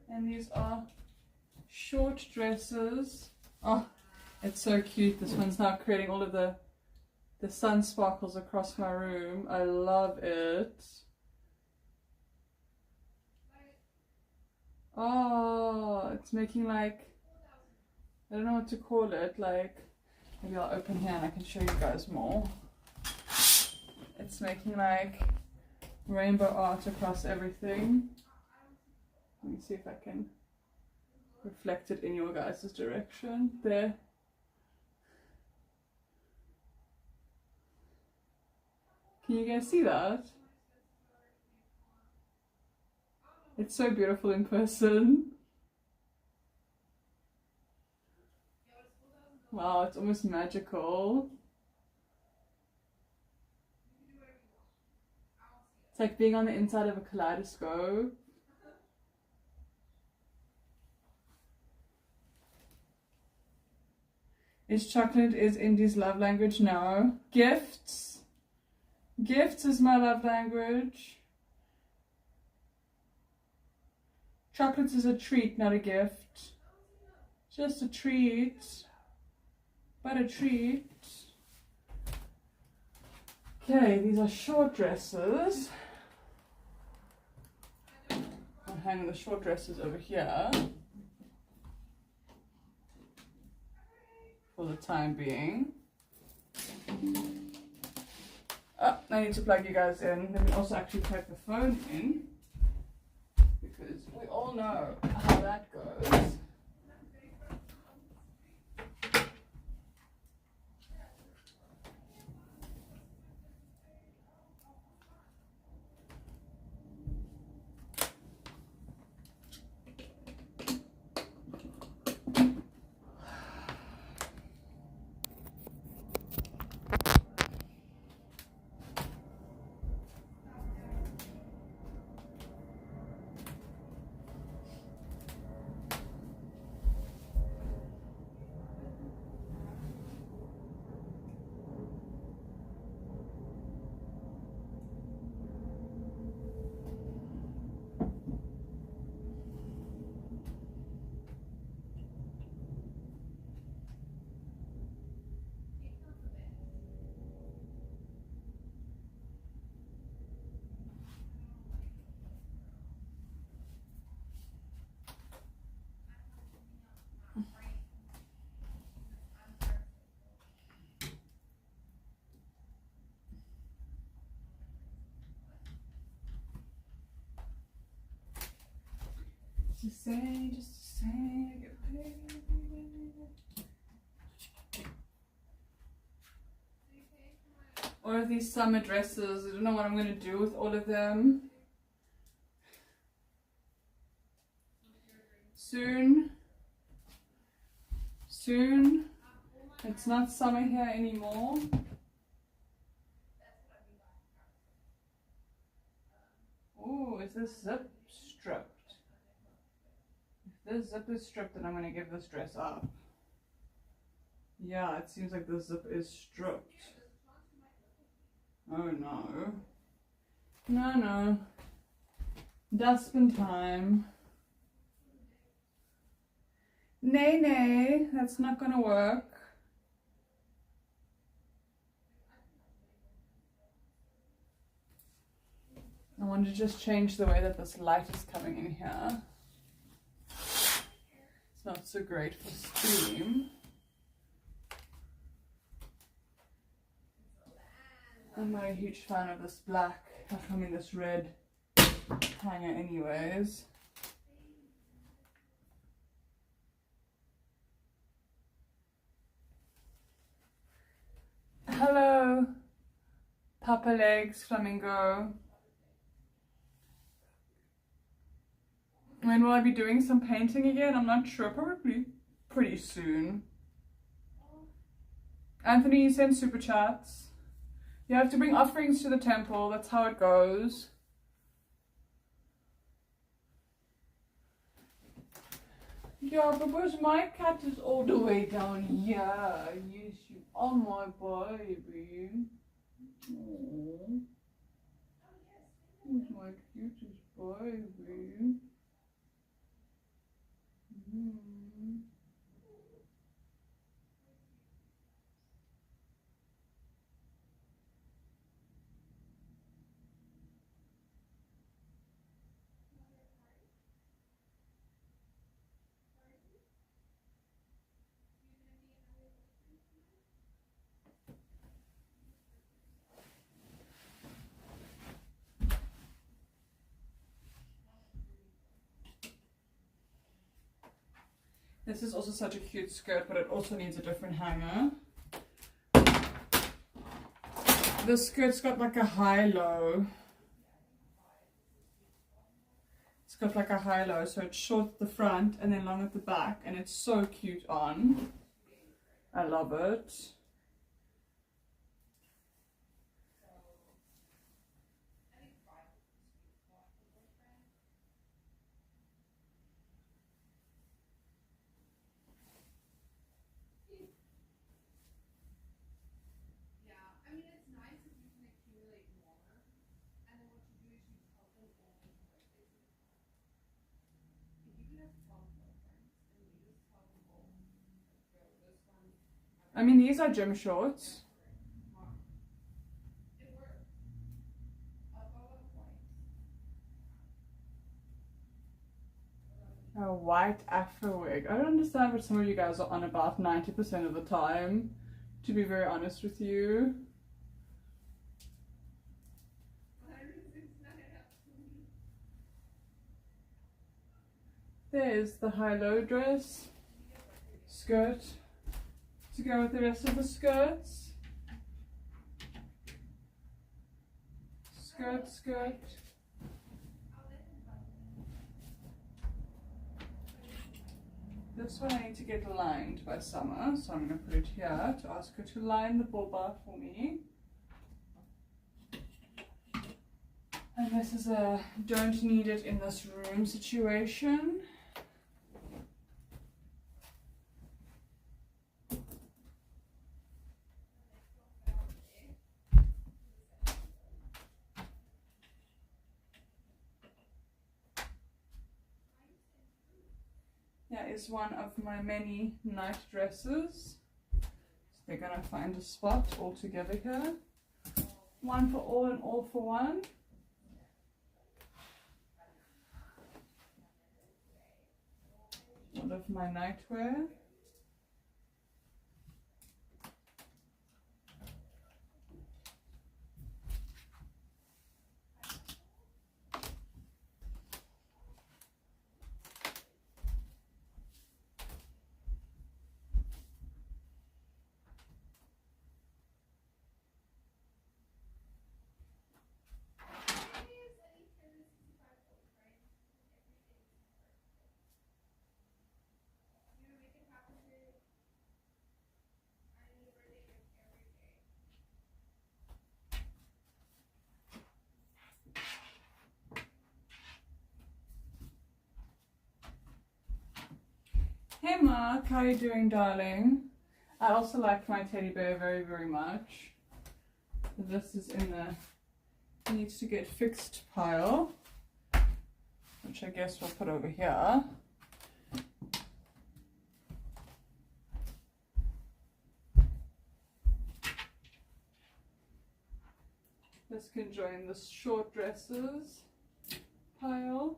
And these are short dresses. Oh, it's so cute. This one's now creating all of the sun sparkles across my room. I love it. Oh, it's making like, I don't know what to call it, like, maybe I'll open here and I can show you guys more. It's making like rainbow art across everything. Let me see if I can reflect it in your guys' direction. There. Can you guys see that? It's so beautiful in person. Wow, it's almost magical. It's like being on the inside of a kaleidoscope. Is chocolate is Indy's love language? No. Gifts. Gifts is my love language. Chocolates is a treat, not a gift. Just a treat. But a treat. Okay, these are short dresses. I'll hang the short dresses over here for the time being. Oh, I need to plug you guys in. Let me also actually plug the phone in, because we all know how that goes. Just to say, I get paid. All of these summer dresses, I don't know what I'm going to do with all of them. Soon. It's not summer here anymore. Oh, is this zip stripped? If this zip is stripped, then I'm going to give this dress up. Yeah, it seems like the zip is stripped. Oh no. No. Dustbin time. Nay, that's not gonna work. I want to just change the way that this light is coming in here. It's not so great for steam. I'm not a huge fan of this black, I mean this red hanger anyways. Hello, Papa Legs Flamingo. When will I be doing some painting again? I'm not sure, probably pretty soon. Anthony, you send super chats. You have to bring offerings to the temple, that's how it goes. Yeah, because my cat is all the way down here. Yes, you are my baby. Aww. Who's my cutest baby? This is also such a cute skirt, but it also needs a different hanger. This skirt's got like a high-low. It's got like a high-low, so it's short at the front and then long at the back, and it's so cute on. I love it. I mean, these are gym shorts. A white afro wig. I don't understand what some of you guys are on about 90% of the time, to be very honest with you. There's the high-low dress, skirt, to go with the rest of the skirts. Skirt, skirt. This one I need to get lined by Summer, so I'm going to put it here to ask her to line the bull bar for me. And this is a don't need it in this room situation. That is one of my many night dresses. So they're going to find a spot all together here. One for all and all for one. One of my nightwear. Hey Mark, how are you doing, darling? I also like my teddy bear very, very much. This is in the needs to get fixed pile, which I guess we'll put over here. This can join the short dresses pile.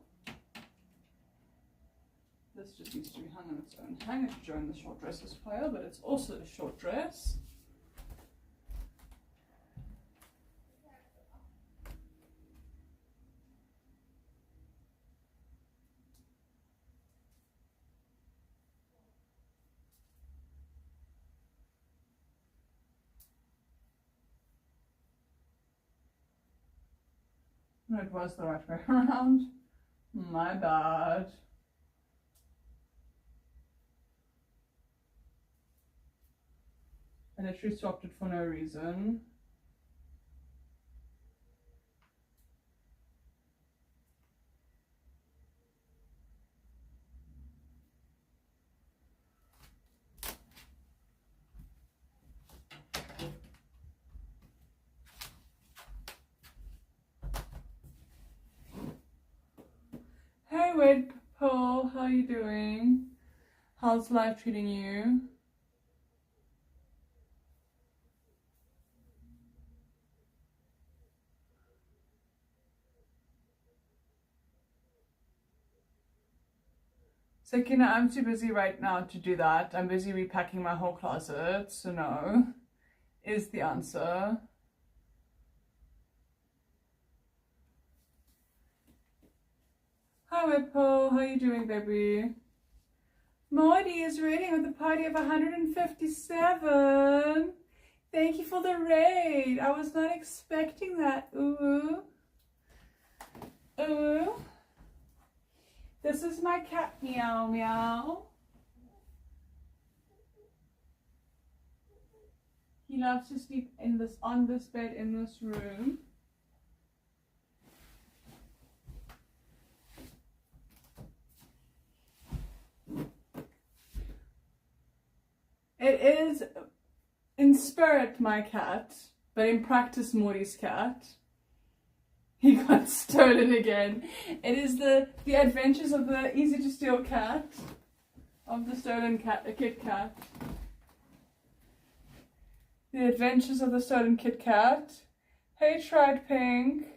This just needs to be hung on its own hanger to join the short dresses pile, but it's also a short dress. No, it was the right way around. My bad. I literally swapped it for no reason. Hey Wade Paul, how are you doing? How's life treating you? So Kina, I'm too busy right now to do that. I'm busy repacking my whole closet, so no, is the answer. Hi Whippo, how you doing, baby? Marty is raiding with a party of 157. Thank you for the raid. I was not expecting that. Ooh. Ooh. This is my cat, meow meow. He loves to sleep on this bed in this room. It is in spirit my cat, but in practice Morty's cat. He got stolen again. It is the adventures of the easy to steal cat, of the stolen cat, a Kit Kat. The Adventures of the Stolen Kit Kat. Hey, Tried Pink.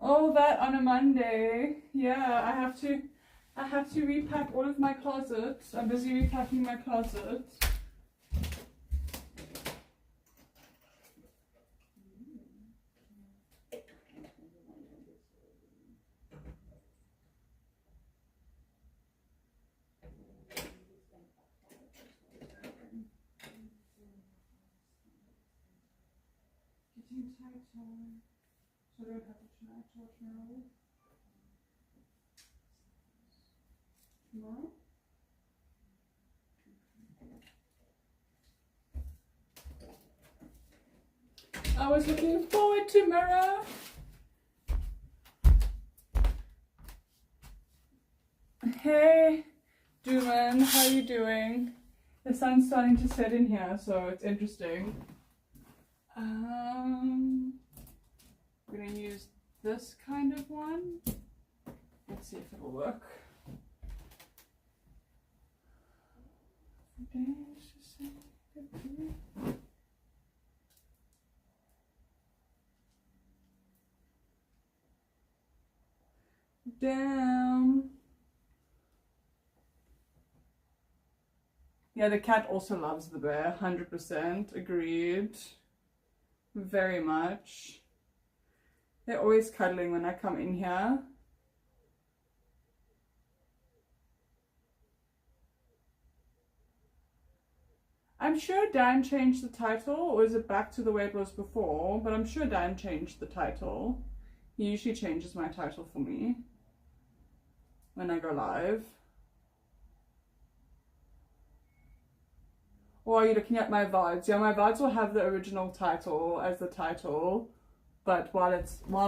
All that on a Monday. Yeah, I have to repack all of my closet. I'm busy repacking my closet. Getting tighter. So I don't have to tonight watch now. Tomorrow? I was looking forward to Mara. Hey, Duman, how are you doing? The sun's starting to set in here, so it's interesting. I'm gonna use this kind of one. Let's see if it'll work. Down. Yeah, the cat also loves the bear. 100% agreed. Very much. They're always cuddling when I come in here. I'm sure Dan changed the title, or is it back to the way it was before? But I'm sure Dan changed the title. He usually changes my title for me when I go live. Or are you looking at my VODs? Yeah, my VODs will have the original title as the title, but while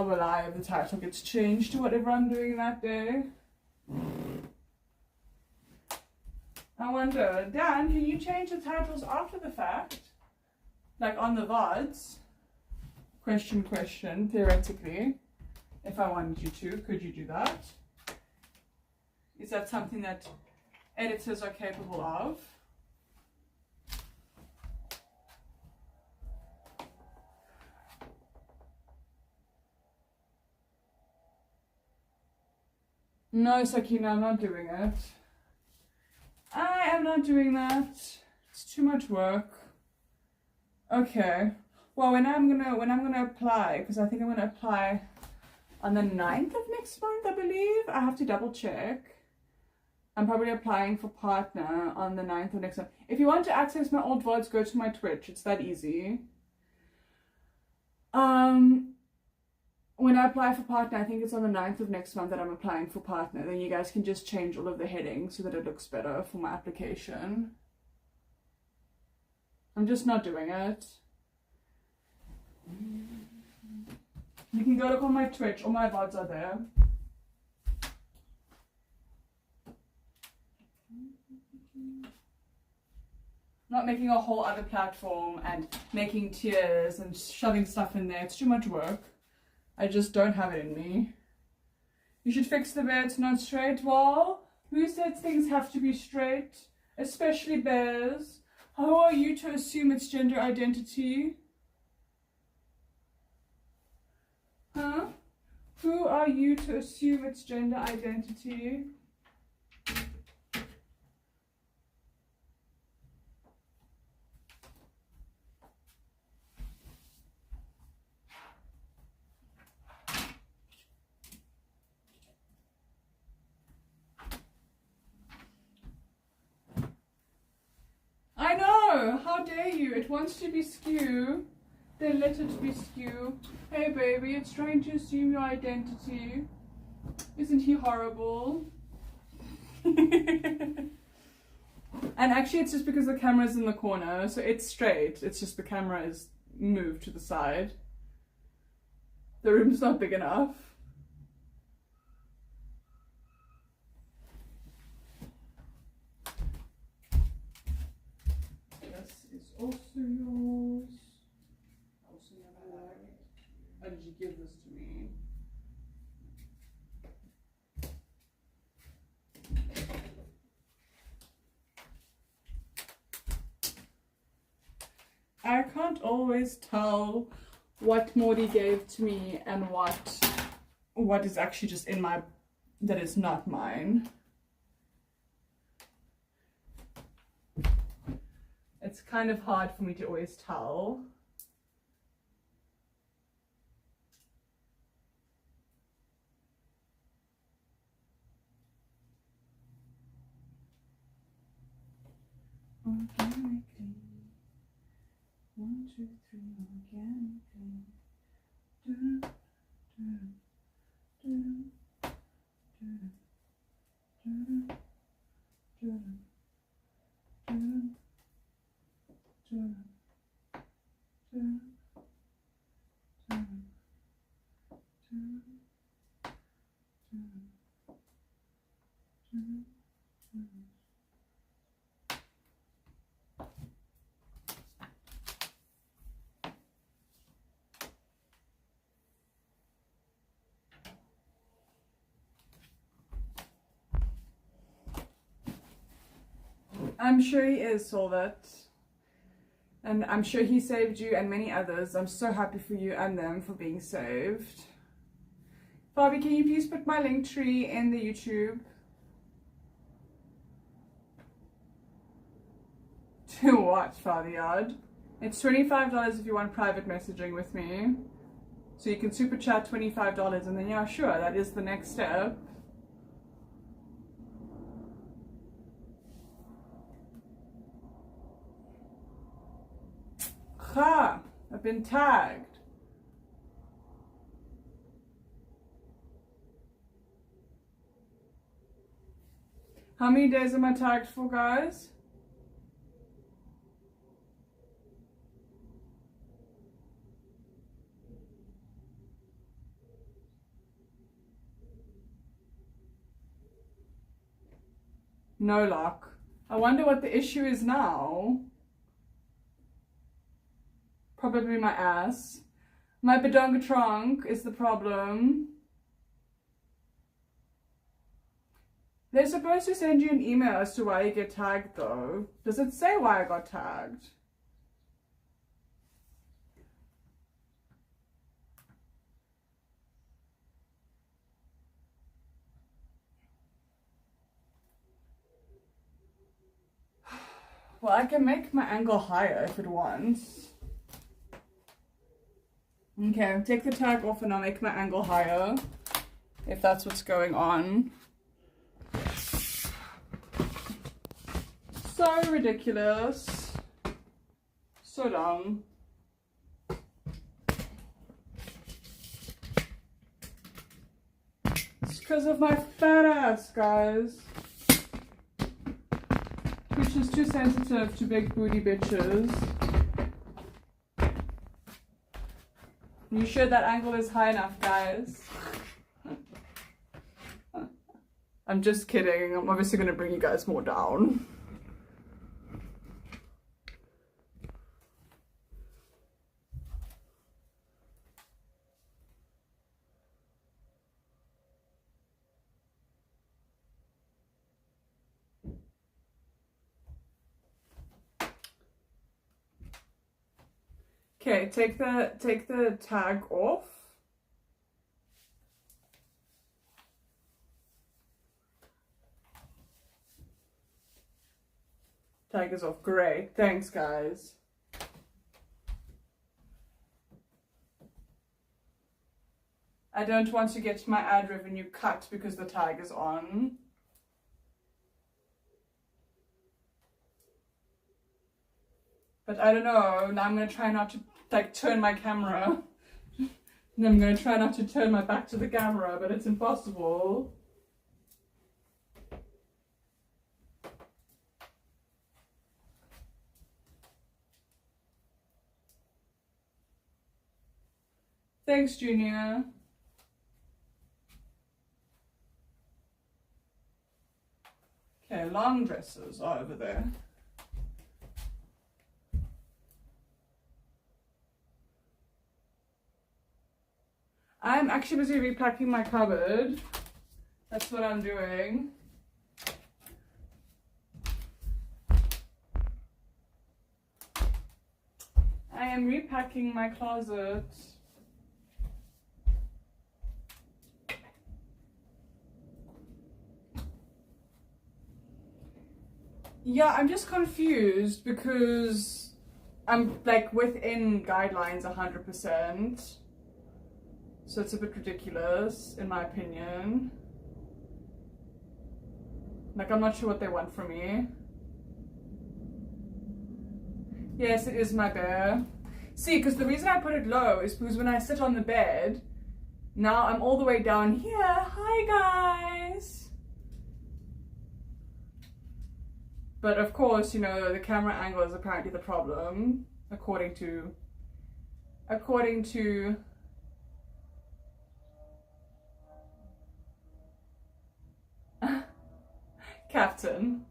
we're live, the title gets changed to whatever I'm doing that day. I wonder, Dan, can you change the titles after the fact? Like on the VODs? Question, theoretically. If I wanted you to, could you do that? Is that something that editors are capable of? No, Sakina, I'm not doing it. I am not doing that. It's too much work. Okay. Well, when I'm gonna apply, because I think I'm gonna apply on the 9th of next month, I believe. I have to double check. I'm probably applying for partner on the 9th of next month. If you want to access my old VODs, go to my Twitch. It's that easy. When I apply for partner, I think it's on the 9th of next month that I'm applying for partner. Then you guys can just change all of the headings so that it looks better for my application. I'm just not doing it. You can go look on my Twitch. All my VODs are there. Not making a whole other platform and making tiers and shoving stuff in there. It's too much work. I just don't have it in me. You should fix the bear, it's not straight. Well, who said things have to be straight? Especially bears. Who are you to assume its gender identity? Huh? Who are you to assume its gender identity? I know! How dare you? It wants to be skew. Then let it be skew. Hey baby, it's trying to assume your identity. Isn't he horrible? And actually it's just because the camera's in the corner, so it's straight. It's just the camera is moved to the side. The room's not big enough. Also yours. Also your bag. How did you give this to me? I can't always tell what Morty gave to me and what is actually just in my, that is not mine. It's kind of hard for me to always tell. Organically. 1, 2, 3, organically. Dun, dun, dun, dun, dun, dun, dun, dun, dun, dun, dun, dun, dun. I'm sure he is, Solvet. And I'm sure he saved you and many others. I'm so happy for you and them for being saved. Barbie, can you please put my link tree in the YouTube? To what, Father Yard? It's $25 if you want private messaging with me. So you can super chat $25 and then yeah, sure, that is the next step. Ha! I've been tagged. How many days am I tagged for, guys? No luck. I wonder what the issue is now. Probably my ass. My badonga trunk is the problem. They're supposed to send you an email as to why you get tagged though. Does it say why I got tagged? Well, I can make my angle higher if it wants. Okay, take the tag off and I'll make my angle higher, if that's what's going on. So ridiculous. So dumb. It's because of my fat ass, guys. Which is too sensitive to big booty bitches. You sure that angle is high enough, guys? I'm just kidding. I'm obviously going to bring you guys more down. Okay, take the tag off. Tag is off. Great. Thanks, guys. I don't want to get my ad revenue cut because the tag is on. But I don't know. Now I'm going to try not to turn my camera. And I'm going to try not to turn my back to the camera, but it's impossible. Thanks, Junior. Okay, long dresses are over there. I'm actually busy repacking my cupboard. That's what I'm doing. am repacking my closet. Yeah, I'm just confused because I'm like within guidelines 100%. So it's a bit ridiculous in my opinion. Like I'm not sure what they want from me. Yes, it is my bear. See, because the reason I put it low is because when I sit on the bed, now I'm all the way down here. Hi guys! But of course, you know, the camera angle is apparently the problem, according to Captain.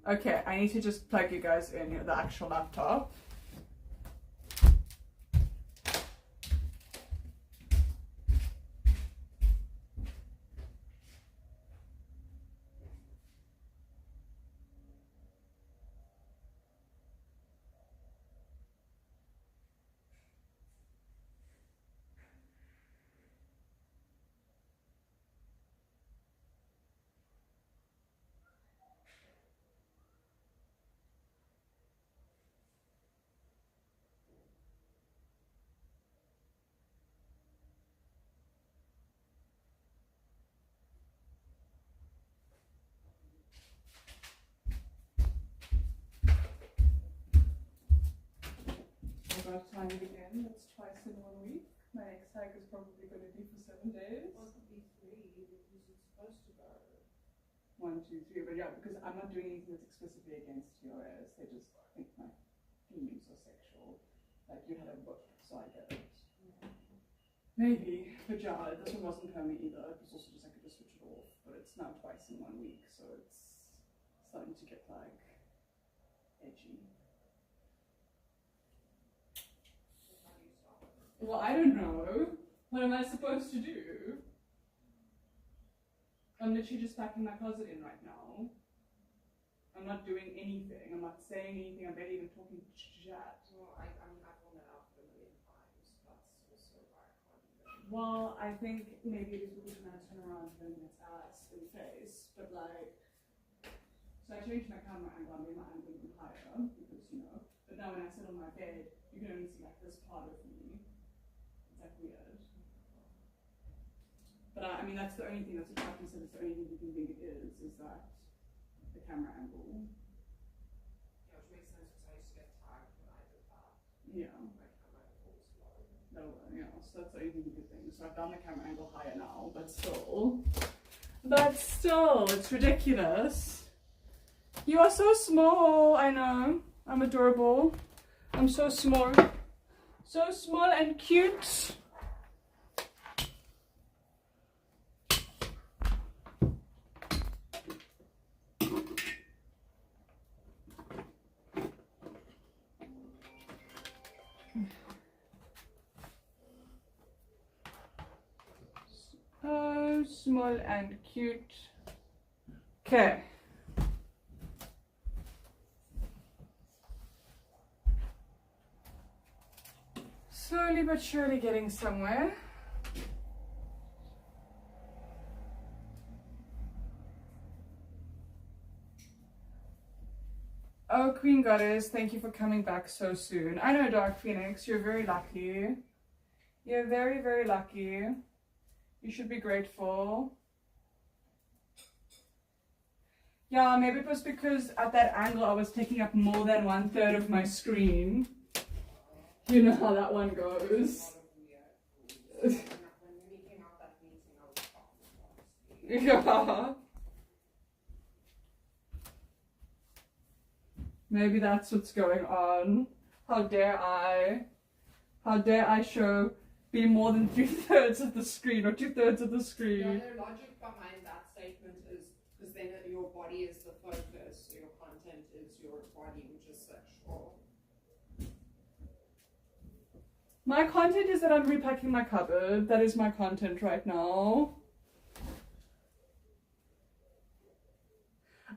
Okay, I need to just plug you guys in the actual laptop. About time again, that's twice in 1 week. My next hike is probably going to be for 7 days. Well, it could be 3 because it's supposed to go. 1, 2, 3, but yeah, because I'm not doing anything that's explicitly against chores. They just think my feelings are sexual. Like you had a book, so I get it. Maybe, but yeah, this one wasn't permanent either. It was also just I could just switch it off, but it's now twice in 1 week, so it's starting to get like edgy. Well, I don't know. What am I supposed to do? I'm literally just packing my closet in right now. I'm not doing anything. I'm not saying anything. I'm barely even talking chat. Well, I mean, I've worn that outfit a million times. That's also why I can't even. Well, I think maybe it is because when I turn around and it's ass in the face, but like, so I changed my camera angle. I made my angle even higher because, you know, but now when I sit on my bed, you can only see like this part of me. It's like weird. But I mean, that's the only thing, that's what Captain said, it's the only thing you can think it is that the camera angle. Yeah, which makes sense because I used to get tagged when I did that. Yeah. My camera angle was low. No, yeah, so that's the only thing you can think. So I've done the camera angle higher now, but still, it's ridiculous. You are so small, I know. I'm adorable. I'm so small. So small and cute. So small and cute. Okay. Slowly but surely getting somewhere. Oh, Queen Goddess, thank you for coming back so soon. I know, Dark Phoenix, you're very lucky. You're very, very lucky. You should be grateful. Yeah, maybe it was because at that angle I was taking up more than 1/3 of my screen. You know how that one goes. When we came out that meeting, I was shocked. Yeah. Maybe that's what's going on. How dare I? How dare I show be more than 2/3 of the screen or 2/3 of the screen? Yeah, the logic behind that statement is because then your body is the focus, so your content is your body, which is sexual. My content is that I'm repacking my cupboard. That is my content right now.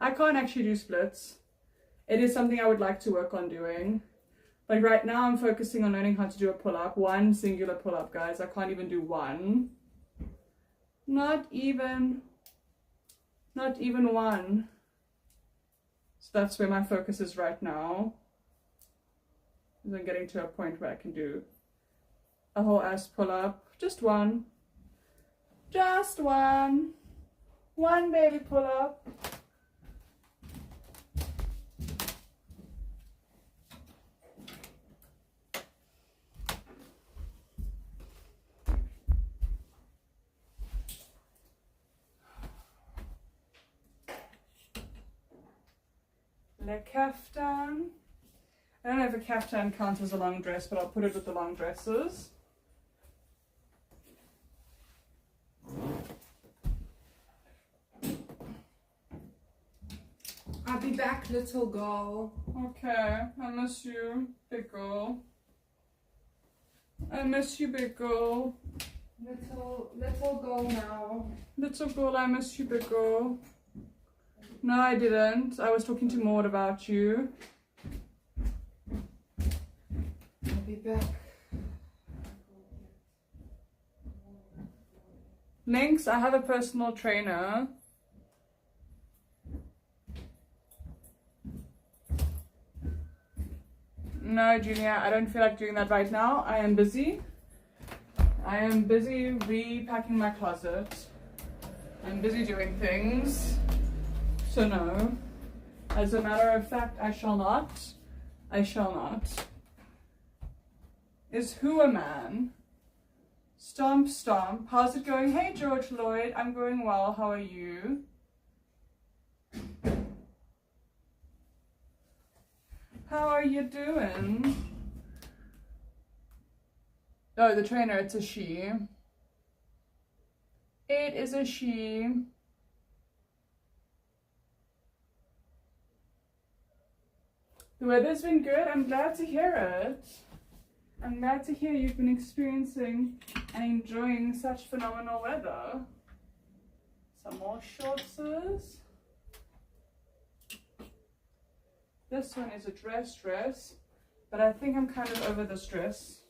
I can't actually do splits. It is something I would like to work on doing. Like right now I'm focusing on learning how to do a pull-up. One singular pull-up, guys. I can't even do one. Not even one. So that's where my focus is right now. I'm getting to a point where I can do a whole ass pull-up. Just one. Just one. One baby pull-up. Le kaftan. I don't know if a kaftan counts as a long dress, but I'll put it with the long dresses. I'll be back, little girl. Okay, I miss you, big girl. I miss you, big girl. Little girl now. Little girl, I miss you, big girl. No, I didn't. I was talking to Maud about you. I'll be back. Links, I have a personal trainer. No, Junior, I don't feel like doing that right now. I am busy. I am busy repacking my closet. I'm busy doing things. So no. As a matter of fact, I shall not. I shall not. Is who a man? Stomp, stomp. How's it going? Hey, George Lloyd. I'm going well. How are you? How are you doing? Oh, the trainer, it's a she. It is a she. The weather's been good. I'm glad to hear it. I'm glad to hear you've been experiencing and enjoying such phenomenal weather. Some more shorts. This one is a dress, but I think I'm kind of over this dress.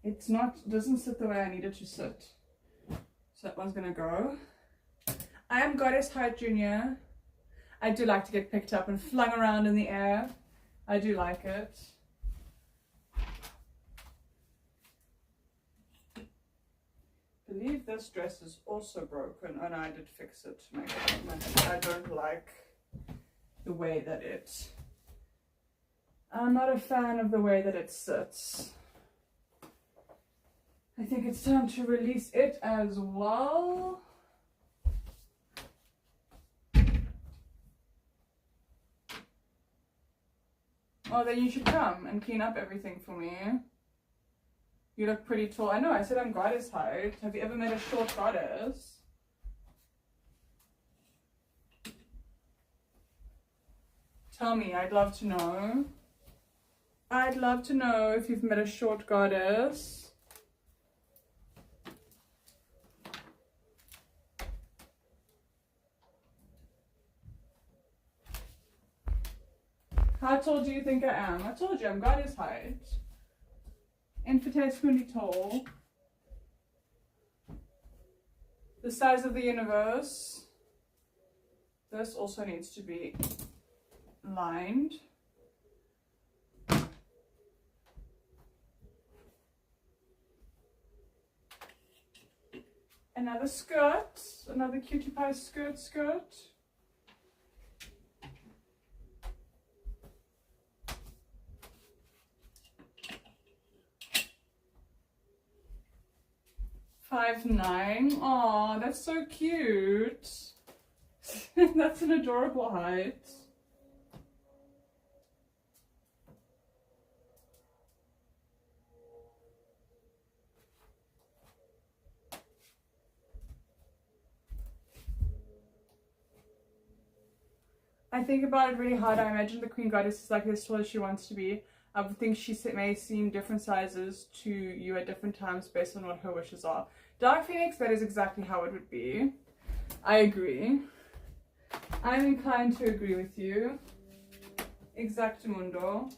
It's not, doesn't sit the way I need it to sit. So that one's gonna go. I am Goddess Height Junior. I do like to get picked up and flung around in the air. I do like it. I believe this dress is also broken. Oh no, I did fix it to make it. I don't like the way that I'm not a fan of the way that it sits. I think it's time to release it as well. Oh, then you should come and clean up everything for me. You look pretty tall. I know, I said I'm goddess height. Have you ever met a short goddess? Tell me, I'd love to know. I'd love to know if you've met a short goddess. How tall do you think I am? I told you, I'm goddess height. Infinitesimally tall. The size of the universe. This also needs to be lined. Another skirt. Another cutie pie skirt. Five nine. Aw, that's so cute. That's an adorable height. I think about it really hard. I imagine the Queen Goddess is like as tall as she wants to be. I would think she may seem different sizes to you at different times based on what her wishes are. Dark Phoenix, that is exactly how it would be. I agree. I'm inclined to agree with you. Exactamundo.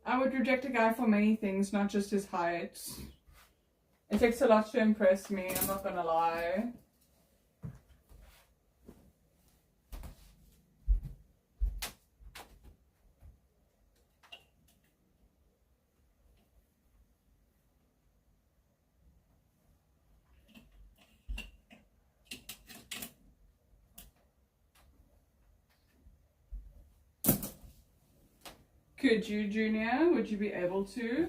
I would reject a guy for many things, not just his height. It takes a lot to impress me, I'm not gonna lie. Could you, Junior? Would you be able to?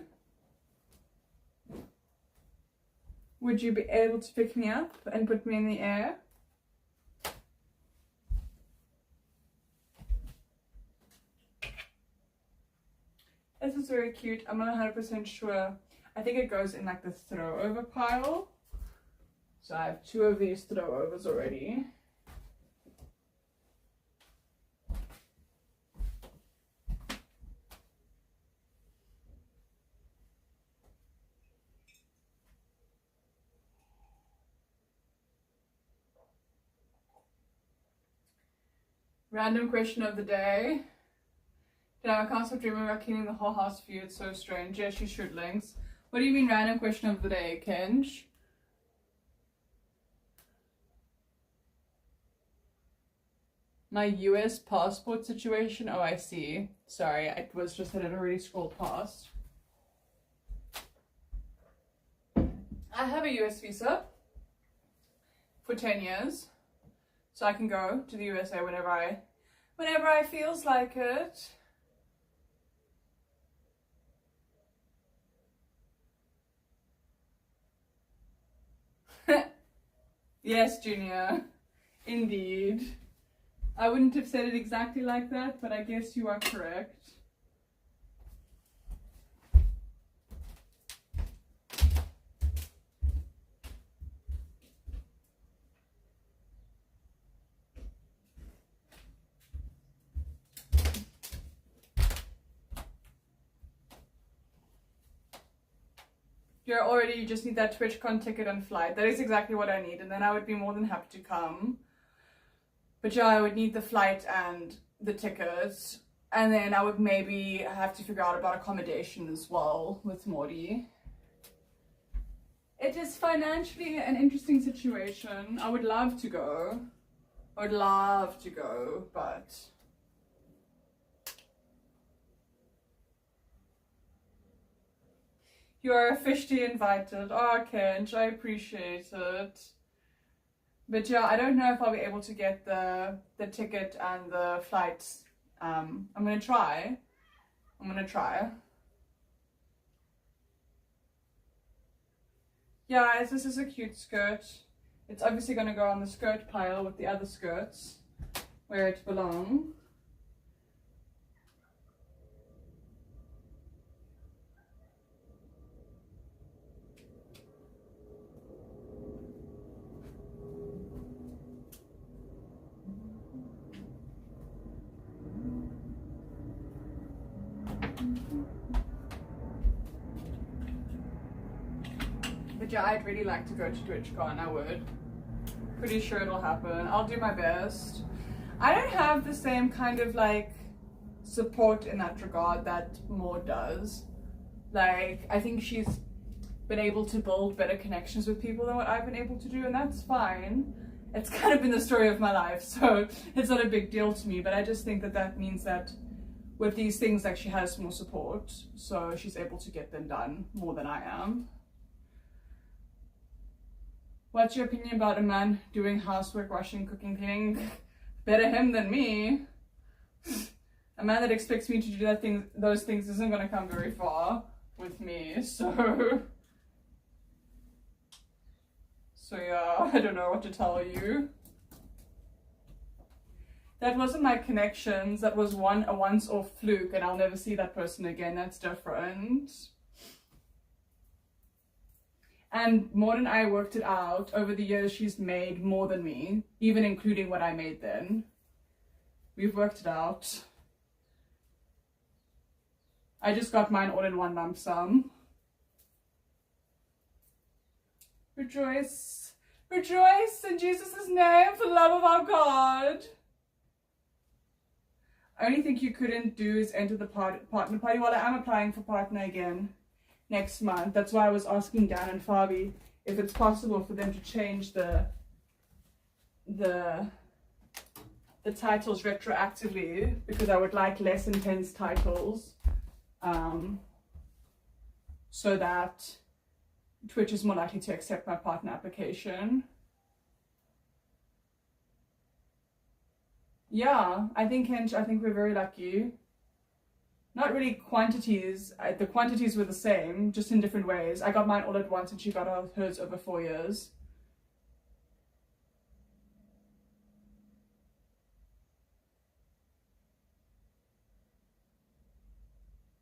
Would you be able to pick me up and put me in the air? This is very cute. I'm not 100% sure. I think it goes in like the throw over pile. So I have 2 of these throw overs already. Random question of the day. I can't stop dreaming about cleaning the whole house for you. It's so strange. Yes, you should, Lynx. What do you mean random question of the day, Kenj? My US passport situation? Oh, I see. Sorry, it was just that it already scrolled past. I have a US visa for 10 years. So I can go to the USA whenever I feels like it. Yes, Junior. Indeed. I wouldn't have said it exactly like that, but I guess you are correct. You just need that TwitchCon ticket and flight. That is exactly what I need, and then I would be more than happy to come. But yeah, I would need the flight and the tickets, and then I would maybe have to figure out about accommodation as well with Morty. It is financially an interesting situation. I would love to go. I would love to go, but... You are officially invited. Oh, Kench, I appreciate it. But yeah, I don't know if I'll be able to get the ticket and the flights. I'm gonna try. Yeah, this is a cute skirt. It's obviously gonna go on the skirt pile with the other skirts where it belongs. But yeah, I'd really like to go to TwitchCon, I would. Pretty sure it'll happen. I'll do my best. I don't have the same kind of like support in that regard that Maud does. Like, I think she's been able to build better connections with people than what I've been able to do, and that's fine. It's kind of been the story of my life, so it's not a big deal to me, but I just think that that means that with these things, like, she has more support, so she's able to get them done more than I am. What's your opinion about a man doing housework, washing, cooking, cleaning? Better him than me. A man that expects me to do those things isn't going to come very far with me, so yeah. I don't know what to tell you. That wasn't my connections. That was a once-off fluke, and I'll never see that person again. That's different. And Maud and I worked it out. Over the years, she's made more than me, even including what I made then. We've worked it out. I just got mine all in one lump sum. Rejoice. Rejoice in Jesus' name for the love of our God. Only thing you couldn't do is enter the partner party. Well, I am applying for partner again next month. That's why I was asking Dan and Fabi if it's possible for them to change the titles retroactively, because I would like less intense titles, so that Twitch is more likely to accept my partner application. Yeah, I think we're very lucky. Not really quantities. The quantities were the same, just in different ways. I got mine all at once and she got hers over 4 years.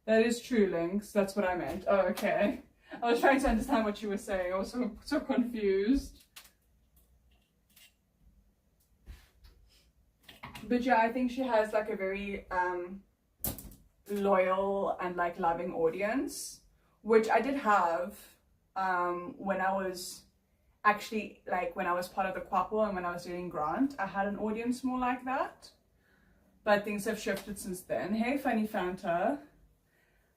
That is true, Lynx. That's what I meant. Oh, okay. I was trying to understand what you were saying. I was so confused. But yeah, I think she has like a very loyal and like loving audience, which I did have when I was actually like when I was part of the Quapple and when I was doing Grant. I had an audience more like that, but things have shifted since then. Hey, Funny Fanta.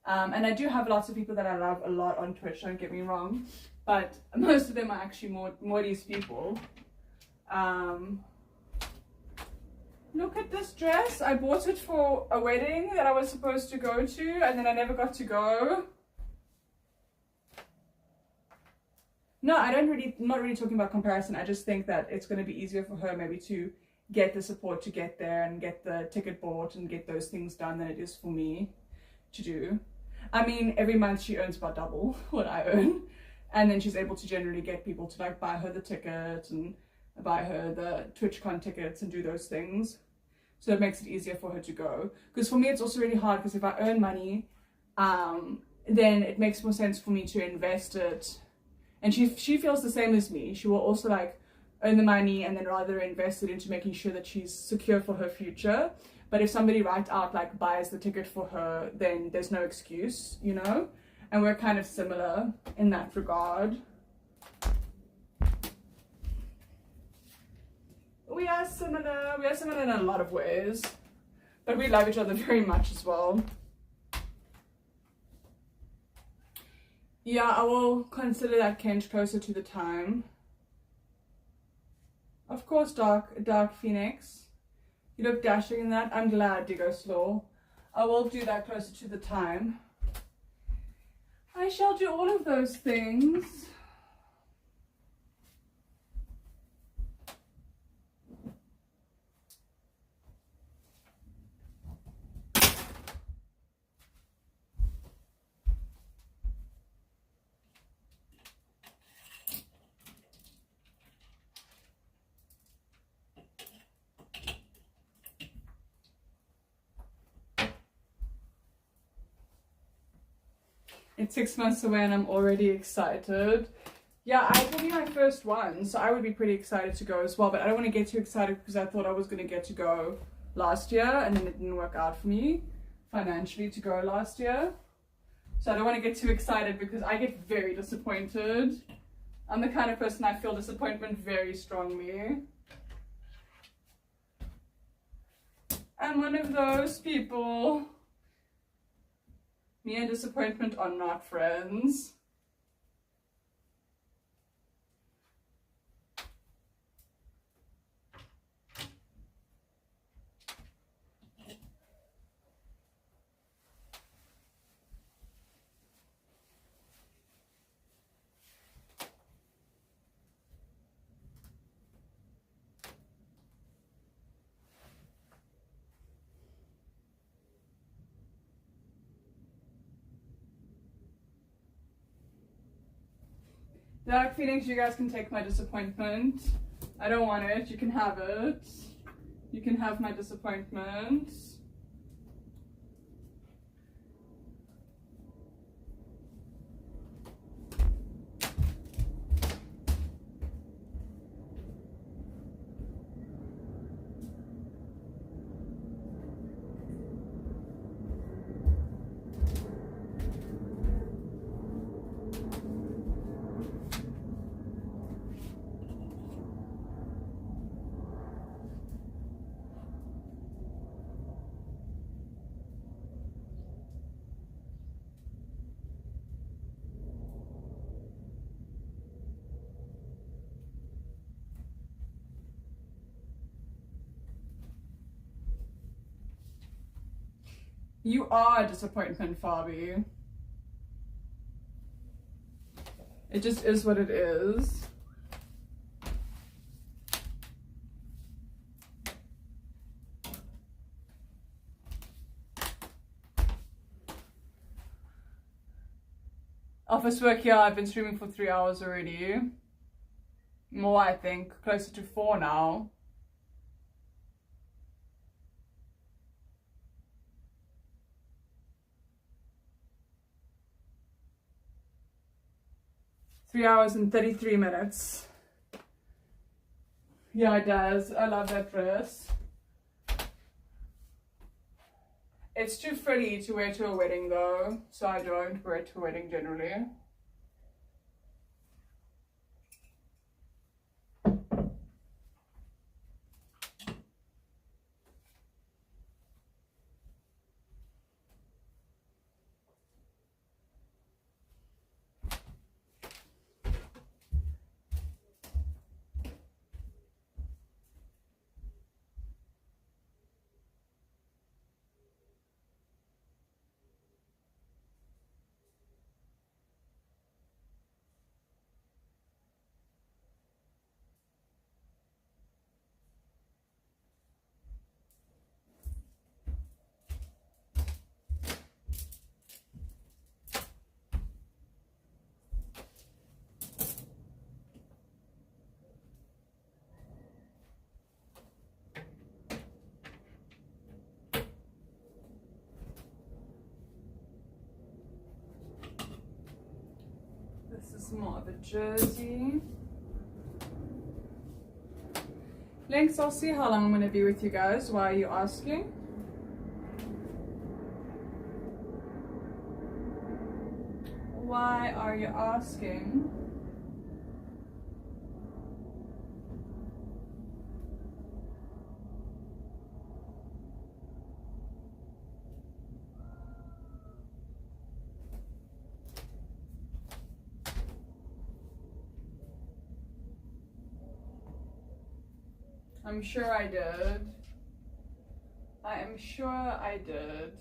And I do have lots of people that I love a lot on Twitch, don't get me wrong, but most of them are actually more these people. Look at this dress. I bought it for a wedding that I was supposed to go to, and then I never got to go. No, I'm not really talking about comparison. I just think that it's going to be easier for her maybe to get the support to get there and get the ticket bought and get those things done than it is for me to do. I mean, every month she earns about double what I earn, and then she's able to generally get people to like buy her the ticket and buy her the TwitchCon tickets and do those things. So it makes it easier for her to go. Because for me, it's also really hard, because if I earn money, then it makes more sense for me to invest it. And she feels the same as me. She will also like earn the money and then rather invest it into making sure that she's secure for her future. But if somebody right out like buys the ticket for her, then there's no excuse, you know? And we're kind of similar in that regard. We are similar in a lot of ways, but we love each other very much as well. Yeah, I will consider that, Kench, closer to the time. Of course, Dark Phoenix. You look dashing in that. I'm glad, Digo Slaw. I will do that closer to the time. I shall do all of those things. It's 6 months away and I'm already excited. Yeah, it will be my first one, so I would be pretty excited to go as well, but I don't want to get too excited because I thought I was going to get to go last year and then it didn't work out for me financially to go last year. So I don't want to get too excited because I get very disappointed. I'm the kind of person I feel disappointment very strongly. I'm one of those people. Me and disappointment are not friends. Dark feelings, you guys can take my disappointment. I don't want it. You can have it. You can have my disappointment. You are a disappointment, Fabi. It just is what it is. Office work, yeah, I've been streaming for 3 hours already. More, I think, closer to 4 now. Three hours and 33 minutes. Yeah, it does. I love that dress. It's too frilly to wear to a wedding though, so I don't wear it to a wedding generally. This is more of a jersey. Links, I'll see how long I'm going to be with you guys. Why are you asking? Why are you asking? I'm sure I did. I am sure I did.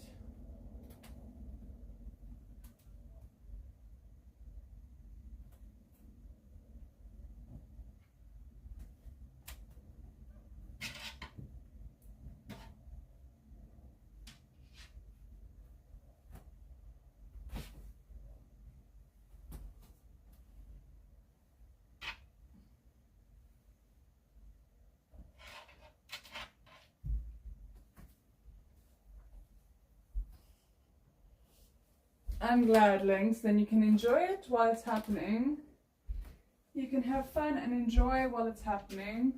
I'm glad, Lynx. Then you can enjoy it while it's happening. You can have fun and enjoy while it's happening.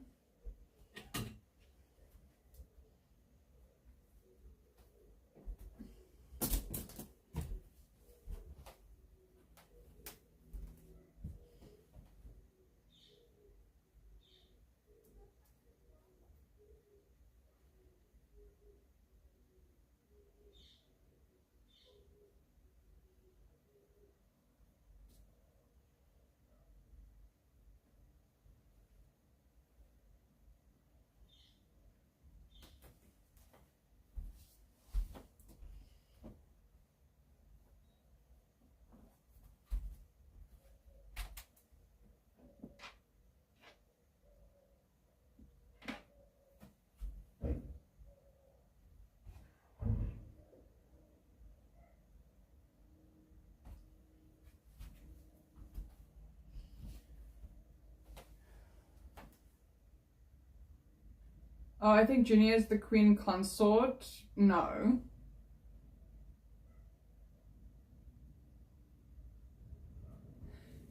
Oh, I think Ginny is the queen consort. No.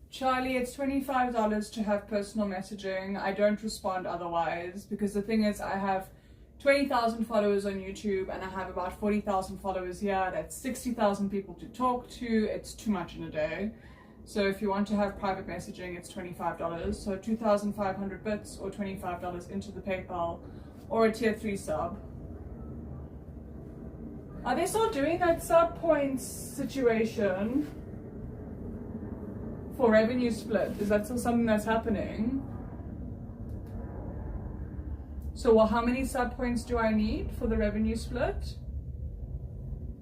Charlie, it's $25 to have personal messaging. I don't respond otherwise, because the thing is, I have 20,000 followers on YouTube and I have about 40,000 followers here. That's 60,000 people to talk to. It's too much in a day. So if you want to have private messaging, it's $25. So 2,500 bits or $25 into the PayPal or a tier 3 sub. Are they still doing that sub points situation for revenue split? Is that still something that's happening? So, well, how many sub points do I need for the revenue split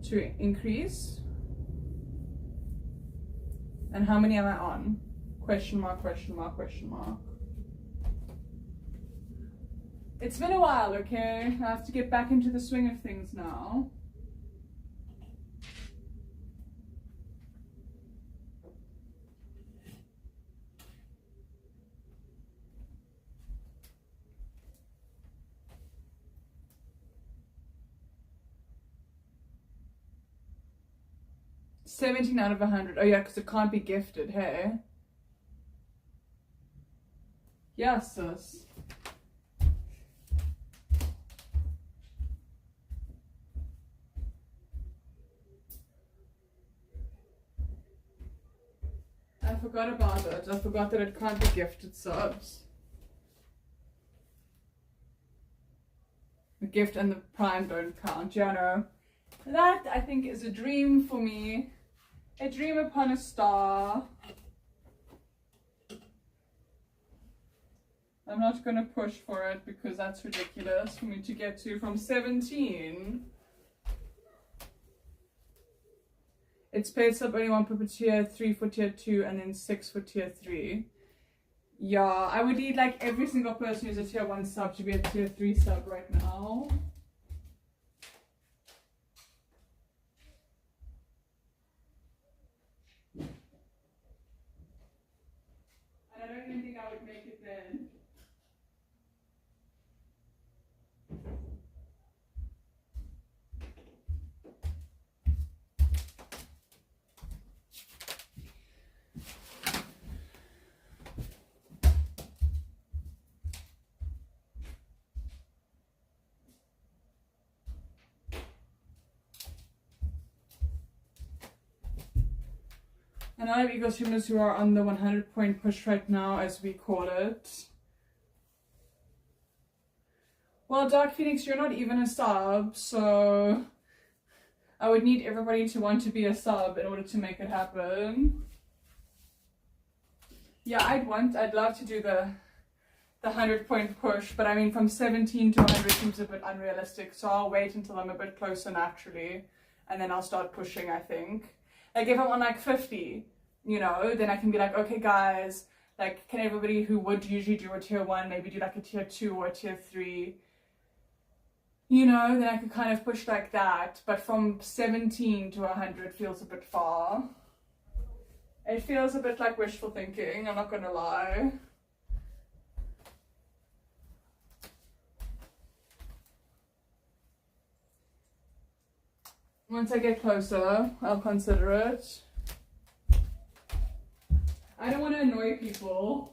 to increase? And how many am I on? Question mark, question mark, question mark. It's been a while, okay? I have to get back into the swing of things now. $17 out of 100. Oh yeah, because it can't be gifted, hey? Yes, sis. I forgot about it. I forgot that it can't be gifted subs. The gift and the prime don't count, yeah, no. That, I think, is a dream for me. A dream upon a star. I'm not going to push for it because that's ridiculous for me to get to from 17. It's paid sub only 1 per tier, 3 for tier 2, and then 6 for tier 3. Yeah, I would need like every single person who's a tier 1 sub to be a tier 3 sub right now. I don't even think I would make it then. And I have ego streamers who are on the 100 point push right now, as we call it. Well, Dark Phoenix, you're not even a sub, so I would need everybody to want to be a sub in order to make it happen. Yeah, I'd love to do the 100 point push, but I mean from 17 to 100 seems a bit unrealistic, so I'll wait until I'm a bit closer naturally, and then I'll start pushing, I think. Like if I'm on like 50, you know, then I can be like, okay guys, like can everybody who would usually do a tier 1 maybe do like a tier 2 or a tier 3, you know, then I could kind of push like that. But from 17 to 100 feels a bit far. It feels a bit like wishful thinking, I'm not gonna lie. Once I get closer, I'll consider it. I don't want to annoy people.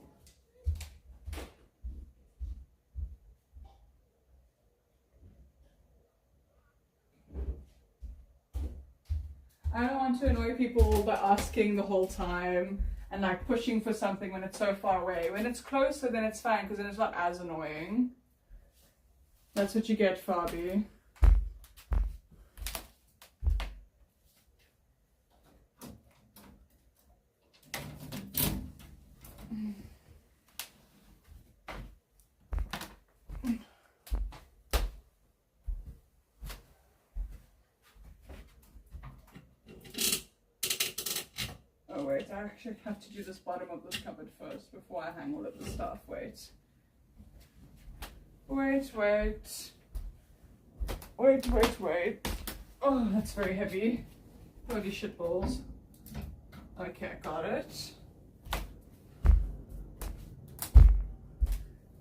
I don't want to annoy people by asking the whole time and like pushing for something when it's so far away. When it's closer, then it's fine because then it's not as annoying. That's what you get, Fabi. Oh wait, I actually have to do this bottom of this cupboard first before I hang all of the stuff. Wait. Wait. Oh, that's very heavy. Holy shit balls. Okay, got it.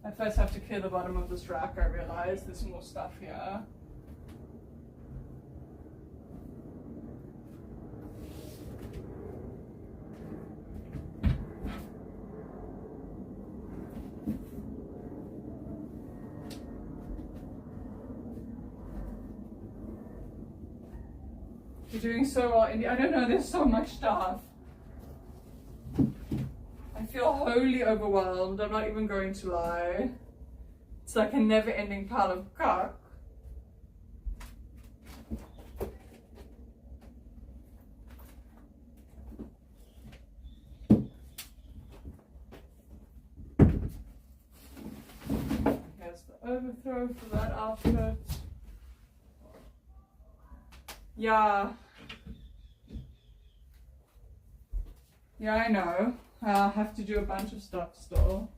I first have to clear the bottom of this rack. I realize there's more stuff here. You're doing so well, Indy. I don't know, there's so much stuff. I feel wholly overwhelmed. I'm not even going to lie. It's like a never-ending pile of cock. Here's the overthrow for that outfit. Yeah. Yeah, I know. I'll have to do a bunch of stuff still.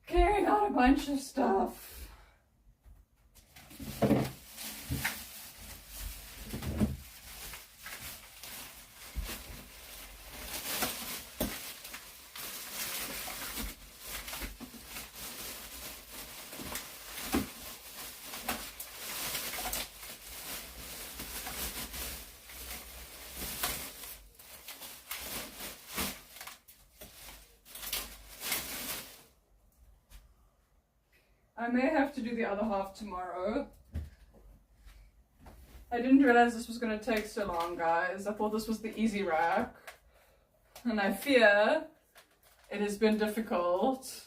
Clearing out a bunch of stuff. I may have to do the other half tomorrow. I didn't realize this was going to take so long, guys. I thought this was the easy rack. And I fear it has been difficult.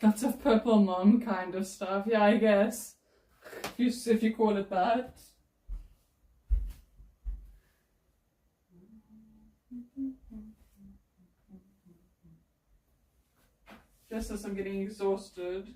Lots of purple mom kind of stuff. Yeah, I guess. If you call it that. Just as I'm getting exhausted.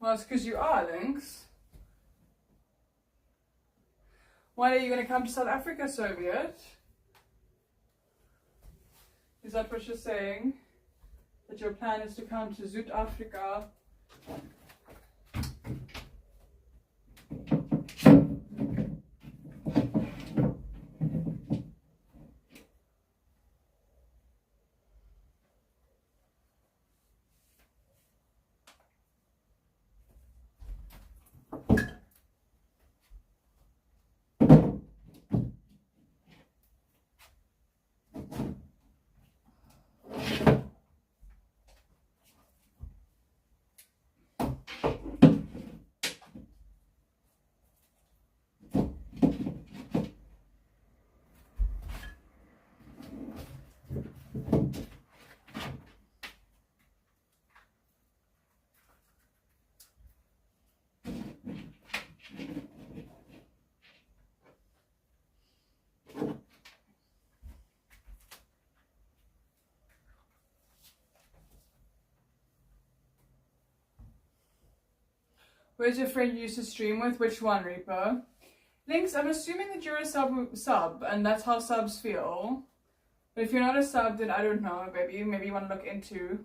Well, it's because you are, Lynx. When are you going to come to South Africa, Soviet? Is that what you're saying? That your plan is to come to South Africa? Where's your friend you used to stream with? Which one, Reaper? Links, I'm assuming that you're a sub, and that's how subs feel. But if you're not a sub, then I don't know, baby. Maybe you want to look into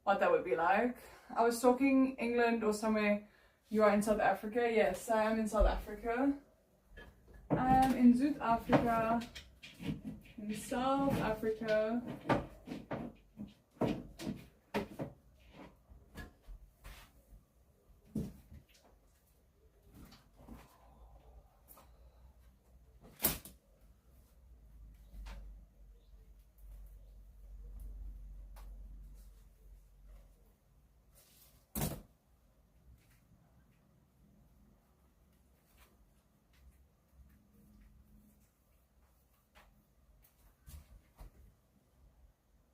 what that would be like. I was talking England or somewhere. You are in South Africa? Yes, I am in South Africa. I am in South Africa. In South Africa.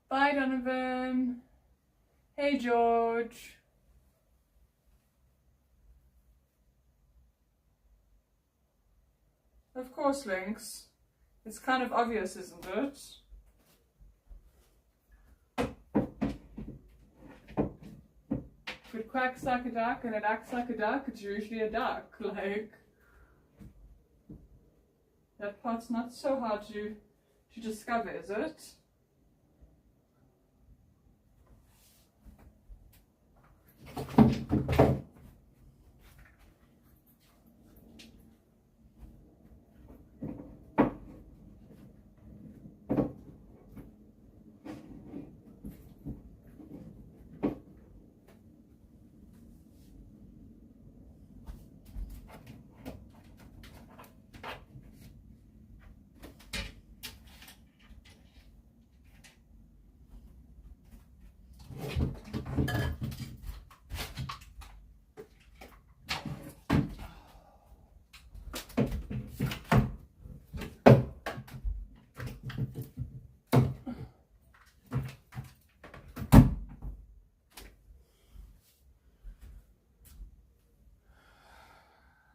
Bye, Donovan. Hey, George. Of course, Lynx. It's kind of obvious, isn't it? If it quacks like a duck and it acts like a duck, it's usually a duck. Like, that part's not so hard to discover, is it?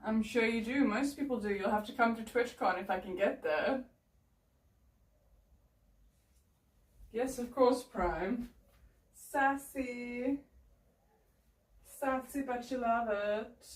I'm sure you do. Most people do. You'll have to come to TwitchCon if I can get there. Yes, of course, Prime. Sassy. Sassy, but you love it.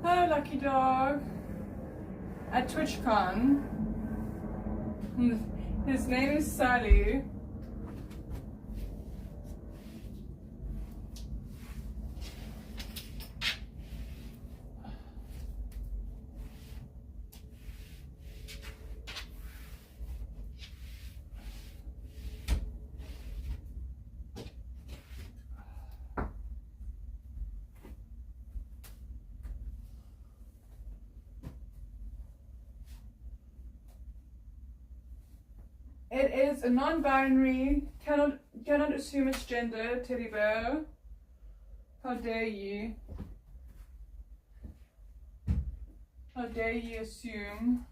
Hello, Lucky Dog. At TwitchCon. His name is Sally. It is a non-binary, cannot assume its gender, teddy bear. How dare ye? How dare ye assume?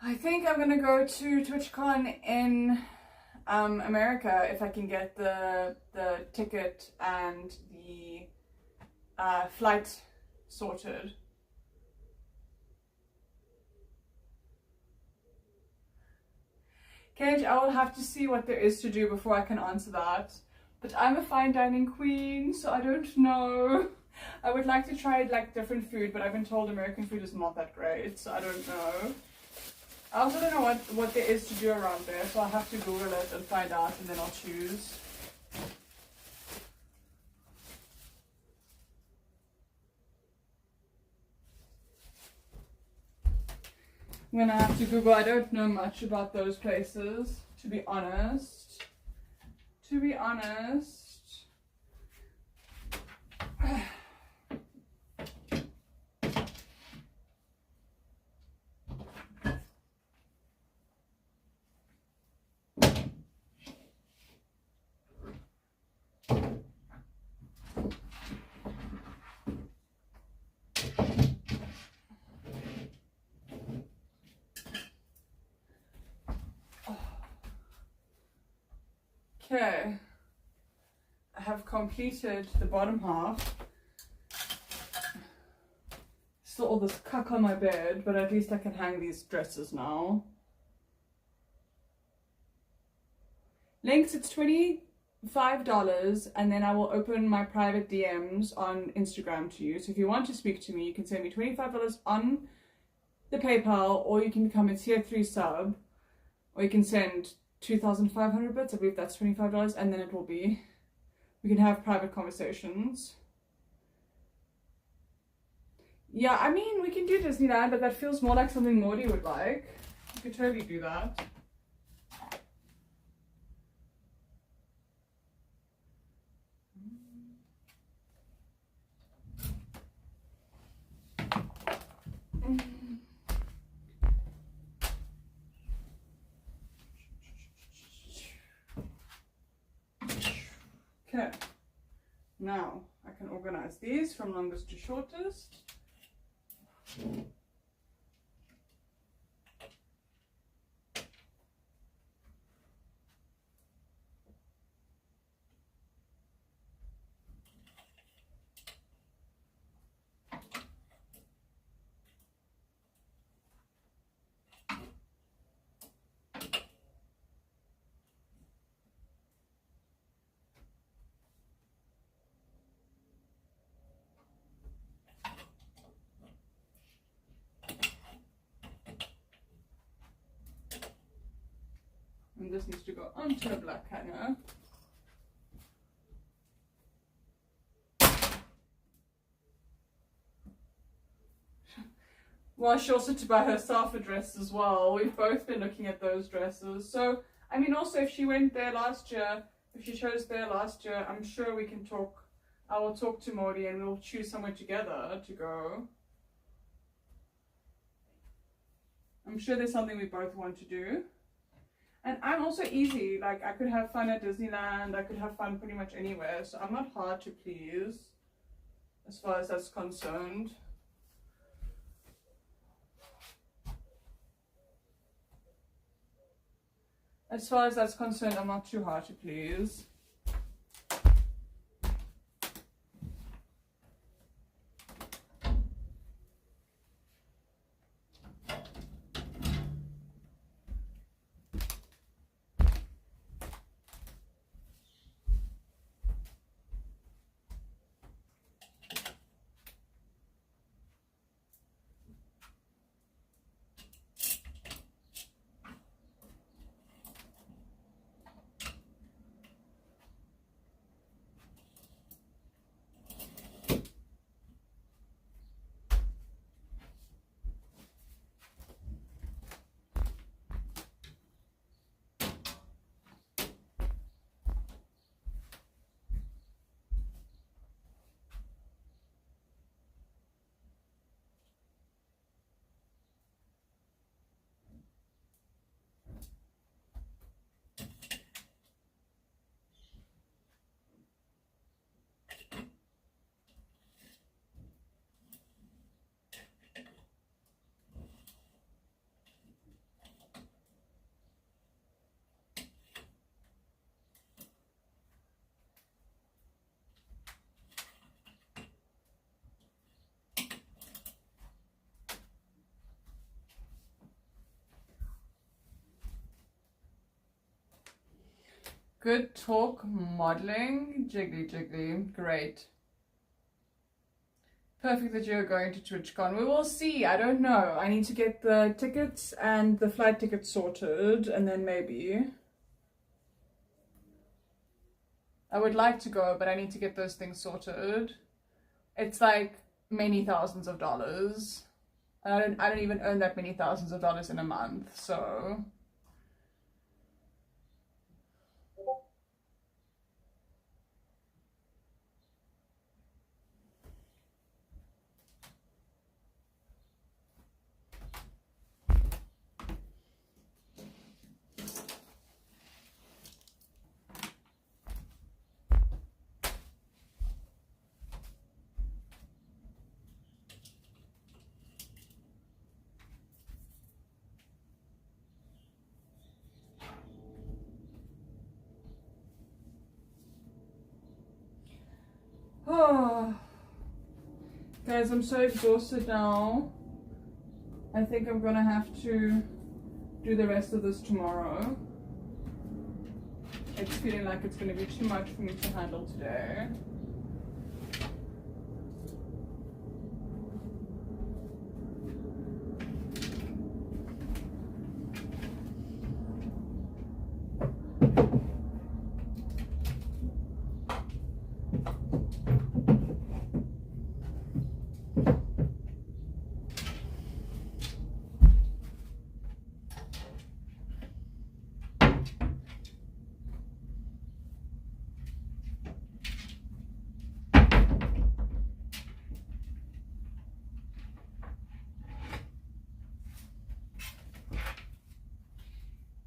I think I'm gonna go to TwitchCon in America if I can get the ticket and the flight sorted. Cage, I will have to see what there is to do before I can answer that. But I'm a fine dining queen, so I don't know. I would like to try like different food, but I've been told American food is not that great, so I don't know. I also don't know what there is to do around there, so I'll have to Google it and find out, and then I'll choose. I'm gonna have to Google. I don't know much about those places, to be honest. To be honest. Okay, I have completed the bottom half. Still all this cuck on my bed, but at least I can hang these dresses now. Links, it's $25, and then I will open my private DMs on Instagram to you. So if you want to speak to me, you can send me $25 on the PayPal, or you can become a tier 3 sub, or you can send 2,500 bits, I believe that's $25, and then it will be, we can have private conversations. Yeah, I mean, we can do Disneyland, but that feels more like something Morty would like. We could totally do that. Okay, now I can organize these from longest to shortest. And this needs to go onto a black hanger. Well, she also to buy herself a dress as well. We've both been looking at those dresses. So, I mean, also if she went there last year, if she chose there last year, I'm sure we can talk. I will talk to Morty and we'll choose somewhere together to go. I'm sure there's something we both want to do. And I'm also easy, like I could have fun at Disneyland, I could have fun pretty much anywhere, so I'm not hard to please as far as that's concerned. As far as that's concerned, I'm not too hard to please. Good talk, modeling. Jiggly, jiggly. Great. Perfect that you're going to TwitchCon. We will see. I don't know. I need to get the tickets and the flight tickets sorted, and then maybe. I would like to go, but I need to get those things sorted. It's like many thousands of dollars. And I don't even earn that many thousands of dollars in a month, so. Oh, guys, I'm so exhausted now. I think I'm gonna have to do the rest of this tomorrow. It's feeling like it's gonna be too much for me to handle today.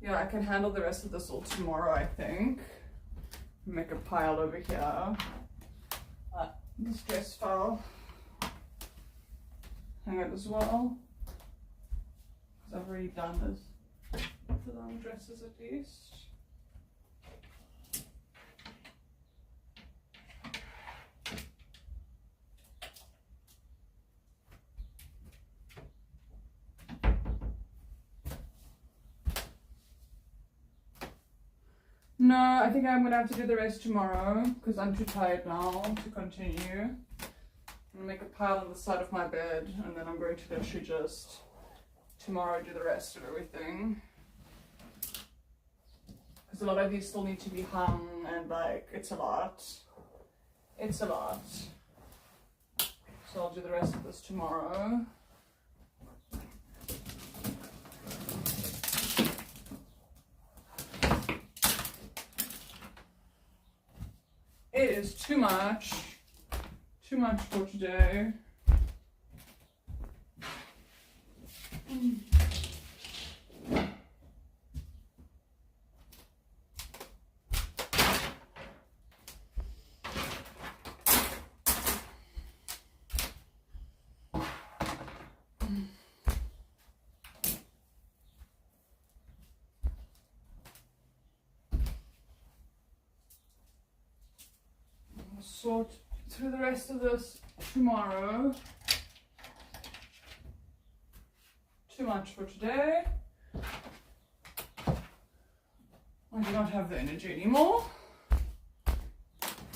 Yeah, I can handle the rest of this all tomorrow, I think. Make a pile over here. This dress file. Hang it as well. Because I've already done this. The long dresses at least. No, I think I'm gonna have to do the rest tomorrow because I'm too tired now to continue. I'm gonna make a pile on the side of my bed and then I'm going to literally just tomorrow do the rest of everything. Because a lot of these still need to be hung and like, it's a lot. It's a lot. So I'll do the rest of this tomorrow. It is too much for today. sort through the rest of this tomorrow. Too much for today. I do not have the energy anymore.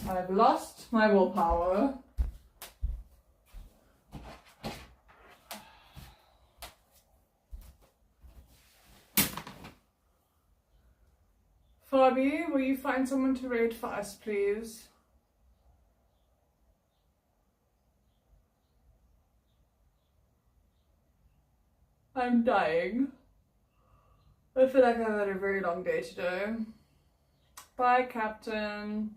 I've lost my willpower. Fabi, will you find someone to read for us, please? I'm dying. I feel like I've had a very long day today. Bye, Captain.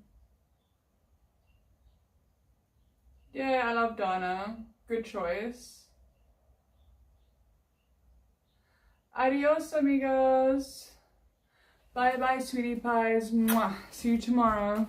Yeah, I love Donna. Good choice. Adios, amigos. Bye bye, sweetie pies. Mwah. See you tomorrow.